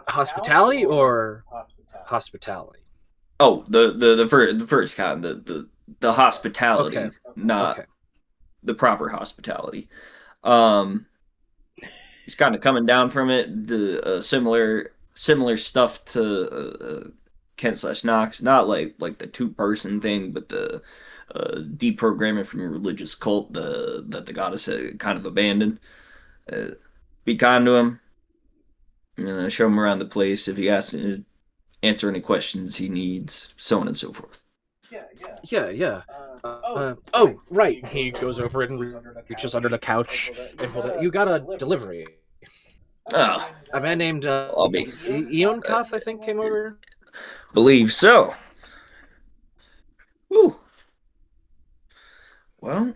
hospitality or hospitality. Oh, the first kind, the hospitality, okay. not the proper hospitality. He's kind of coming down from it. The similar stuff to Kent/Knox, not like the 2-person thing, but the deprogramming from your religious cult that the goddess had kind of abandoned. Be kind to him. Show him around the place if he asks to answer any questions he needs, so on and so forth. Yeah. Right. He goes over and reaches under the couch and pulls out. You got a delivery. Oh, A man named Eon Koth, I think, came over. Believe so. Woo. Well,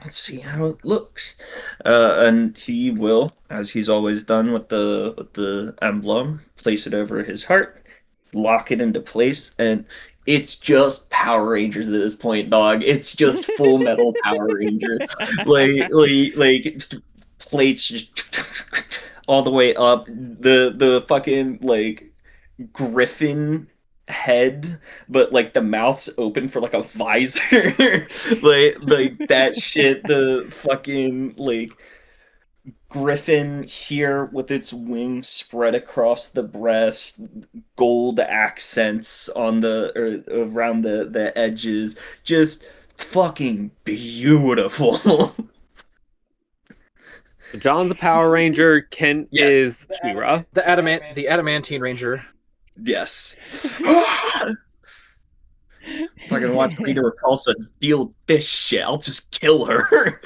let's see how it looks. And he will, as he's always done with the emblem, place it over his heart, lock it into place, and it's just Power Rangers at this point, dog. It's just Full Metal Power Ranger, like plates just all the way up. The fucking like griffin head, but like the mouth's open for like a visor. like that shit. The fucking like griffin here with its wings spread across the breast, gold accents on around the edges, just fucking beautiful. John's a Power Ranger. Kent is She-Ra. The adamantine ranger. Yes. If I can watch Rita Repulsa deal with this shit, I'll just kill her.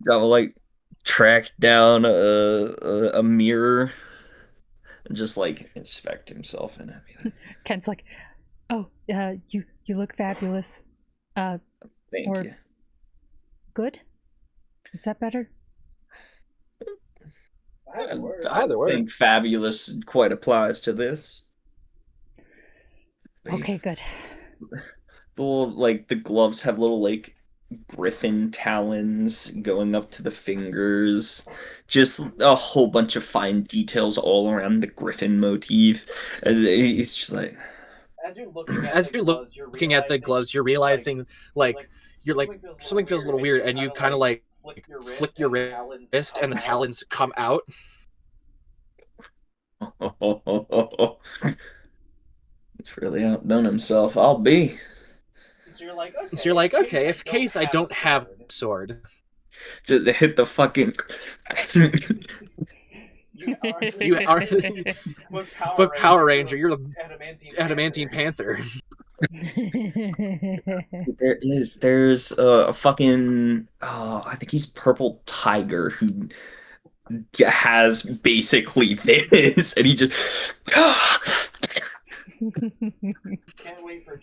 Gotta like track down a mirror and just like inspect himself and everything. Kent's like, "Oh, you look fabulous. Thank you. Good? Is that better?" I think fabulous quite applies to this. Okay, good. The gloves have little like griffin talons going up to the fingers, just a whole bunch of fine details all around the griffin motif. And he's just like, as you're looking at the gloves, you're realizing like you're like something feels a little weird, and you kind of like flick your wrist, and the talons come out. It's really outdone himself. I'll be. So you're like, okay, if case I don't have a sword. Just hit the fucking. You are with Power Ranger. You're the adamantine panther. There's a fucking. I think he's Purple Tiger who has basically this, and he just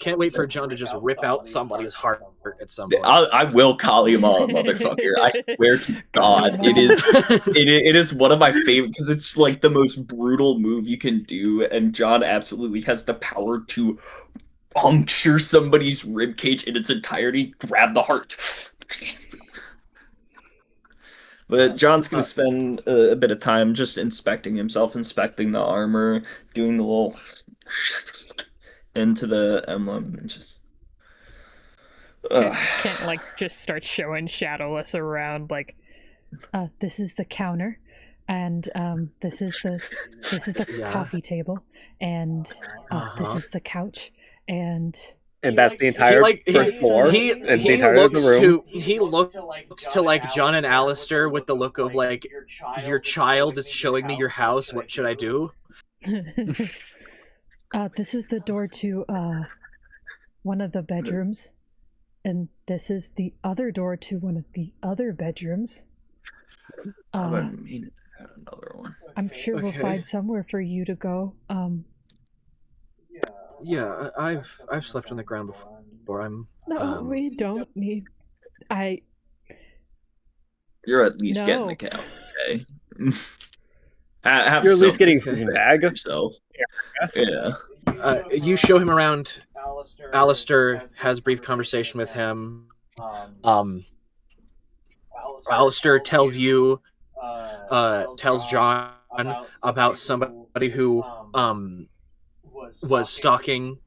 Can't wait for John to just rip out somebody's heart at some point. I will call him on, motherfucker. I swear to God, it is one of my favorite because it's like the most brutal move you can do, and John absolutely has the power to puncture somebody's rib cage in its entirety, grab the heart. But John's gonna spend a bit of time just inspecting himself, inspecting the armor, doing the little into the emblem, and just Kent like just starts showing Shadowless around like, this is the counter, and this is the coffee table, and this is the couch, and that's the entire first floor, and the entire of the room. He looks to like John and Alistair with the look of like, your child is showing me your house. What should I do? This is the door to one of the bedrooms, and this is the other door to one of the other bedrooms. I mean to have another one. I'm sure we'll find somewhere for you to go. Yeah, I've slept on the ground before. No, we don't need. You're at least getting the count, okay? You're at least getting bag yourself. Yeah. You show him around. Alistair has a brief conversation with him. Alistair tells John about somebody who was stalking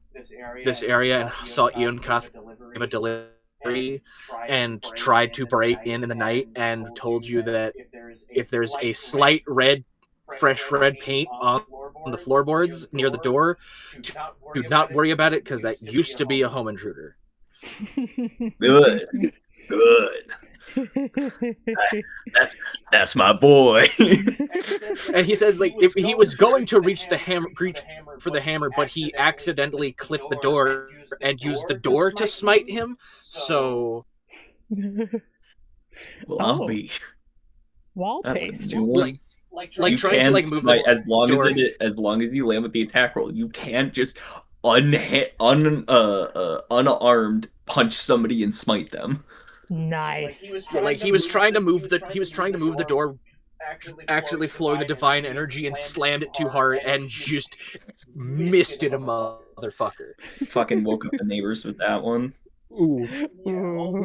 this area and saw Ian Koth give a delivery and tried to break in the night, and told you that if there's a slight fresh red paint on the floorboards near the door, do not worry about it, because that used to be a home intruder. Good. That's my boy. And he says, like, if he was going to reach for the hammer, but he accidentally clipped the door and used the door to smite him. So, I'll be wall paste. Like trying to like move smite, as long as you land with the attack roll, you can't just unarmed punch somebody and smite them. Nice. He was trying to move the door, actually flowing the divine energy, and slammed it too hard and just missed it, a motherfucker. Fucking woke up the neighbors with that one. Ooh.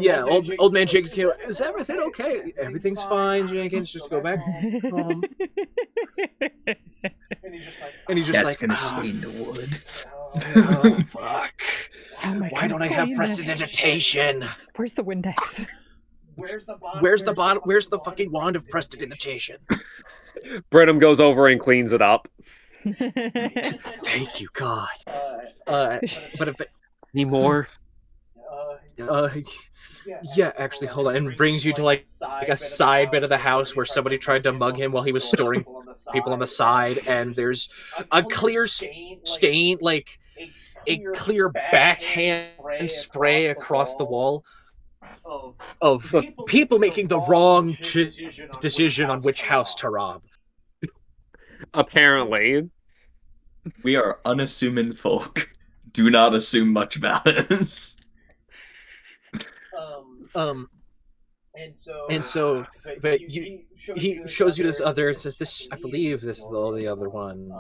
Yeah, old man Jenkins came. Is everything okay? Everything's fine, Jenkins. Just go back home. And he's just That's gonna stain the wood. Oh, fuck. Why don't I have prestidigitation? Where's the Windex? Where's the fucking wand of prestidigitation? Brenham goes over and cleans it up. Thank you, God. But if any more? Yeah, actually, hold on. And brings you to like a side bit of the house where somebody tried to mug him while he was storing people on the side, and there's a clear stain, like a clear backhand spray across the wall of people making the wrong decision on which house to rob. Apparently. We are unassuming folk. Do not assume much about us. But he shows you this other. It says this. I believe this is the other one.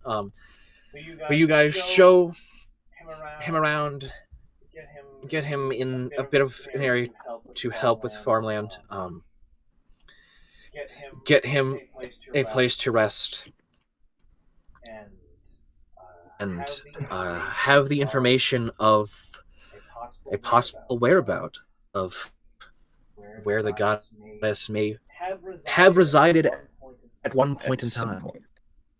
But you guys show him around, get him in a bit of an area to help with farmland. Get him a place to rest, and have the information of a possible whereabout of where the goddess may have resided at one point in time.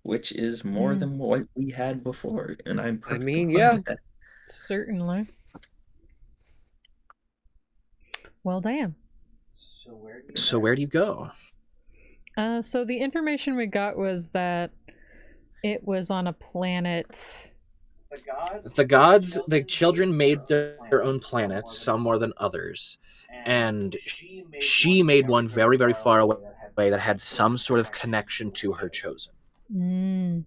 Which is more than what we had before, and I'm I mean, yeah. with that. Certainly. Well, damn. So where do you go? So the information we got was that it was on a planet. The children made their own planets, some more than others. And she made one very, very far away that had some sort of connection to her chosen. Mm.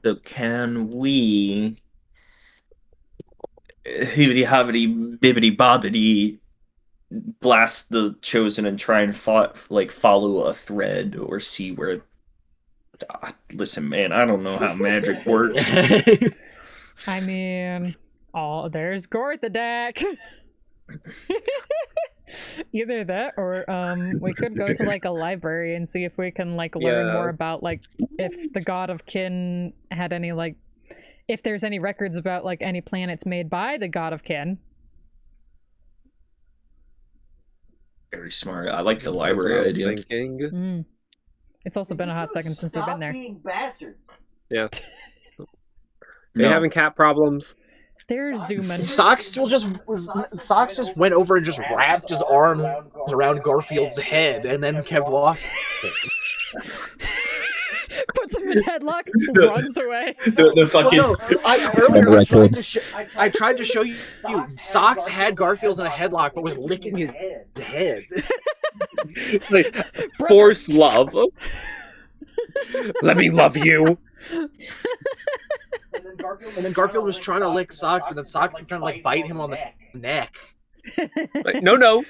So can we hibbity hobbity bibbity bobbity blast the chosen and try and follow a thread or see where. Listen, man, I don't know how magic works. I mean, there's Gort the deck. Either that, or we could go to like a library and see if we can like learn more about like if the God of Kin had any like if there's any records about like any planets made by the God of Kin. Very smart. I like the library idea. Thinking. It's also been a hot second since we've been there. Being bastards. Yeah. They having cat problems. They're zooming. Socks just went over and just wrapped his arm around Garfield's head and then kept walking. Puts him in headlock, runs away. The fucking. Well, I tried to show you. Socks had Garfield in a headlock, but was licking his head. It's like force love. Let me love you. And then Garfield was trying to lick Socks, but then Socks was trying to like bite him on the neck. Like, no.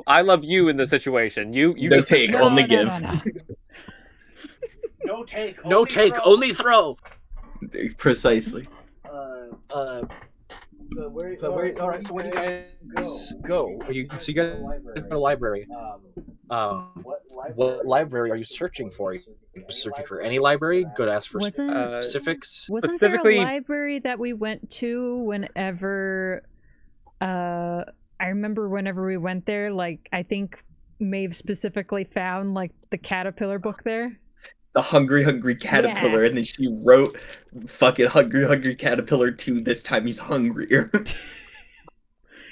I love you in the situation. You No just take, only give. No take. No take, only throw. Precisely. All right. So where do you guys go? You guys go to the library. What library are you searching for? Are you searching for any library? Go to ask for specifics. Wasn't there a library that we went to whenever? I remember whenever we went there, like I think Maeve specifically found like the caterpillar book there. The Hungry Caterpillar, and then she wrote fucking Hungry Caterpillar 2, this time he's hungrier.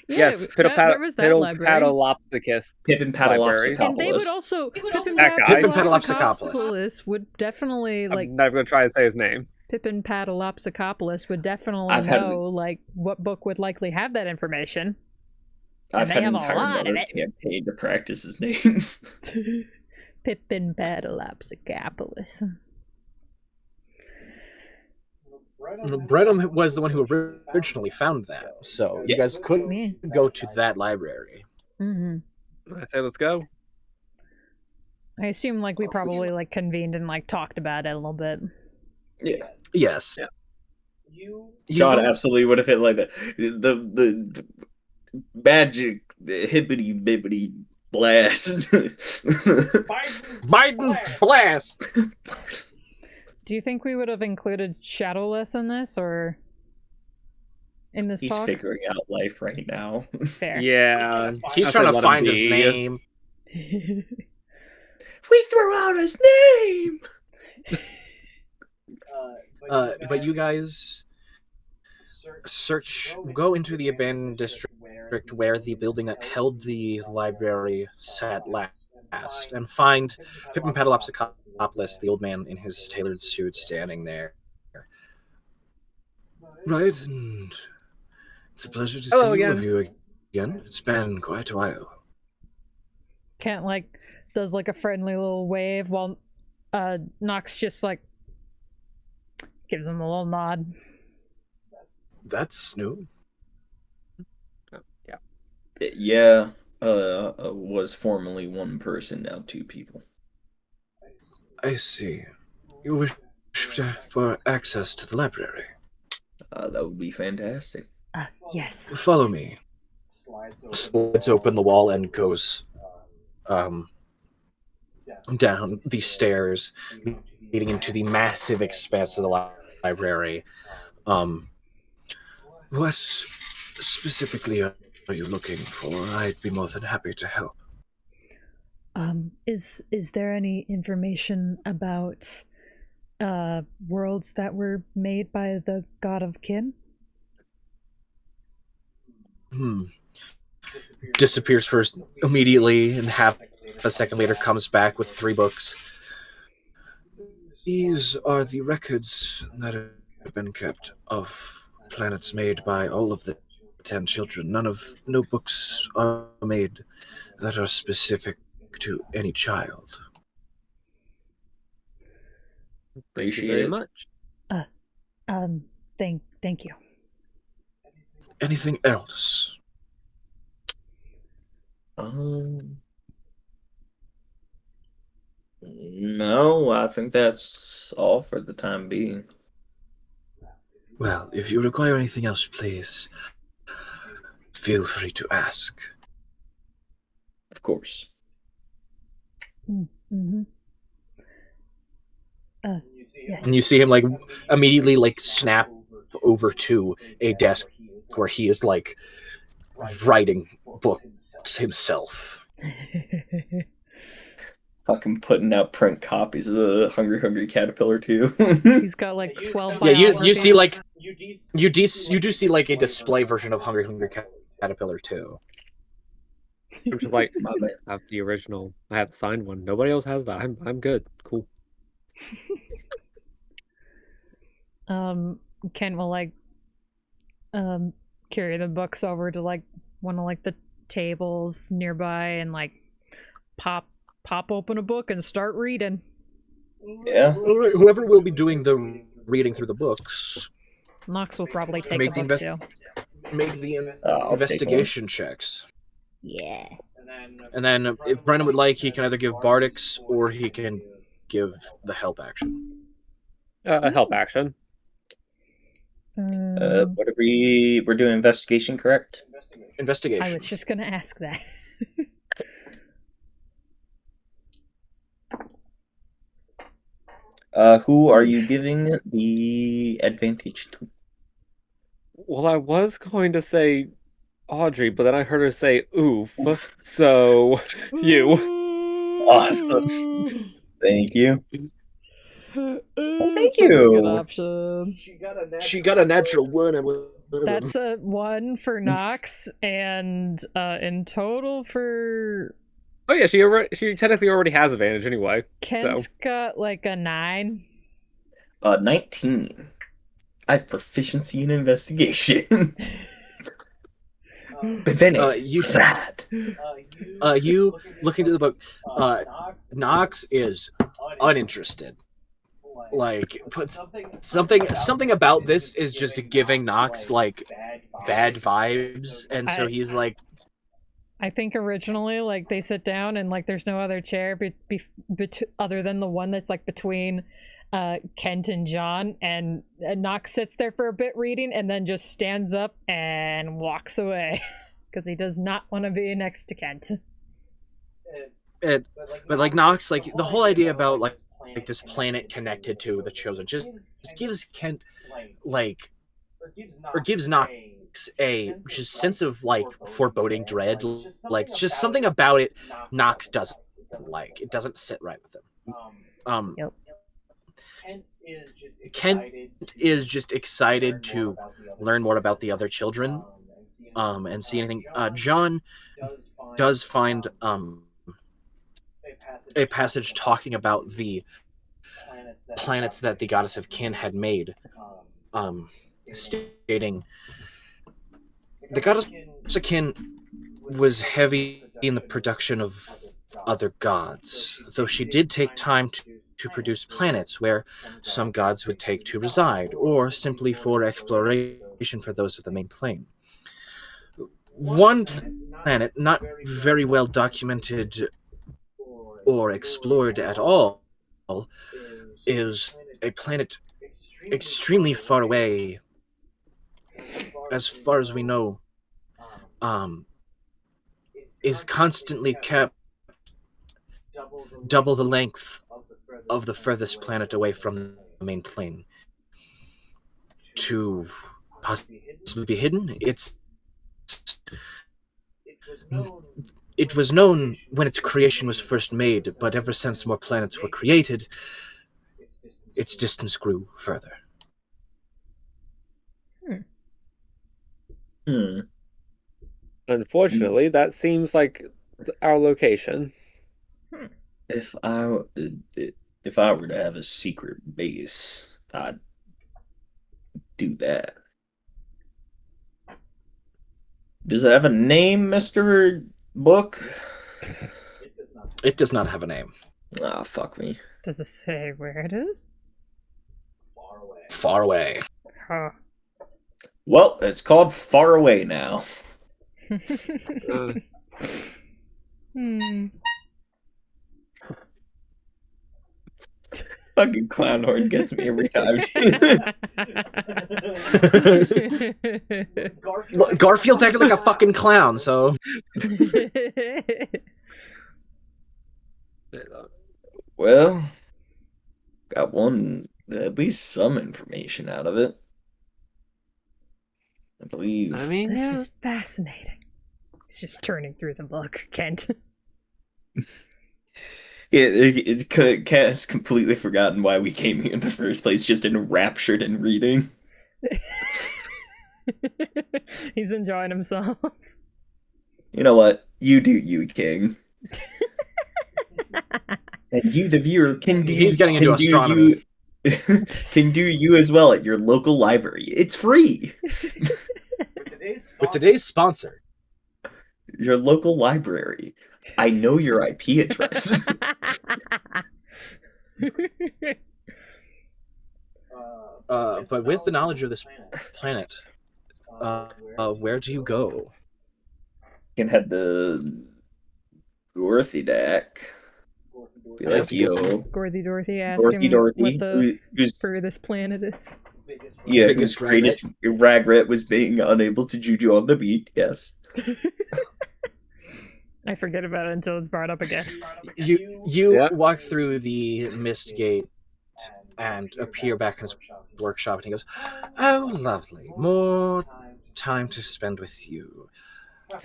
Yes, there was that library. Paddleopithecus. Pippin Paddleopithecus. And they would also Pippin Paddleopithecus would definitely like. I'm never gonna try to say his name. Pippin Paddleopithecus would definitely know like what book would likely have that information. I've had an entire campaign to practice his name. Pippin Paddleopithecus. Brenham was the one who originally found that, so you guys could go to that library. Mm-hmm. I say let's go. I assume like we probably like convened and like talked about it a little bit. Yeah. Yes. Yeah. John absolutely would have hit like that. The magic hibbity bibbity blast. Biden blast. Do you think we would have included Shadowless in this or in this He's talk? figuring out life right now. Fair. Yeah. He's trying to find his name. We threw out his name. But you guys go into the abandoned district where the building that held the library sat last, and find Pippin Paddleopithecus, the old man in his tailored suit, standing there. Right, and it's a pleasure to see all of you again. It's been quite a while. Kent like does like a friendly little wave while Nox just like gives him a little nod. That's new. Yeah. Was formerly one person, now two people. I see. You wish for access to the library? That would be fantastic. Yes. Follow me. Slides open the wall and goes down the stairs, leading into the massive expanse of the library. What specifically are you looking for? I'd be more than happy to help. Is there any information about worlds that were made by the God of Kin? Disappears first immediately, and half a second later comes back with 3 books. These are the records that have been kept of planets made by all of the 10 children. No books are made that are specific to any child. Thank you very much. Thank you. Anything else? No, I think that's all for the time being. Well, if you require anything else, please feel free to ask. Of course. Mm-hmm. Yes. And you see him like immediately like snap over to a desk where he is like writing books himself. Fucking putting out print copies of the Hungry Hungry Caterpillar too. He's got like 12 Yeah, you biographies. see like you do see like a display version of Hungry Hungry Caterpillar too. I'm just like, My bad. I have the original. I have the signed one. Nobody else has that. I'm good. Cool. Ken will like carry the books over to like one of like the tables nearby and like pop open a book and start reading. Yeah. All right, whoever will be doing the reading through the books, Nox will probably take Make a the book too. make the I'll take investigation checks. Yeah. And then if Brennan would like, he can either give Bardix or he can give the help action. A help action. What are we're doing investigation, correct? Investigation. I was just gonna ask that. Who are you giving the advantage to? Well, I was going to say Audrey, but then I heard her say oof. So you. Awesome. Thank you. That's Thank probably a good you. option. She got a natural one. And one of them. That's a 1 for Nox, and in total for Oh yeah, she technically already has advantage anyway. Kent So. got like a 9. 19. I have proficiency in investigation. But then you bad. you look into the book. Nox is uninterested. Like, but something about this is just giving Nox like bad vibes, and so he's like, I think originally, like, they sit down and like there's no other chair other than the one that's like between Kent and John, and Nox sits there for a bit reading and then just stands up and walks away because he does not want to be next to Kent. but like Nox, like the whole idea about like this planet connected to the Chosen just gives Kent like, or gives Nox a just sense of like foreboding dread, like just something about it Nox doesn't like. It doesn't sit right with him. Yep. Kent is just excited to learn more about the other children, and see anything. John does find a passage talking about the planets that the goddess of kin had made, stating the goddess of kin was heavy in the production of other gods, though she did take time to produce planets where some gods would take to reside, or simply for exploration for those of the main plane. One planet not very well documented or explored at all is a planet extremely far away, as far as we know, is constantly kept double the length of the furthest planet away from the main plane. To possibly be hidden, it was known when its creation was first made, but ever since more planets were created, its distance grew further. Unfortunately, that seems like our location. If I were to have a secret base, I'd do that. Does it have a name, Mr. Book? It does not have a name. Ah, fuck me. Does it say where it is? Far away. Huh. Well, it's called Far Away now. Hmm. Fucking clown horn gets me every time. Garfield's acting like a fucking clown, so Well, got one, at least some information out of it. I believe. I mean, This yeah. is fascinating. It's just turning through the book, Kent. Cat has completely forgotten why we came here in the first place, just enraptured in reading. He's enjoying himself. You know what? You do you, King. And you, the viewer, can do. He's getting into can do astronomy. You, can do you as well at your local library. It's free. With today's sponsor, Your local library. I know your IP address. but with the knowledge of this planet, where do you go? Can head to Gorthydak. Be like, yo, Dorothy ask Dorothy, him what the who's furthest planet is. yeah, whose biggest greatest regret was being unable to juju on the beat. Yes. I forget about it until it's brought up again. You Yeah. walk through the mist gate and appear back in his workshop, and he goes, "Oh, lovely, more time to spend with you." How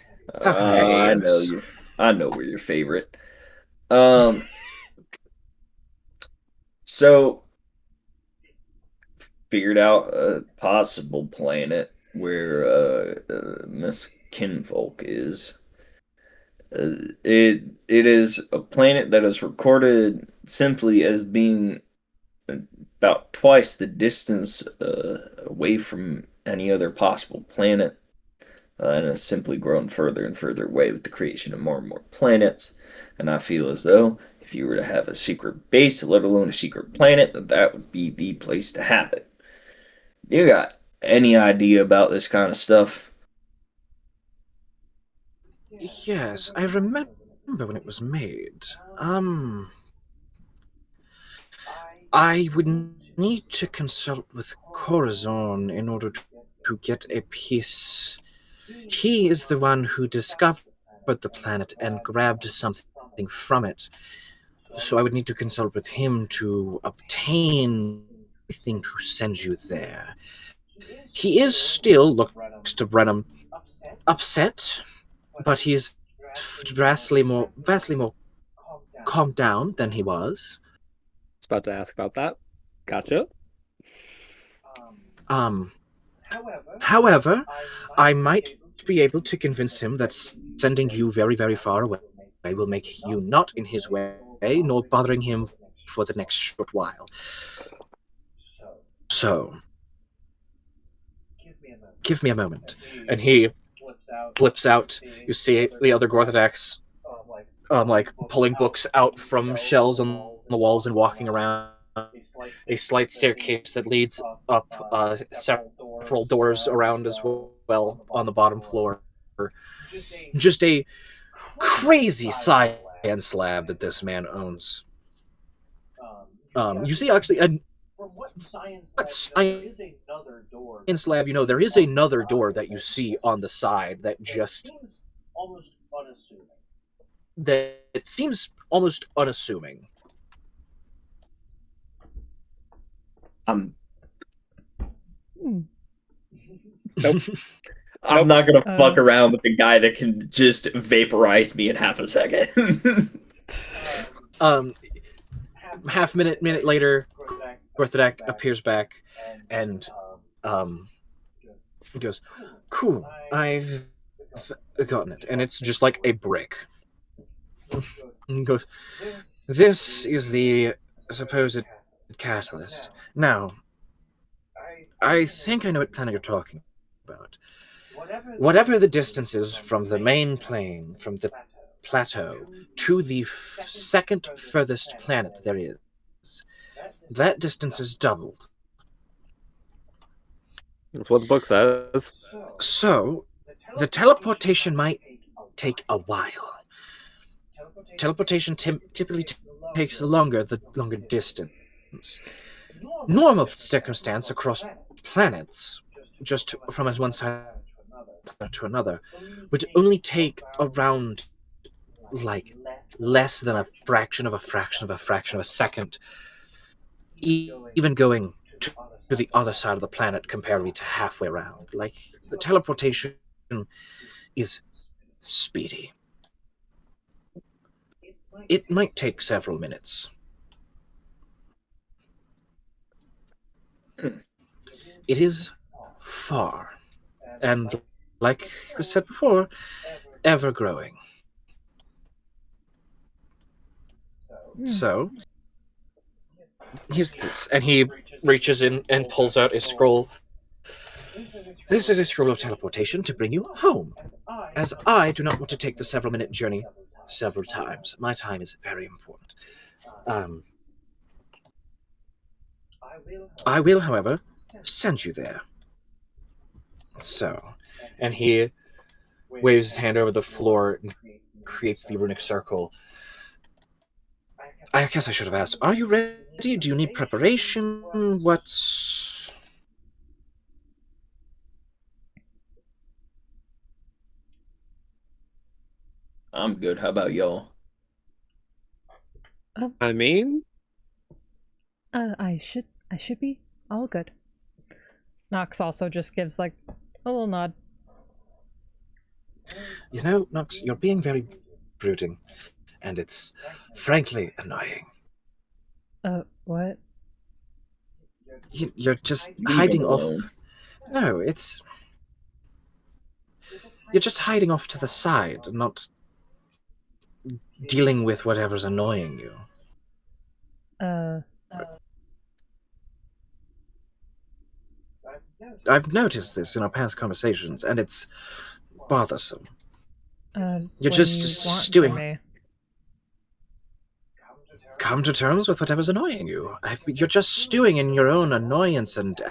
can I be of I know service? you. I know we're your favorite. So figured out a possible planet where Miss Kinfolk is. It is a planet that is recorded simply as being about twice the distance away from any other possible planet, and has simply grown further and further away with the creation of more and more planets. And I feel as though if you were to have a secret base, let alone a secret planet, that would be the place to have it. You got any idea about this kind of stuff? Yes, I remember when it was made. I would need to consult with Corazon in order to get a piece. He is the one who discovered the planet and grabbed something from it. So I would need to consult with him to obtain anything to send you there. He is still, looks to Brenham, upset, but he's vastly more calmed down than he was. I was about to ask about that. Gotcha. However, I might be able to convince him that sending you very, very far away will make you not in his way, nor bothering him for the next short while. So, give me a moment. And he flips out. You see the other Gorthodax like pulling books out from shelves on the walls and walking around. A slight staircase that leads up several doors around as well on the bottom floor. Just a crazy science lab that this man owns. You see, actually, what science lab? You know, there is another door that you see on the side that just that it seems almost unassuming. Nope. I'm not gonna fuck Uh. around with the guy that can just vaporize me in half a second. Half minute later, Gorthodak appears back and goes, "Cool, I've gotten it," and it's just like a brick. And goes, "This is the supposed catalyst. Now, I think I know what planet you're talking about. Whatever the distance is from the main plane, from the plateau, to the second furthest planet there is, that distance is doubled. That's what the book says. So, the teleportation might take a while. Teleportation typically takes longer the longer distance. Normal circumstance across planets, just from one side to another, would only take around like less than a fraction of a fraction of a fraction of a second, even going to the other side of the planet comparatively to halfway around. Like, the teleportation is speedy. It might take several minutes. It is far, and like I said before, ever growing. So, here's this. And he reaches in and pulls out a scroll. This is a scroll of teleportation to bring you home, as I do not want to take the several-minute journey several times. My time is very important. I will, however, send you there. So, and he waves his hand over the floor and creates the runic circle. I guess I should have asked, are you ready? Do you need preparation? What's... I'm good. How about y'all? I mean, I should be all good. Nox also just gives like a little nod. You know, Nox, you're being very brooding, and it's frankly annoying. What? You're just Leave hiding him off. alone. No, it's... You're just hiding off to the side, not dealing with whatever's annoying you. I've noticed this in our past conversations, and it's bothersome. You're just stewing. Me? Come to terms with whatever's annoying you. You're just stewing in your own annoyance and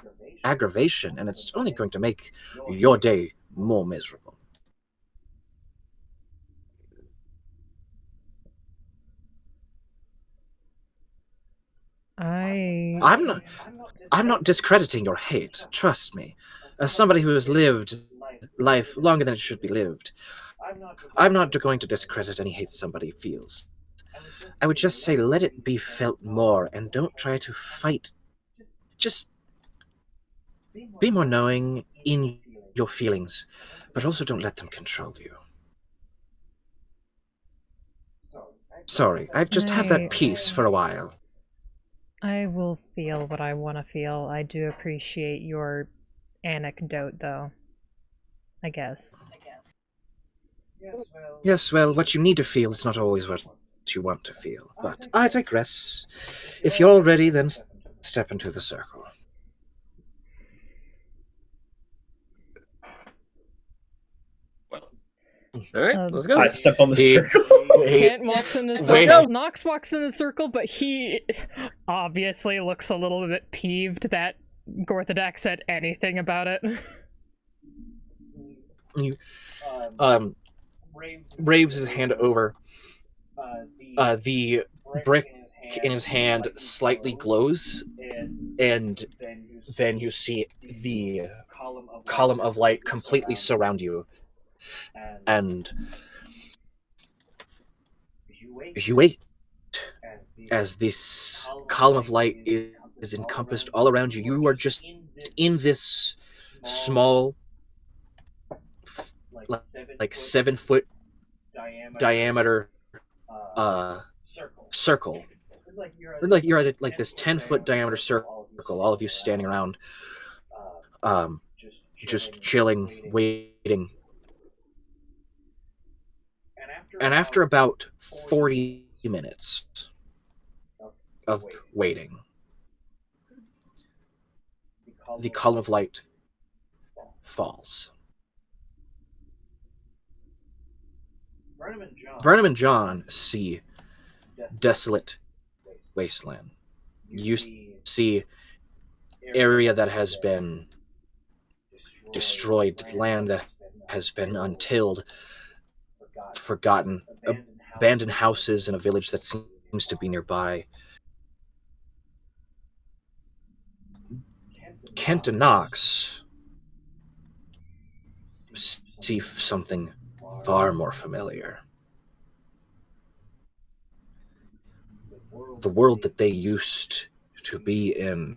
aggravation, and it's only going to make your day more miserable. I'm not discrediting your hate. Trust me. As somebody who has lived life longer than it should be lived, I'm not going to discredit any hate somebody feels. I would just say let it be felt more, and don't try to fight. Just be more knowing in your feelings, but also don't let them control you. Sorry, I've just had that peace for a while. I will feel what I want to feel. I do appreciate your anecdote, though. I guess. Yes, well, what you need to feel is not always what you want to feel. But I digress. If you're all ready, then step into the circle. all right, let's go. I step on the He- circle. Kent walks in the Wait. circle. Nox walks in the circle, but he obviously looks a little bit peeved that Gorthadak said anything about it. He raves his hand over. The brick in his hand slightly glows, and then you see the column of light completely surround you. And you wait as this column of light is encompassed all around you. You are just in this small, like 7-foot diameter circle. Like you're at like this 10-foot diameter circle, all of you standing around, just chilling, waiting. And after about 40 minutes of waiting, the column of light falls. Burnham and John see desolate wasteland. You see area that has been destroyed land that has been untilled, forgotten, abandoned houses in a village that seems to be nearby. Kent and Knox see something far more familiar. The world that they used to be in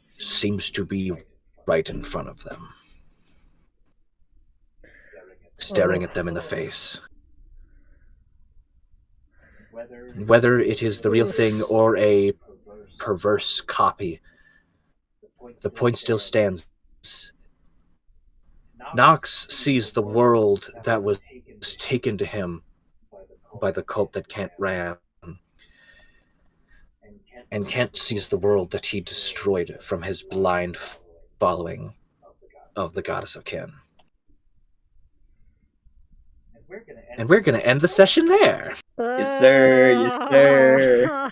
seems to be right in front of them, staring at them in the face. Whether it is the real thing or a perverse copy, the point still stands. Knox sees the world that was taken to him by the cult that Kent ran, and Kent sees the world that he destroyed from his blind following of the goddess of Kin. And we're going to end the session there. Yes, sir. Yes, sir.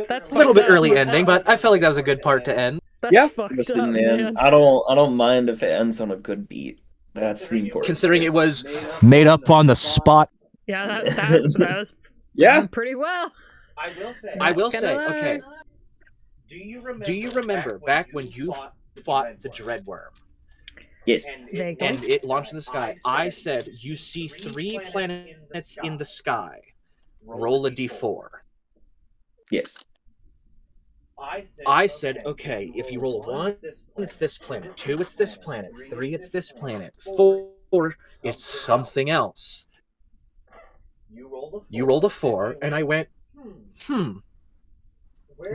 That's A little bit fucked up. early ending, but I felt like that was a good part to end. That's Yeah. fucked Listen, up, man, I don't mind if it ends on a good beat. That's the important. Considering it was made up on the spot. Yeah, that was Yeah. pretty well. I will Not say, gonna lie. okay, do you remember back when you fought the Dreadworm Yes. Vaguely. and it launched in the sky? I said, you see 3 planets in the sky. Roll a d4. Yes. I said, okay, if you roll a 1, it's this planet. 2, it's this planet. 3, it's this planet. 4, it's something else. You rolled a 4, and I went,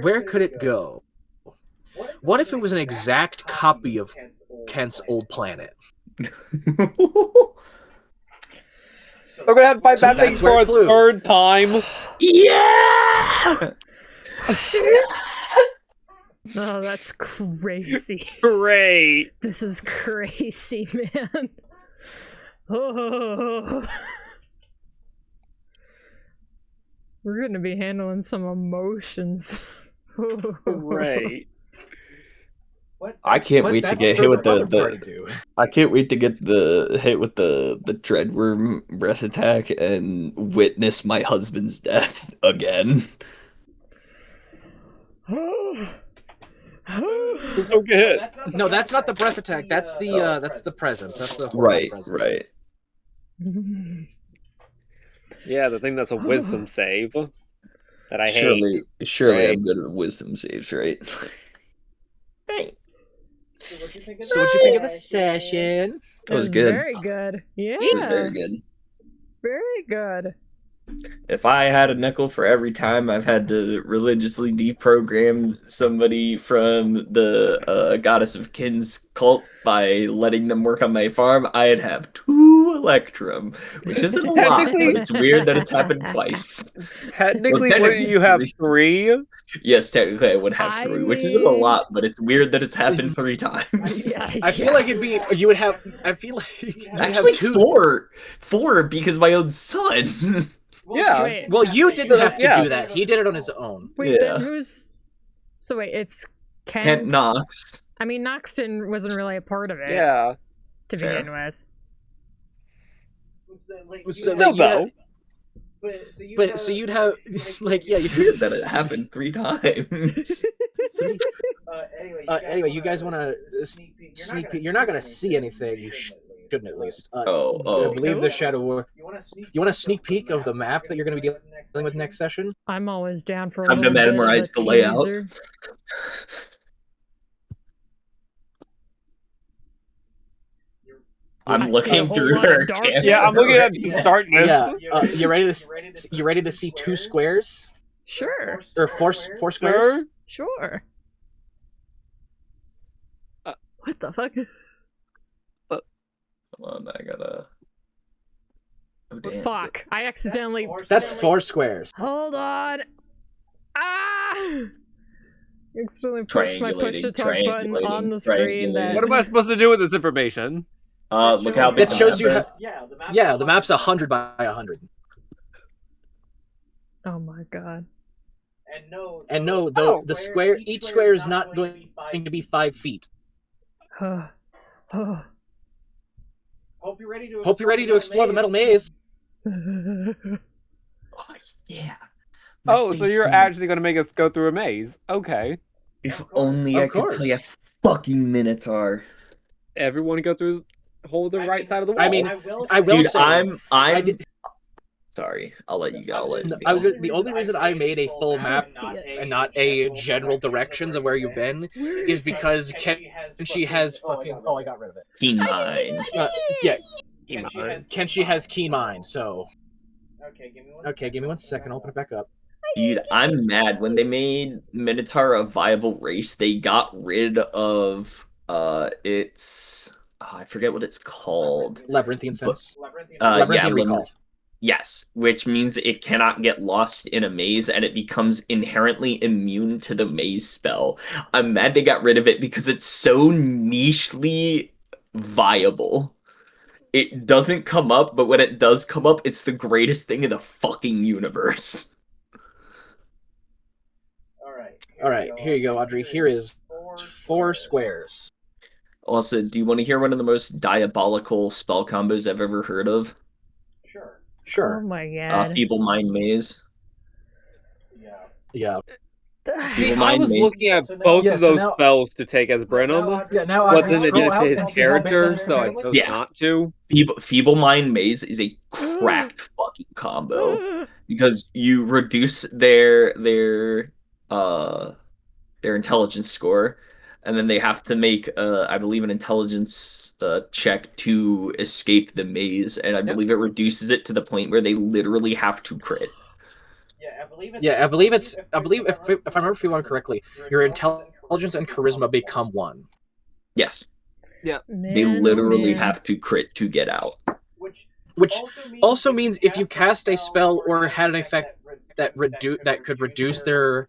where could it go? What if it was an exact copy of Kent's old planet? We're gonna have to fight that thing that's where for it a flew. third time. Yeah. Oh, that's crazy. Great. This is crazy, man. Oh. We're gonna be handling some emotions. Great. I can't What wait to that's get for hit with other party the do. I can't wait to get the hit with the Dreadworm breath attack and witness my husband's death again. So good. No, that's not the breath attack. That's the presence. That's the horrible Right, presence. right. Yeah, the thing that's a wisdom save that I hate. Surely Right. I'm good at wisdom saves, right? Right. So what'd you think of the session? That was It good. Very good. Yeah. It was very good. Very good. If I had a nickel for every time I've had to religiously deprogram somebody from the Goddess of Kin's cult by letting them work on my farm, I'd have 2 Electrum, which isn't a lot, but it's weird that it's happened twice. Technically, Well, wouldn't you have technically- 3? Yes, technically I would have 3, which isn't a lot, but it's weird that it's happened 3 times. Yeah, I feel like it'd be you would have. I feel like you'd Actually, have 2. 4 because my own son. Yeah. Wait, Well, you didn't have to Yeah. do that. He did it on his own. wait, yeah. then who's... So wait, it's Kent... Kent Knox. I mean, Noxton wasn't really a part of it Yeah. to Fair. begin with. So, Still like, though. so you'd have like yeah. It's weird that it happened 3 times. Anyway, you guys want to sneak peek? You're not gonna see anything. You shouldn't at least. I believe the Shadow War. You want a sneak peek of the map that you're gonna be dealing with next session? I'm always down for a Time to little bit of memorize a the layout. teaser. I'm I see a looking whole through lot of her darkness. canvas. Yeah, I'm looking at the darkness. Yeah. You ready to see 2 squares Sure, or four squares? sure. What the fuck? Hold on, I gotta. Oh, damn. Fuck! I accidentally. That's 4 squares. Hold on. Ah! Accidentally pushed my push to talk button on the screen. That What am I supposed to do with this information? Look how big That shows the you map have. Yeah, the map's 100 by 100. Oh my god. And no, the square, each square is not going to be 5 feet. Oh. Hope you're ready to explore the metal maze. Oh, yeah. Oh, so you're Nothing- actually going to make us go through a maze? Okay. If only I Of could play a fucking Minotaur. Everyone go through, hold the right side of the wall. I mean, I will Dude, say, I'm did- sorry. I'll let you go. I'll let you I was go. the only reason I made a full map see it. and not a general directions of where you've been is because Kenshi has fucking. Oh, I got rid of it. Keen mind. Yeah, Kenshi has keen mind. So okay, give me 1 second. I'll open it back up. Dude, I'm mad. When they made Minotaur a viable race, they got rid of its I forget what it's called. Labyrinthian sense. Yeah, Labyrinthian recall. Yes, which means it cannot get lost in a maze and it becomes inherently immune to the maze spell. I'm mad they got rid of it because it's so nichely viable. It doesn't come up, but when it does come up, it's the greatest thing in the fucking universe. All right, here you go, Audrey. Here is 4 squares. Also, do you want to hear one of the most diabolical spell combos I've ever heard of? Oh Sure. my god. Feeble Mind Maze. Yeah. See, Feeble I Mind was Maze. looking at both Yeah, of so those now- spells to take as Brenham, Yeah. Now, but Audrey, then it scroll did out to his and see how big that character, is so I comparatively. chose Yeah. not to. Feeble Mind Maze is a cracked fucking combo because you reduce their intelligence score, and then they have to make I believe an intelligence check to escape the maze, and I believe it reduces it to the point where they literally have to crit. Yeah, I believe if I remember Feeble correctly, your intelligence and charisma become 1. Yes, Yeah. they Man, literally man. have to crit to get out. Which also means if you cast a spell or had an effect that could reduce their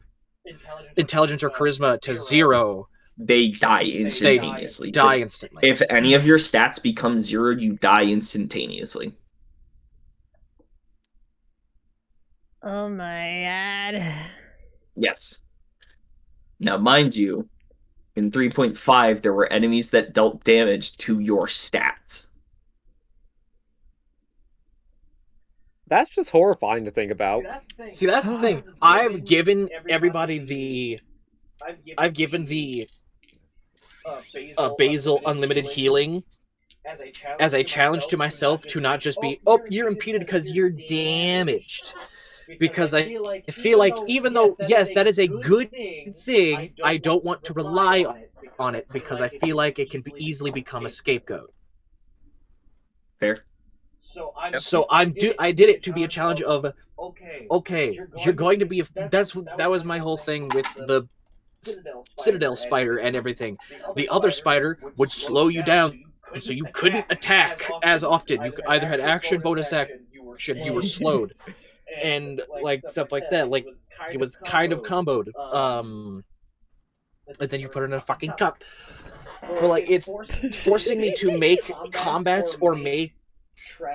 intelligence or charisma to 0, They die they instantaneously. die instantly. If any of your stats become 0, you die instantaneously. Oh my god. Yes. Now, mind you, in 3.5, there were enemies that dealt damage to your stats. That's just horrifying to think about. See, that's the thing. I've given everybody I've given the Basil unlimited healing as a challenge to myself to not just be, oh, you're impeded because you're damaged. Because I feel like even though, yes, that is a good thing, I don't want to rely on it because I feel like it can easily become a scapegoat. Fair. So I did it to be a challenge of, okay, you're going to be that was my whole thing with the Citadel spider and everything. The other spider would slow you down, so you couldn't attack as often. You either had action, bonus action, you were slowed, and like stuff like that. Like it was kind of comboed. And then you put it in a fucking cup. Or like it's forcing me to make combats or make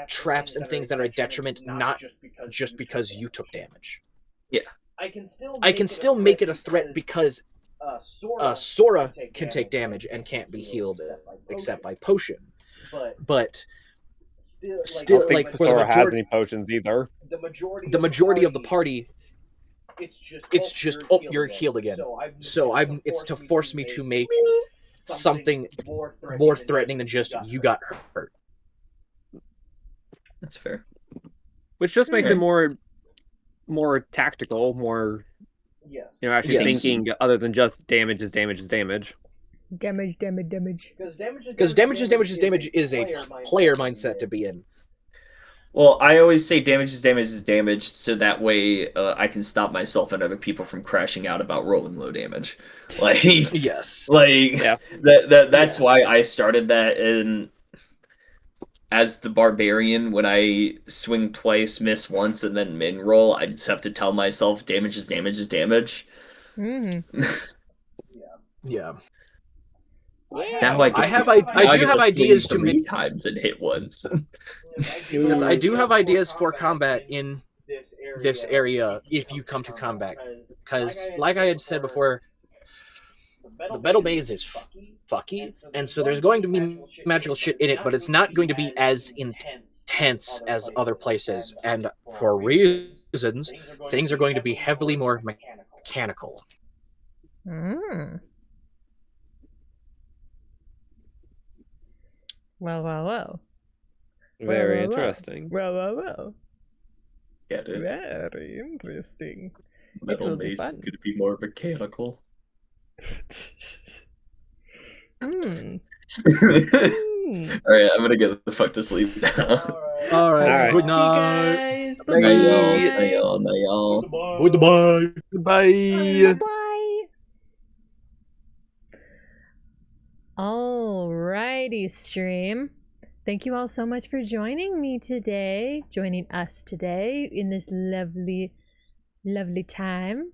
traps and things that are a detriment, not just because you took damage. Yeah. I can still make it a threat because Sora can take damage and can't be healed except by potion. But I still, don't think like for the Thor has majority, any potions either. the majority of the party, it's just, oh, you're healed again. So it's to force me to make something more threatening than just you got hurt. That's fair. Which just makes Okay. it more tactical, more actually Yes. thinking other than just damage is damage is damage. Damage. Because damage is a player mindset to be in. Well, I always say damage is damage, so that way I can stop myself and other people from crashing out about rolling low damage. Like, Yes. like Yeah. that's Yes. why I started that in as the barbarian. When I swing twice, miss once, and then min roll, I just have to tell myself damage is damage is damage. Mm-hmm. Yeah. Now I do have ideas to make. 3 times and hit once. Yes, I do have ideas for combat in this area if you come to combat. Because, like I had said before, the metal maze is fucky, and so there's going to be magical shit in it, but it's not going to be as intense as other places. And for reasons, things are going to be heavily more mechanical. Mm. Well. Very Whoa. interesting. Whoa. Get it? Very interesting. Metal will be maze is fun. going to be more mechanical. Hmm. All right, I'm gonna get the fuck to sleep now. All right, Alright. good See night. you guys. Night, y'all. Bye-bye. Night, y'all. Goodbye. Goodbye. Bye. Alrighty, stream. Thank you all so much for joining us today in this lovely, lovely time.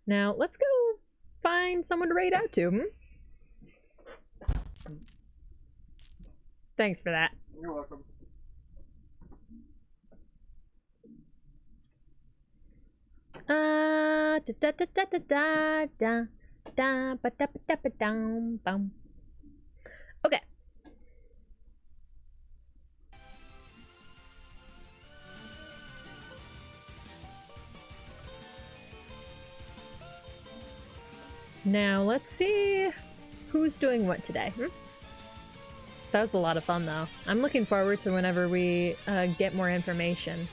Now, let's go find someone to raid out to. Thanks for that. You're welcome. Okay. Now let's see who's doing what today. That was a lot of fun though. I'm looking forward to whenever we get more information.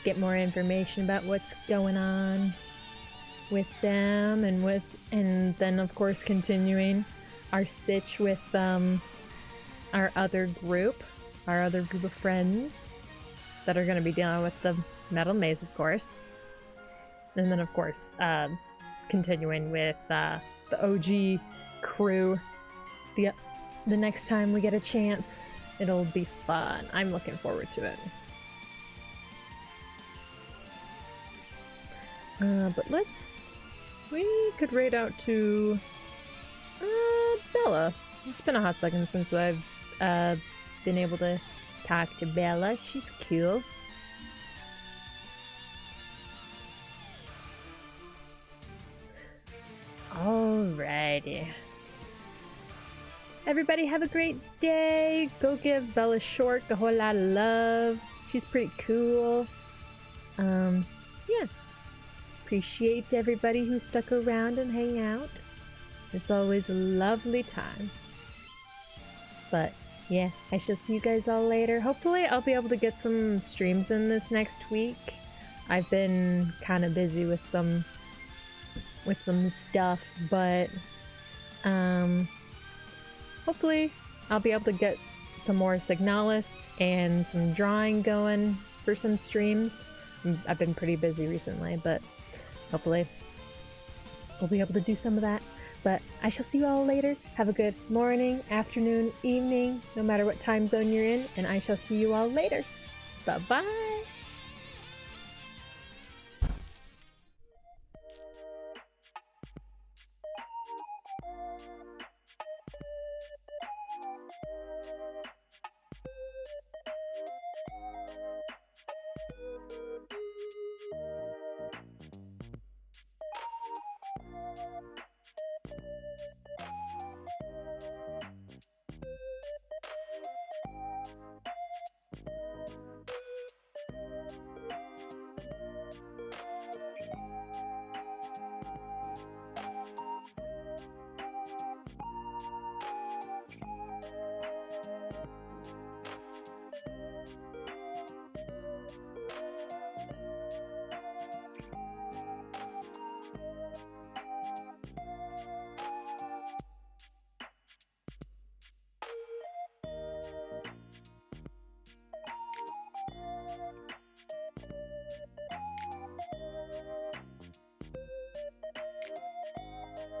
Get more information about what's going on with them and then of course continuing our sitch with our other group of friends that are going to be dealing with the metal maze, of course. And then of course continuing with the OG crew the next time we get a chance. It'll be fun. I'm looking forward to it. But we could raid out to Bella. It's been a hot second since I've been able to talk to Bella. She's cool. Alrighty. Everybody have a great day. Go give Bella Short a whole lot of love. She's pretty cool. Yeah. Appreciate everybody who stuck around and hang out. It's always a lovely time. But yeah, I shall see you guys all later. Hopefully I'll be able to get some streams in this next week. I've been kind of busy with some stuff, but hopefully I'll be able to get some more Signalis and some drawing going for some streams. I've been pretty busy recently, but hopefully we'll be able to do some of that. But I shall see you all later. Have a good morning, afternoon, evening, no matter what time zone you're in, and I shall see you all later. Bye-bye!